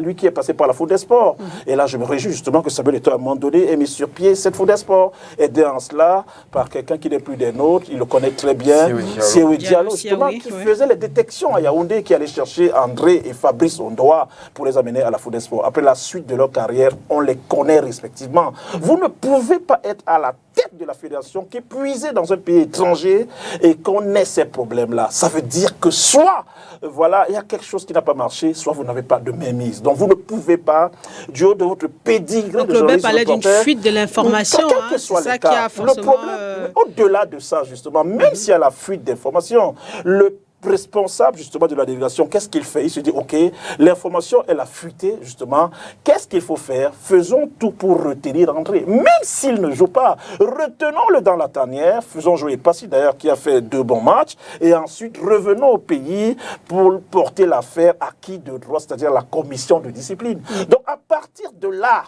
lui qui est passé par la Faute des Sports. Et là, je me réjouis justement que Samuel Eto'o, à un moment donné, ait mis sur pied cette Faute des Sports, aidé en cela par quelqu'un qui n'est plus des nôtres, il le connaît très bien, Siewi Diallo, justement, qui faisait les détections à Yaoundé, qui allait chercher André et Fabrice Ondoa pour les amener à la Faute des Sports. Après la suite de leur carrière, on les connaît respectivement. Vous ne pouvez pas être à la tête de la fédération qui est puisée dans un pays étranger et qu'on ait ces problèmes-là. Ça veut dire que soit, voilà, il y a quelque chose qui n'a pas marché, soit vous n'avez pas de mainmise. Donc vous ne pouvez pas, du haut de votre pédigré de journaliste, parlait d'une fuite de l'information, c'est ça qui a forcément... Le problème, au-delà de ça, justement, même s'il y a la fuite d'information, le responsable justement de la délégation, qu'est-ce qu'il fait? Il se dit, ok, l'information, elle a fuité justement. Qu'est-ce qu'il faut faire? Faisons tout pour retenir André. Même s'il ne joue pas, retenons-le dans la tanière. Faisons jouer Passy d'ailleurs qui a fait 2 bons matchs. Et ensuite, revenons au pays pour porter l'affaire à qui de droit, c'est-à-dire la commission de discipline. Donc à partir de là,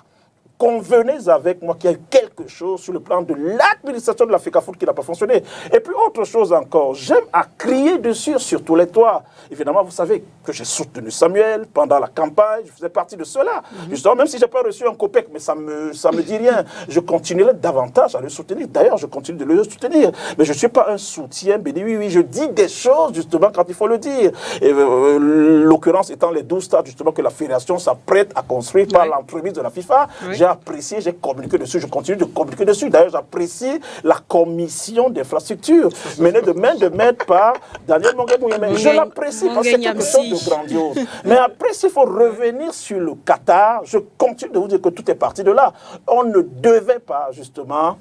convenez avec moi qu'il y a eu quelque chose sur le plan de l'administration de la FECAFOOT qui n'a pas fonctionné. Et puis autre chose encore, j'aime à crier dessus sur tous les toits. Évidemment, vous savez que j'ai soutenu Samuel pendant la campagne, je faisais partie de cela. Justement, même si je n'ai pas reçu un copec, mais ça me dit rien. Je continuerai davantage à le soutenir. D'ailleurs, je continue de le soutenir. Mais je ne suis pas un soutien béni. Oui, je dis des choses justement quand il faut le dire. Et l'occurrence étant les 12 stades justement que la fédération s'apprête à construire par l'entremise de la FIFA. J'ai apprécié, j'ai communiqué dessus, je continue de communiquer dessus. D'ailleurs, j'apprécie la commission d'infrastructure menée de main de maître par Daniel Mongué-Mouyemé. Je l'apprécie parce que c'est quelque chose de grandiose. Mais après, s'il faut revenir sur le Qatar, je continue de vous dire que tout est parti de là. On ne devait pas, justement,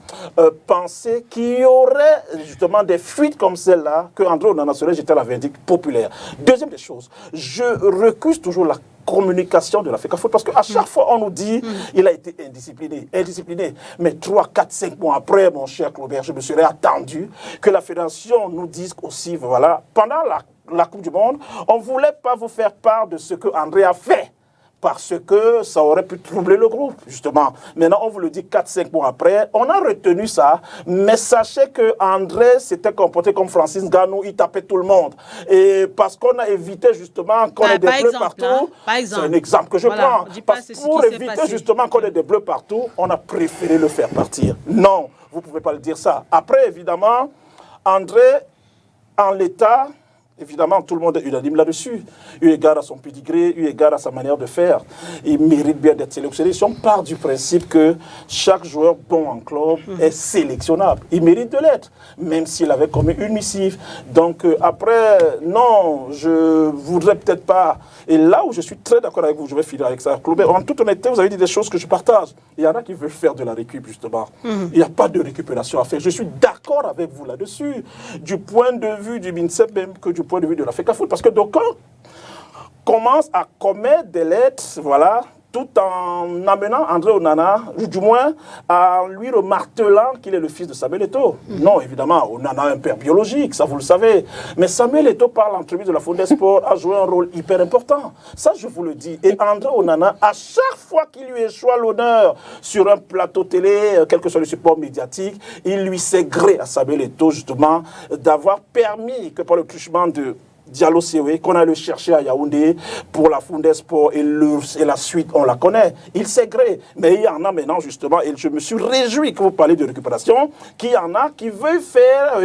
penser qu'il y aurait, justement, des fuites comme celle-là, que André Onana serait jeté à la verdict populaire. Deuxième des choses, je recuse toujours la communication de la FECAFOOT parce qu'à chaque fois on nous dit il a été indiscipliné. Mais 3, 4, 5 mois après, mon cher Claubert, je me serais attendu que la fédération nous dise aussi, voilà, pendant la Coupe du Monde, on ne voulait pas vous faire part de ce que André a fait. Parce que ça aurait pu troubler le groupe, justement. Maintenant, on vous le dit 4-5 mois après. On a retenu ça, mais sachez que André s'était comporté comme Francis Ngannou, il tapait tout le monde. Et parce qu'on a évité justement qu'on ait des bleus partout, c'est un exemple que je prends. Pour éviter justement qu'on ait des bleus partout, on a préféré le faire partir. Non, vous ne pouvez pas le dire ça. Après, évidemment, André, en l'état... Évidemment, tout le monde est unanime là-dessus. Eu égard à son pédigré, eu égard à sa manière de faire, il mérite bien d'être sélectionné. Si on part du principe que chaque joueur bon en club est sélectionnable, il mérite de l'être, même s'il avait commis une missive. Donc après, non, je voudrais peut-être pas... Et là où je suis très d'accord avec vous, je vais finir avec ça. Claubert, en toute honnêteté, vous avez dit des choses que je partage. Il y en a qui veulent faire de la récup, justement. Il n'y a pas de récupération à faire. Je suis d'accord avec vous là-dessus, du point de vue du MINSEP même que du point de vue de la FECAFOOT, parce que d'aucuns commencent à commettre des lettres, voilà, tout en amenant André Onana, du moins en lui remartelant qu'il est le fils de Samuel Eto'o. Non, évidemment, Onana a un père biologique, ça vous le savez. Mais Samuel Eto'o, par l'entremise de la Fondé Sport, a joué un rôle hyper important. Ça, je vous le dis. Et André Onana, à chaque fois qu'il lui échoue l'honneur sur un plateau télé, quel que soit le support médiatique, il lui sait gré à Samuel Eto'o, justement, d'avoir permis que par le truchement de Diallo Sewe, qu'on a le chercher à Yaoundé pour la Fondé Sport et la suite, on la connaît. Il s'est gré. Mais il y en a maintenant, justement, et je me suis réjoui que vous parlez de récupération, qu'il y en a qui veulent faire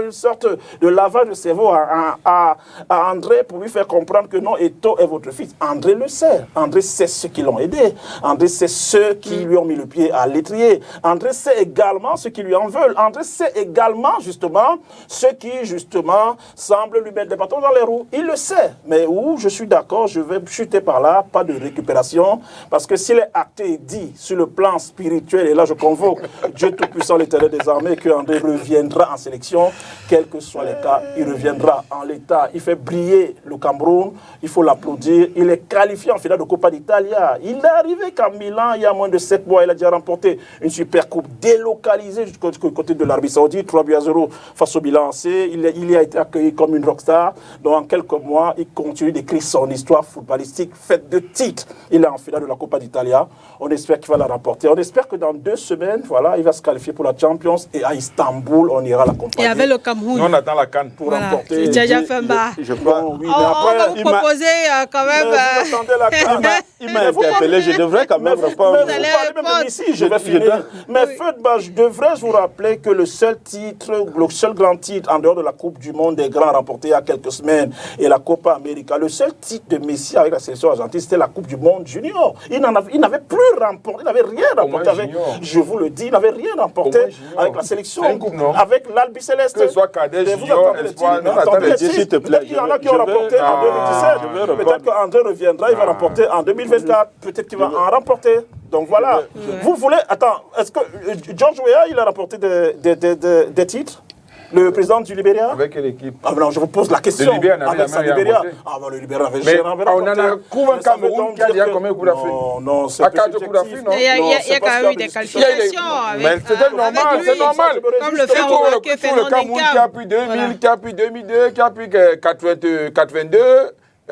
une sorte de lavage de cerveau à André pour lui faire comprendre que non, Eto'o est votre fils. André le sait. André sait ceux qui l'ont aidé. André sait ceux qui lui ont mis le pied à l'étrier. André sait également ceux qui lui en veulent. André sait également, justement, ceux qui, justement, semblent lui mettre des bâtons dans les roues. Il le sait. Mais où je suis d'accord, je vais chuter par là, pas de récupération, parce que s'il est acté et dit sur le plan spirituel, et là je convoque Dieu Tout-Puissant, l'Éternel des armées, que André reviendra en sélection, quels que soient les cas, il reviendra en l'état. Il fait briller le Cameroun, il faut l'applaudir. Il est qualifié en finale de Coppa d'Italia. Il est arrivé qu'à Milan, il y a moins de 7 mois, il a déjà remporté une super coupe délocalisée jusqu'au côté de l'Arabie Saoudite, 3-0 face au bilan C. Il y a été accueilli comme une rockstar. Donc en quelques mois, il continue d'écrire son histoire footballistique faite de titres. Il est en finale de la Coppa d'Italia. On espère qu'il va la remporter. On espère que dans 2 semaines, voilà, il va se qualifier pour la Champions et à Istanbul, on ira l'accompagner. Et avec le Cameroun. Nous, on attend la CAN pour remporter. C'est déjà fait bas. Je pense, oui, mais après, on va vous proposer quand même. Vous attendez la CAN. Il m'a interpellé, je devrais quand même répondre. Mais vous parlez même d'ici, je vais finir. Mais je devrais vous rappeler que le seul grand titre en dehors de la Coupe du Monde des grands remporté il y a quelques semaines et la Copa América, le seul titre de Messi avec la sélection argentine, c'était la Coupe du Monde junior. Il n'avait plus remporté, il n'avait rien remporté avec, je vous le dis, il n'avait rien remporté avec la sélection, avec l'Albi Céleste. Que ce soit cadet, junior, espoir, non, attendez, s'il te plaît. Il y en a qui ont remporté en 2017. Peut-être qu'André reviendra, il va remporter en 2024. Peut-être qu'il va en remporter. Donc voilà. Vous voulez... Attends, est-ce que George Weah, il a remporté des titres? Le président du Libéria? Avec quelle équipe? Ah non, je vous pose la question. Le Libéria n'avait jamais rien voté. Ah ben le Libéria avait mais jamais remporté. on en a trouvé un Cameroun qui a déjà combien de coups d'Afrique? Non, c'est à 4 coups d'Afrique, non? Il y a quand même eu des qualifications. Mais c'était normal, c'est normal. Comme le fait remarquer Fernand le Cameroun qui a pris 2000, qui a pris 2002, qui a pris 82,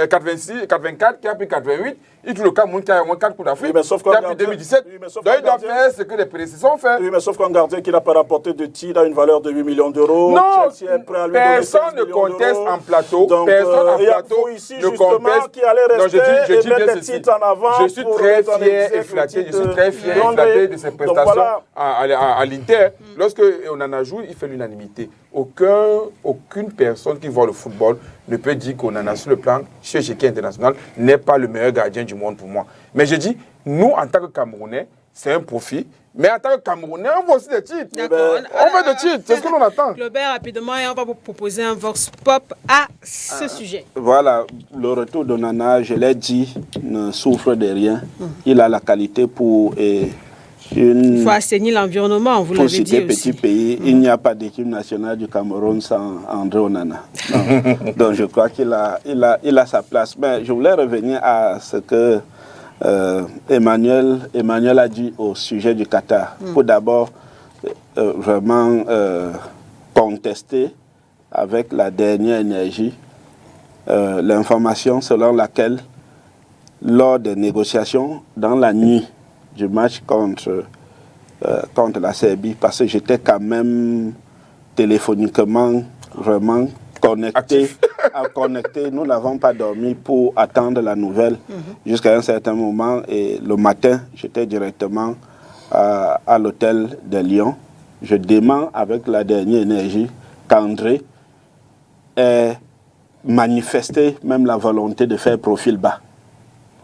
86, 84, qui a pris 88. Et tout le Cameroun qui a au moins 4 coups d'Afrique, qui a pris 2017. Donc il doit faire ce que les prédécesseurs ont fait. Oui, mais sauf qu'un gardien qui n'a pas rapporté de titre à une valeur de 8 millions d'euros. Non, personne ne conteste en plateau. Personne en plateau ne conteste. Qui allait rester je dis bien ceci. En avant je suis très fier et flatté. Je suis très fier et flatté de ses prestations à l'Inter. Lorsque on en a joué, il fait l'unanimité. Aucune personne qui voit le football ne peut dire qu'on en a sur le plan chez Chéquier International n'est pas le meilleur gardien du monde pour moi. Mais je dis, nous, en tant que Camerounais, c'est un profit. Mais en tant que Camerounais, on veut aussi des titres. On veut des titres, c'est ce que l'on attend. Claubert, rapidement, et on va vous proposer un vox pop à ce sujet. Voilà, le retour de Nana, je l'ai dit, ne souffre de rien. Il a la qualité pour... il faut assainir l'environnement, vous l'avez dit aussi. Petit pays, il n'y a pas d'équipe nationale du Cameroun sans André Onana. Donc je crois qu'il a sa place. Mais je voulais revenir à ce que Emmanuel a dit au sujet du Qatar. Pour d'abord vraiment contester avec la dernière énergie l'information selon laquelle lors des négociations dans la nuit du match contre la Serbie, parce que j'étais quand même téléphoniquement vraiment connecté. Nous n'avons pas dormi pour attendre la nouvelle jusqu'à un certain moment. Et le matin, j'étais directement à l'hôtel de Lyon. Je demande avec la dernière énergie qu'André ait manifesté même la volonté de faire profil bas.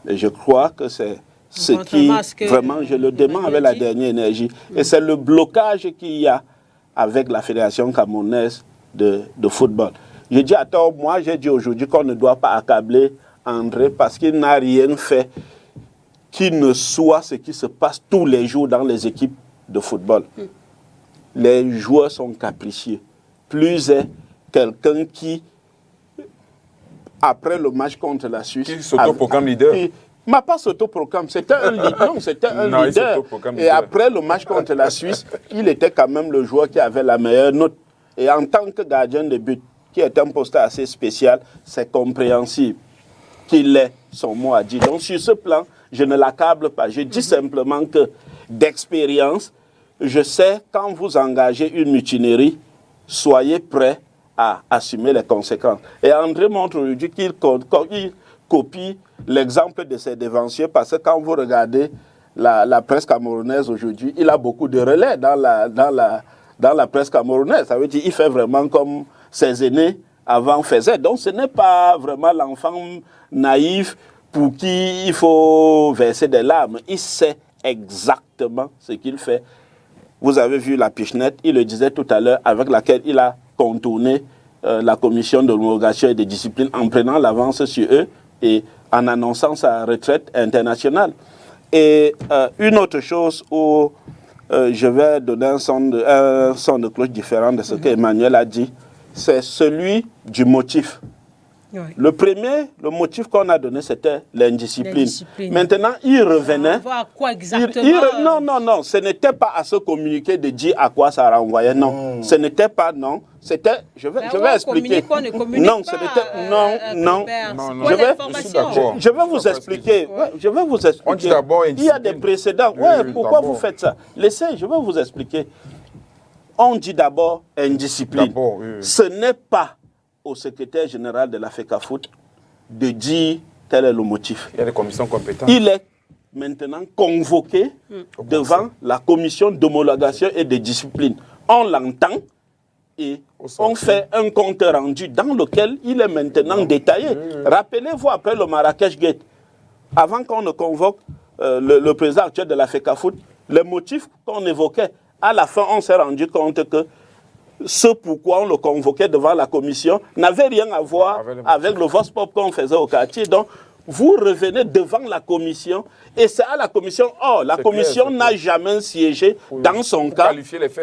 Et je crois que c'est ce qui, vraiment, je le demande avec la dernière énergie. Et c'est le blocage qu'il y a avec la Fédération camerounaise de football. Je dis à tort, moi j'ai dit aujourd'hui qu'on ne doit pas accabler André parce qu'il n'a rien fait qui ne soit ce qui se passe tous les jours dans les équipes de football. Les joueurs sont capricieux. Plus est quelqu'un qui, après le match contre la Suisse... Qui s'autoproclame leader. M'a pas s'autoproclame, c'était un leader. Non, c'était un leader. Et après le match contre la Suisse, il était quand même le joueur qui avait la meilleure note. Et en tant que gardien de but, qui est un poste assez spécial, c'est compréhensible qu'il ait son mot à dire. Donc sur ce plan, je ne l'accable pas. Je dis simplement que d'expérience, je sais quand vous engagez une mutinerie, soyez prêts à assumer les conséquences. Et André montre aujourd'hui qu'il copie l'exemple de ses dévanciers parce que quand vous regardez la presse camerounaise aujourd'hui, il a beaucoup de relais dans la presse camerounaise. Ça veut dire qu'il fait vraiment comme ses aînés avant faisaient. Donc ce n'est pas vraiment l'enfant naïf pour qui il faut verser des larmes. Il sait exactement ce qu'il fait. Vous avez vu la pichenette, il le disait tout à l'heure, avec laquelle il a contourné la commission de l'homologation et des disciplines en prenant l'avance sur eux et en annonçant sa retraite internationale. Et une autre chose où je vais donner un son de cloche différent de ce qu'Emmanuel a dit, c'est celui du motif. Oui. Le motif qu'on a donné, c'était l'indiscipline. Maintenant, il revenait... À quoi exactement Non, ce n'était pas à se communiquer de dire à quoi ça renvoyait, non. Ce n'était pas, non. C'était... Je vais expliquer. Non, ce n'était... Non. Je vais vous expliquer. Je vais vous expliquer. Il y a des précédents. Pourquoi vous faites ça? Laissez, je vais vous expliquer. On dit d'abord indiscipline. Ce n'est pas au secrétaire général de la FECAFOOT de dire tel est le motif. Il y a des commissions compétentes. Il est maintenant convoqué devant la commission d'homologation et de discipline. On l'entend et on fait un compte rendu dans lequel il est maintenant détaillé. Rappelez-vous après le Marrakech Gate, avant qu'on ne convoque le président actuel de la FECAFOOT, les motifs qu'on évoquait, à la fin on s'est rendu compte que ce pourquoi on le convoquait devant la commission n'avait rien à voir avec le vox pop qu'on faisait au quartier. Donc, vous revenez devant la commission et c'est à la commission. Or, la commission n'a jamais siégé dans son cas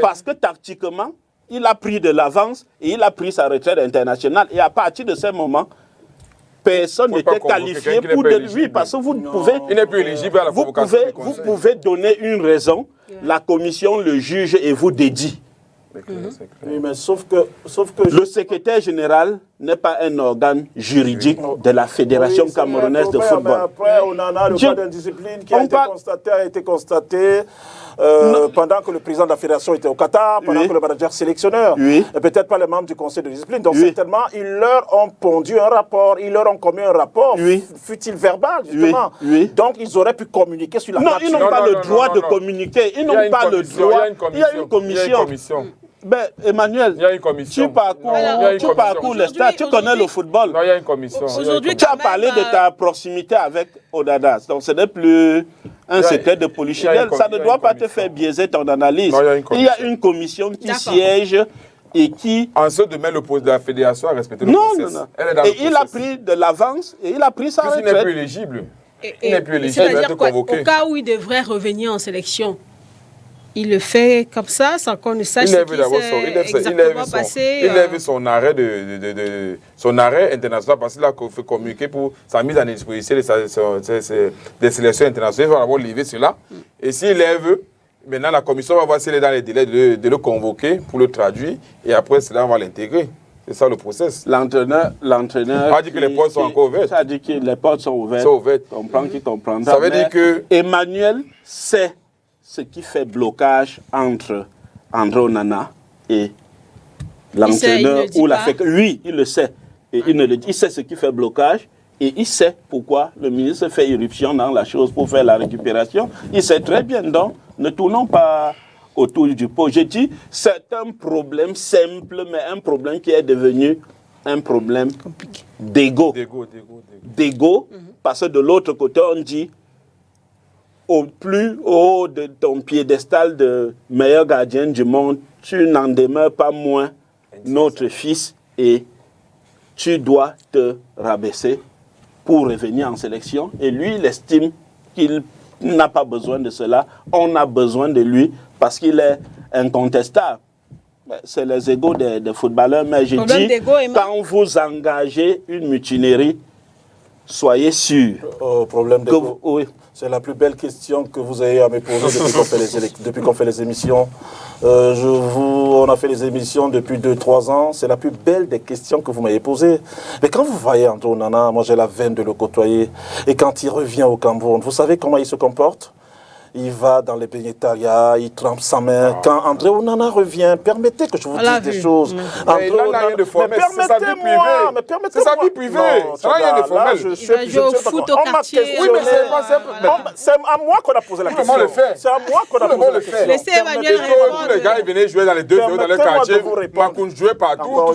parce que tactiquement, il a pris de l'avance et il a pris sa retraite internationale. Et à partir de ce moment, personne n'était qualifié pour de lui parce que vous pouvez... Il n'est plus éligible à la convocation. Vous pouvez donner une raison, la commission le juge et vous dédie. Oui, mais sauf que le secrétaire général n'est pas un organe juridique de la Fédération camerounaise de football. Mais après, on en a le cas d'indiscipline qui a été constaté pendant que le président de la fédération était au Qatar, pendant que le manager sélectionneur, et peut-être pas les membres du conseil de discipline. Donc certainement, ils leur ont pondu un rapport, ils leur ont commis un rapport, fut-il verbal, justement. Donc ils auraient pu communiquer sur la nature. Non, ils n'ont pas le droit de communiquer. Ils n'ont pas le droit. Il y a une commission. Ben, Emmanuel, il y a une commission. Tu parcours les stades, tu connais le football. Non, il y a une commission. Tu as parlé de ta proximité avec Onanas, donc ce n'est plus un secret de polichinelle. Ça ne doit pas te faire biaiser ton analyse. Non, il y a une commission qui siège et qui... En ce domaine, le poste de la fédération a respecté le process. Non. Et il a pris de l'avance et il a pris sa retraite. Il n'est plus éligible. Il n'est plus éligible, il va être convoqué. Au cas où il devrait revenir en sélection, il le fait comme ça, sans qu'on ne sache ce qui s'est exactement passé. Il lève son arrêt, son arrêt international parce qu'il a fait communiquer pour sa mise en disposition des sélections internationales. Il va d'abord lever cela. Et s'il lève, maintenant la commission va voir s'il est dans les délais de le convoquer pour le traduire. Et après cela, on va l'intégrer. C'est ça le process. L'entraîneur a dit que les portes sont encore ouvertes. Ça a dit que les portes sont ouvertes. Comprends qui comprendra. Ça veut dire que Emmanuel sait ce qui fait blocage entre André Onana et l'entraîneur ou la fédération. Oui, il le sait. Et il ne le dit. Il sait ce qui fait blocage et il sait pourquoi le ministre fait irruption dans la chose pour faire la récupération. Il sait très bien. Donc, ne tournons pas autour du pot. Je dis, c'est un problème simple, mais un problème qui est devenu un problème d'ego. D'ego, parce que de l'autre côté, on dit au plus haut de ton piédestal de meilleur gardien du monde, tu n'en demeures pas moins notre fils et tu dois te rabaisser pour revenir en sélection. Et lui, il estime qu'il n'a pas besoin de cela. On a besoin de lui parce qu'il est incontestable. C'est les égos des footballeurs. Mais je dis, quand vous engagez une mutinerie, soyez sûr. Problème d'ego. C'est la plus belle question que vous ayez à me poser depuis qu'on fait les émissions. On a fait les émissions depuis 2-3 ans. C'est la plus belle des questions que vous m'avez posées. Mais quand vous voyez André Onana, moi j'ai la veine de le côtoyer. Et quand il revient au Cameroun, vous savez comment il se comporte? Il va dans les bénétariats, il trempe sa main. Quand André Onana revient, permettez que je vous dise des choses. Mais il n'a rien de formel, c'est sa vie privée. C'est sa vie privée, ça n'a rien de formel. Il va jouer au foot au quartier. Oui, mais c'est à moi qu'on a posé la question. C'est à moi qu'on a posé la question. Laissez Emmanuel répondre. Tous les gars, ils venaient jouer dans les 2-0 dans le quartier. Makoun jouait partout.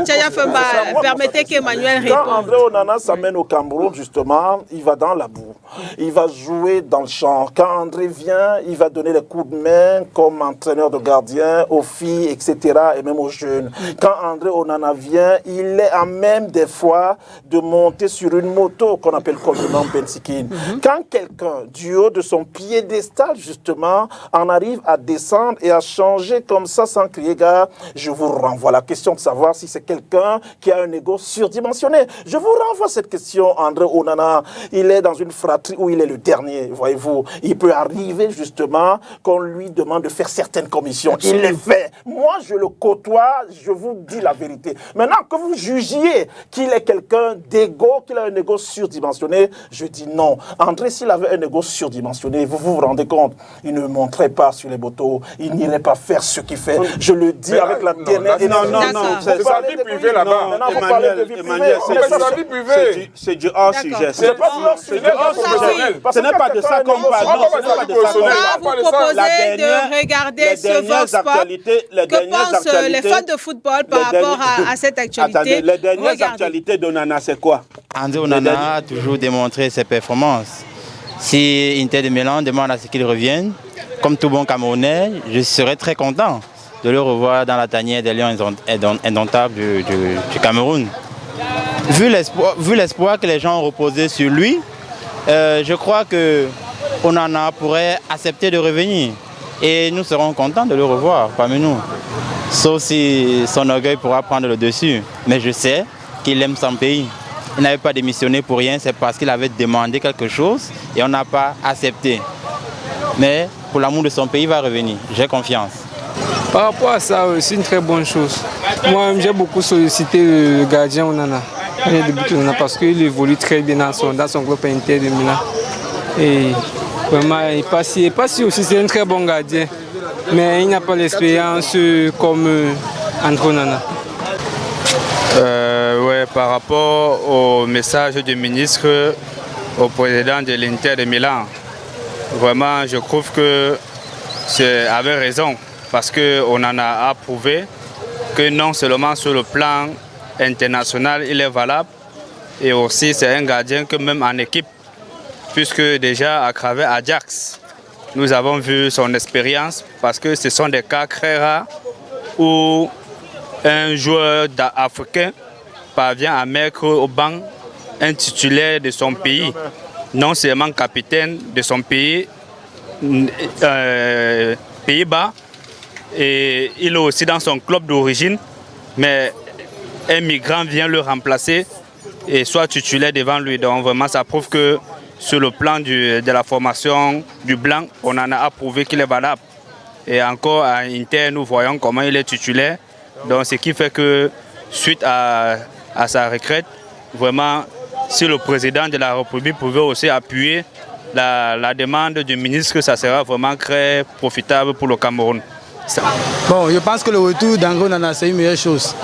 Tchaya Femba, permettez qu'Emmanuel réponde. Quand André Onana s'amène au Cameroun, justement, il va dans la boue. Il va jouer dans le champ. Quand André vient, il va donner les coups de main comme entraîneur de gardien aux filles, etc. et même aux jeunes. Quand André Onana vient, il est à même des fois de monter sur une moto qu'on appelle communément Bensikin. Quand quelqu'un, du haut de son piédestal, justement, en arrive à descendre et à changer comme ça sans crier gare, je vous renvoie la question de savoir si c'est quelqu'un qui a un ego surdimensionné. Je vous renvoie cette question, André Onana. Il est dans une fratrie où il est le dernier, voyez-vous. Il peut arriver justement qu'on lui demande de faire certaines commissions. Il les fait. Moi, je le côtoie, je vous dis la vérité. Maintenant, que vous jugiez qu'il est quelqu'un d'égo, qu'il a un égo surdimensionné, je dis non. André, s'il avait un égo surdimensionné, vous vous rendez compte, il ne monterait pas sur les motos, il n'irait pas faire ce qu'il fait. Je le dis avec la dernière... Non, c'est sa vie privée là-bas. Emmanuel, c'est sa vie privée. C'est du hors-sujet. C'est pas du hors-sujet. Ce n'est pas de ça qu'on vous proposez de regarder ce Vox Pop. Que pensent les fans de football par rapport à cette actualité? Attendez, les dernières actualités d'Onana, c'est quoi? André Onana a toujours démontré ses performances. Si Inter de Milan demande à ce qu'il revienne, comme tout bon Camerounais, je serais très content de le revoir dans la tanière des Lions indomptables du Cameroun. Vu l'espoir que les gens ont reposé sur lui, je crois que Onana pourrait accepter de revenir et nous serons contents de le revoir parmi nous. Sauf si son orgueil pourra prendre le dessus. Mais je sais qu'il aime son pays. Il n'avait pas démissionné pour rien, c'est parce qu'il avait demandé quelque chose et on n'a pas accepté. Mais pour l'amour de son pays, il va revenir. J'ai confiance. Par rapport à ça, c'est une très bonne chose. Moi, j'ai beaucoup sollicité le gardien Onana, parce qu'il évolue très bien dans son club Inter de Milan. Et vraiment, il n'est pas si aussi, c'est un très bon gardien. Mais il n'a pas l'expérience comme André Onana. Ouais, par rapport au message du ministre au président de l'Inter de Milan, vraiment, je trouve que c'est avec raison, parce qu'on en a approuvé que non seulement sur le plan international, il est valable, et aussi c'est un gardien que même en équipe, puisque déjà à travers Ajax, nous avons vu son expérience, parce que ce sont des cas très rares où un joueur africain parvient à mettre au banc un titulaire de son pays, non seulement capitaine de son pays, Pays-Bas, et il est aussi dans son club d'origine, mais un migrant vient le remplacer et soit titulaire devant lui. Donc vraiment ça prouve que sur le plan de la formation du blanc, on en a approuvé qu'il est valable. Et encore à Inter, nous voyons comment il est titulaire. Donc ce qui fait que suite à sa retraite, vraiment, si le président de la République pouvait aussi appuyer la demande du ministre, ça sera vraiment très profitable pour le Cameroun. Bon, je pense que le retour d'André Onana, c'est une meilleure chose.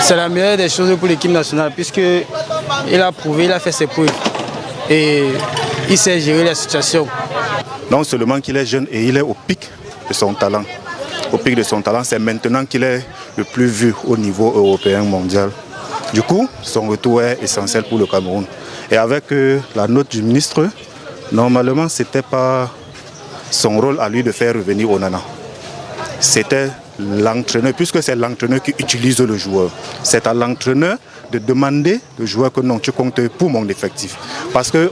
C'est la meilleure des choses pour l'équipe nationale, puisqu'il a prouvé, il a fait ses preuves. Et il sait gérer la situation. Non seulement qu'il est jeune et il est au pic de son talent. Au pic de son talent, c'est maintenant qu'il est le plus vu au niveau européen mondial. Du coup, son retour est essentiel pour le Cameroun. Et avec la note du ministre, normalement, ce n'était pas son rôle à lui de faire revenir Onana. C'était l'entraîneur, puisque c'est l'entraîneur qui utilise le joueur. C'est à l'entraîneur de demander le joueur que non, tu comptes pour mon effectif. Parce que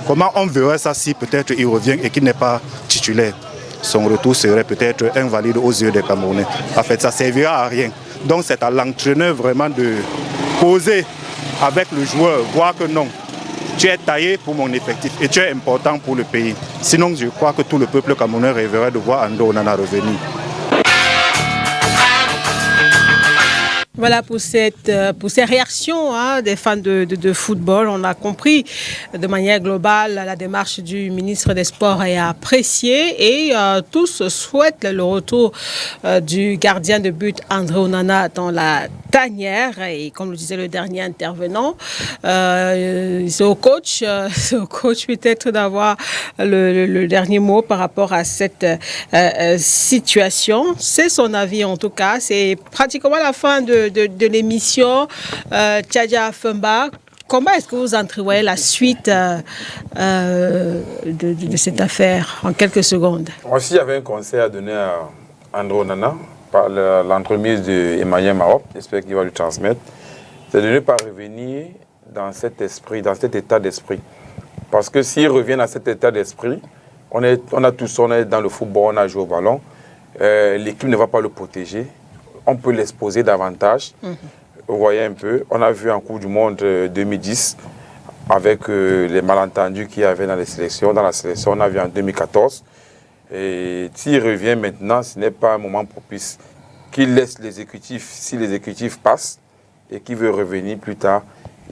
comment on verrait ça si peut-être il revient et qu'il n'est pas titulaire? Son retour serait peut-être invalide aux yeux des Camerounais. En fait, ça ne servira à rien. Donc c'est à l'entraîneur vraiment de poser avec le joueur, voir que non, tu es taillé pour mon effectif et tu es important pour le pays. Sinon, je crois que tout le peuple camerounais rêverait de voir André Onana revenir. Voilà pour ces réactions des fans de football. On a compris de manière globale la démarche du ministre des Sports est appréciée et tous souhaitent le retour du gardien de but André Onana dans la tanière. Et comme le disait le dernier intervenant, c'est au coach peut-être d'avoir le dernier mot par rapport à cette situation. C'est son avis en tout cas. C'est pratiquement la fin de l'émission. Tchadja Fumba, comment est-ce que vous entrevoyez la suite de cette affaire en quelques secondes? Moi aussi, il y avait un conseil à donner à André Onana par l'entremise d'Emmanuel Marop. J'espère qu'il va lui transmettre. C'est de ne pas revenir dans cet esprit, dans cet état d'esprit. Parce que s'il revient dans cet état d'esprit, on est dans le football, on a joué au ballon, l'équipe ne va pas le protéger. On peut l'exposer davantage. Vous voyez un peu, on a vu en Coupe du Monde 2010, avec les malentendus qu'il y avait dans la sélection, on a vu en 2014. Et s'il revient maintenant, ce n'est pas un moment propice. Qu'il laisse l'exécutif, si l'exécutif passe, et qu'il veut revenir plus tard,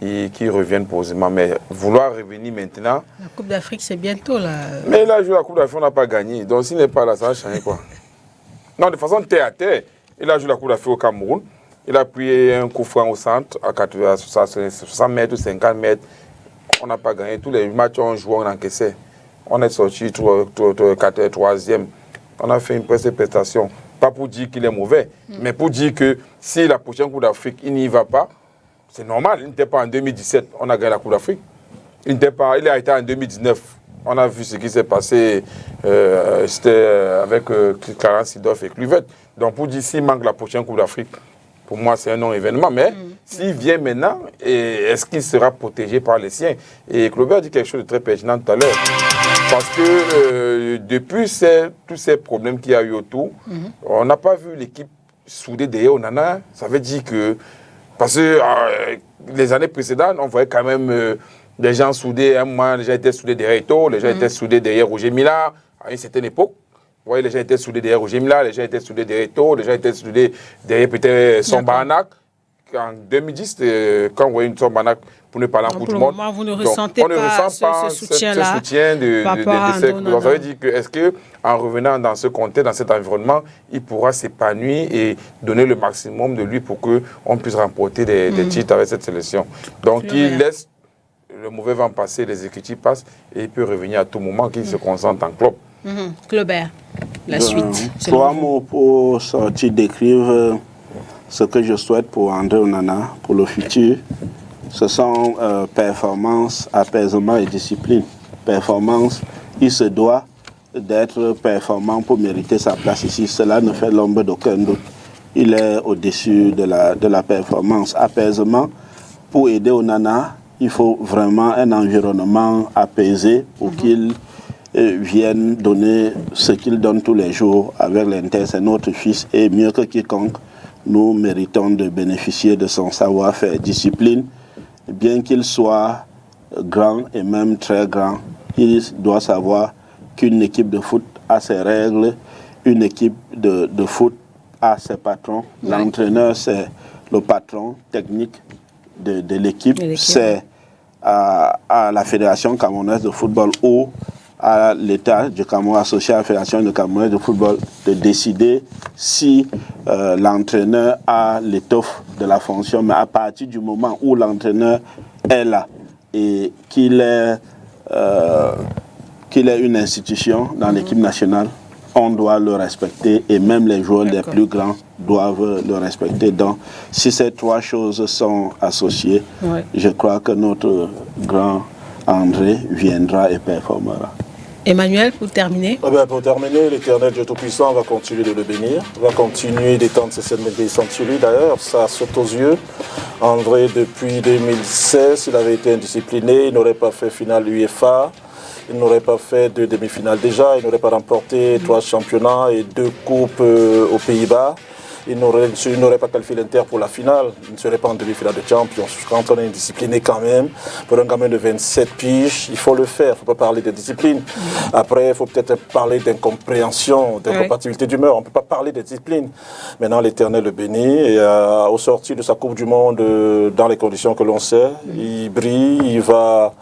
et qu'il revienne posément. Mais vouloir revenir maintenant... La Coupe d'Afrique, c'est bientôt là. Mais là, joué la Coupe d'Afrique, on n'a pas gagné. Donc s'il n'est pas là, ça va changer quoi? Non, de façon terre à terre. Il a joué la Coupe d'Afrique au Cameroun. Il a pris un coup franc au centre à 60 mètres ou 50 mètres. On n'a pas gagné. Tous les matchs, on jouait, on encaissait. On est sorti 3e. On a fait une prestation. Pas pour dire qu'il est mauvais, mais pour dire que si la prochaine Coupe d'Afrique, il n'y va pas, c'est normal. Il n'était pas en 2017. On a gagné la Coupe d'Afrique. Il a été en 2019. On a vu ce qui s'est passé. C'était avec Clarence Seedorf et Kluivert. Donc pour dire s'il manque la prochaine Coupe d'Afrique, pour moi c'est un non-événement. Mais s'il vient maintenant, est-ce qu'il sera protégé par les siens? Et Kluivert a dit quelque chose de très pertinent tout à l'heure. Parce que depuis tous ces problèmes qu'il y a eu autour, on n'a pas vu l'équipe soudé derrière Onana, ça veut dire que... Parce que les années précédentes, on voyait quand même des gens soudés. Un moment, les gens étaient soudés derrière Eto'o, les gens étaient soudés derrière Roger Mila, à une certaine époque. Vous voyez, les gens étaient soudés derrière Roger Mila, les gens étaient soudés derrière Eto'o, les gens étaient soudés derrière peut-être Samba Anak. En 2010, quand vous voyez une Samba pour ne parler en Coupe du Monde, vous ne ressentez pas ce soutien-là. Ce soutien de donc, ça veut dire que, est-ce qu'en revenant dans ce contexte, dans cet environnement, il pourra s'épanouir et donner le maximum de lui pour qu'on puisse remporter des titres avec cette sélection. Donc, il laisse le mauvais vent passer, les écritures passent et il peut revenir à tout moment qu'il se concentre en club. Claubert, la suite. 3 mots pour sortir d'écrire ce que je souhaite pour André Onana, pour le futur. Ce sont performance, apaisement et discipline. Performance, il se doit d'être performant pour mériter sa place ici. Cela ne fait l'ombre d'aucun doute. Il est au-dessus de la performance. Apaisement, pour aider Onana, il faut vraiment un environnement apaisé pour qu'il vienne donner ce qu'il donne tous les jours avec l'Inter. C'est notre fils et mieux que quiconque, nous méritons de bénéficier de son savoir-faire. Discipline, bien qu'il soit grand et même très grand, il doit savoir qu'une équipe de foot a ses règles, une équipe de foot a ses patrons. L'entraîneur, c'est le patron technique de l'équipe. C'est à la Fédération camerounaise de football ou à l'État du Cameroun associé à la Fédération camerounaise de football de décider si l'entraîneur a l'étoffe de la fonction. Mais à partir du moment où l'entraîneur est là et qu'il est une institution dans l'équipe nationale, on doit le respecter et même les joueurs les plus grands doivent le respecter. Donc, si ces 3 choses sont associées, je crois que notre grand André viendra et performera. Emmanuel, pour terminer. Pour terminer, l'Éternel Dieu Tout-Puissant va continuer de le bénir, va continuer d'étendre ses scènes descentes sur lui. D'ailleurs, ça saute aux yeux. André, depuis 2016, il avait été indiscipliné, il n'aurait pas fait finale UEFA, il n'aurait pas fait 2 demi-finales déjà, il n'aurait pas remporté 3 championnats et 2 coupes aux Pays-Bas. Il n'aurait pas qualifié l'Inter pour la finale, il ne serait pas en demi-finale de Champions. Quand on est indiscipliné quand même, pour un gamin de 27 piges, il faut le faire, il ne faut pas parler de discipline. Après, il faut peut-être parler d'incompréhension, d'incompatibilité d'humeur, on ne peut pas parler de discipline. Maintenant, l'Éternel le bénit et au sortir de sa Coupe du Monde, dans les conditions que l'on sait, il brille, il va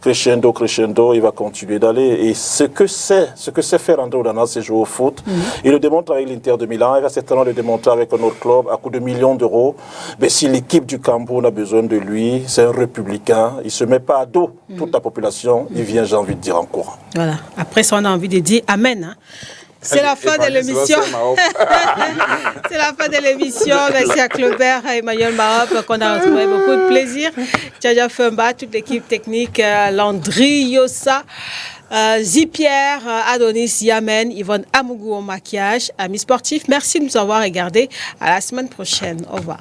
crescendo, il va continuer d'aller. Et ce que sait faire André Onana, c'est jouer au foot. Il le démontre avec l'Inter de Milan, il va certainement le démontrer avec un autre club à coût de millions d'euros. Mais si l'équipe du Cameroun a besoin de lui, c'est un républicain, il ne se met pas à dos toute la population, il vient, j'ai envie de dire, en courant. Voilà. Après ça, on a envie de dire Amen. Hein. C'est la fin de l'émission. C'est la fin de l'émission. Merci à Claubert et Emmanuel Mahop qu'on a retrouvé beaucoup de plaisir. Tchaja Femba, toute l'équipe technique, Landry Yossa, Zipierre, Adonis Yamen, Yvonne Amougou au maquillage, amis sportifs. Merci de nous avoir regardés. À la semaine prochaine. Au revoir.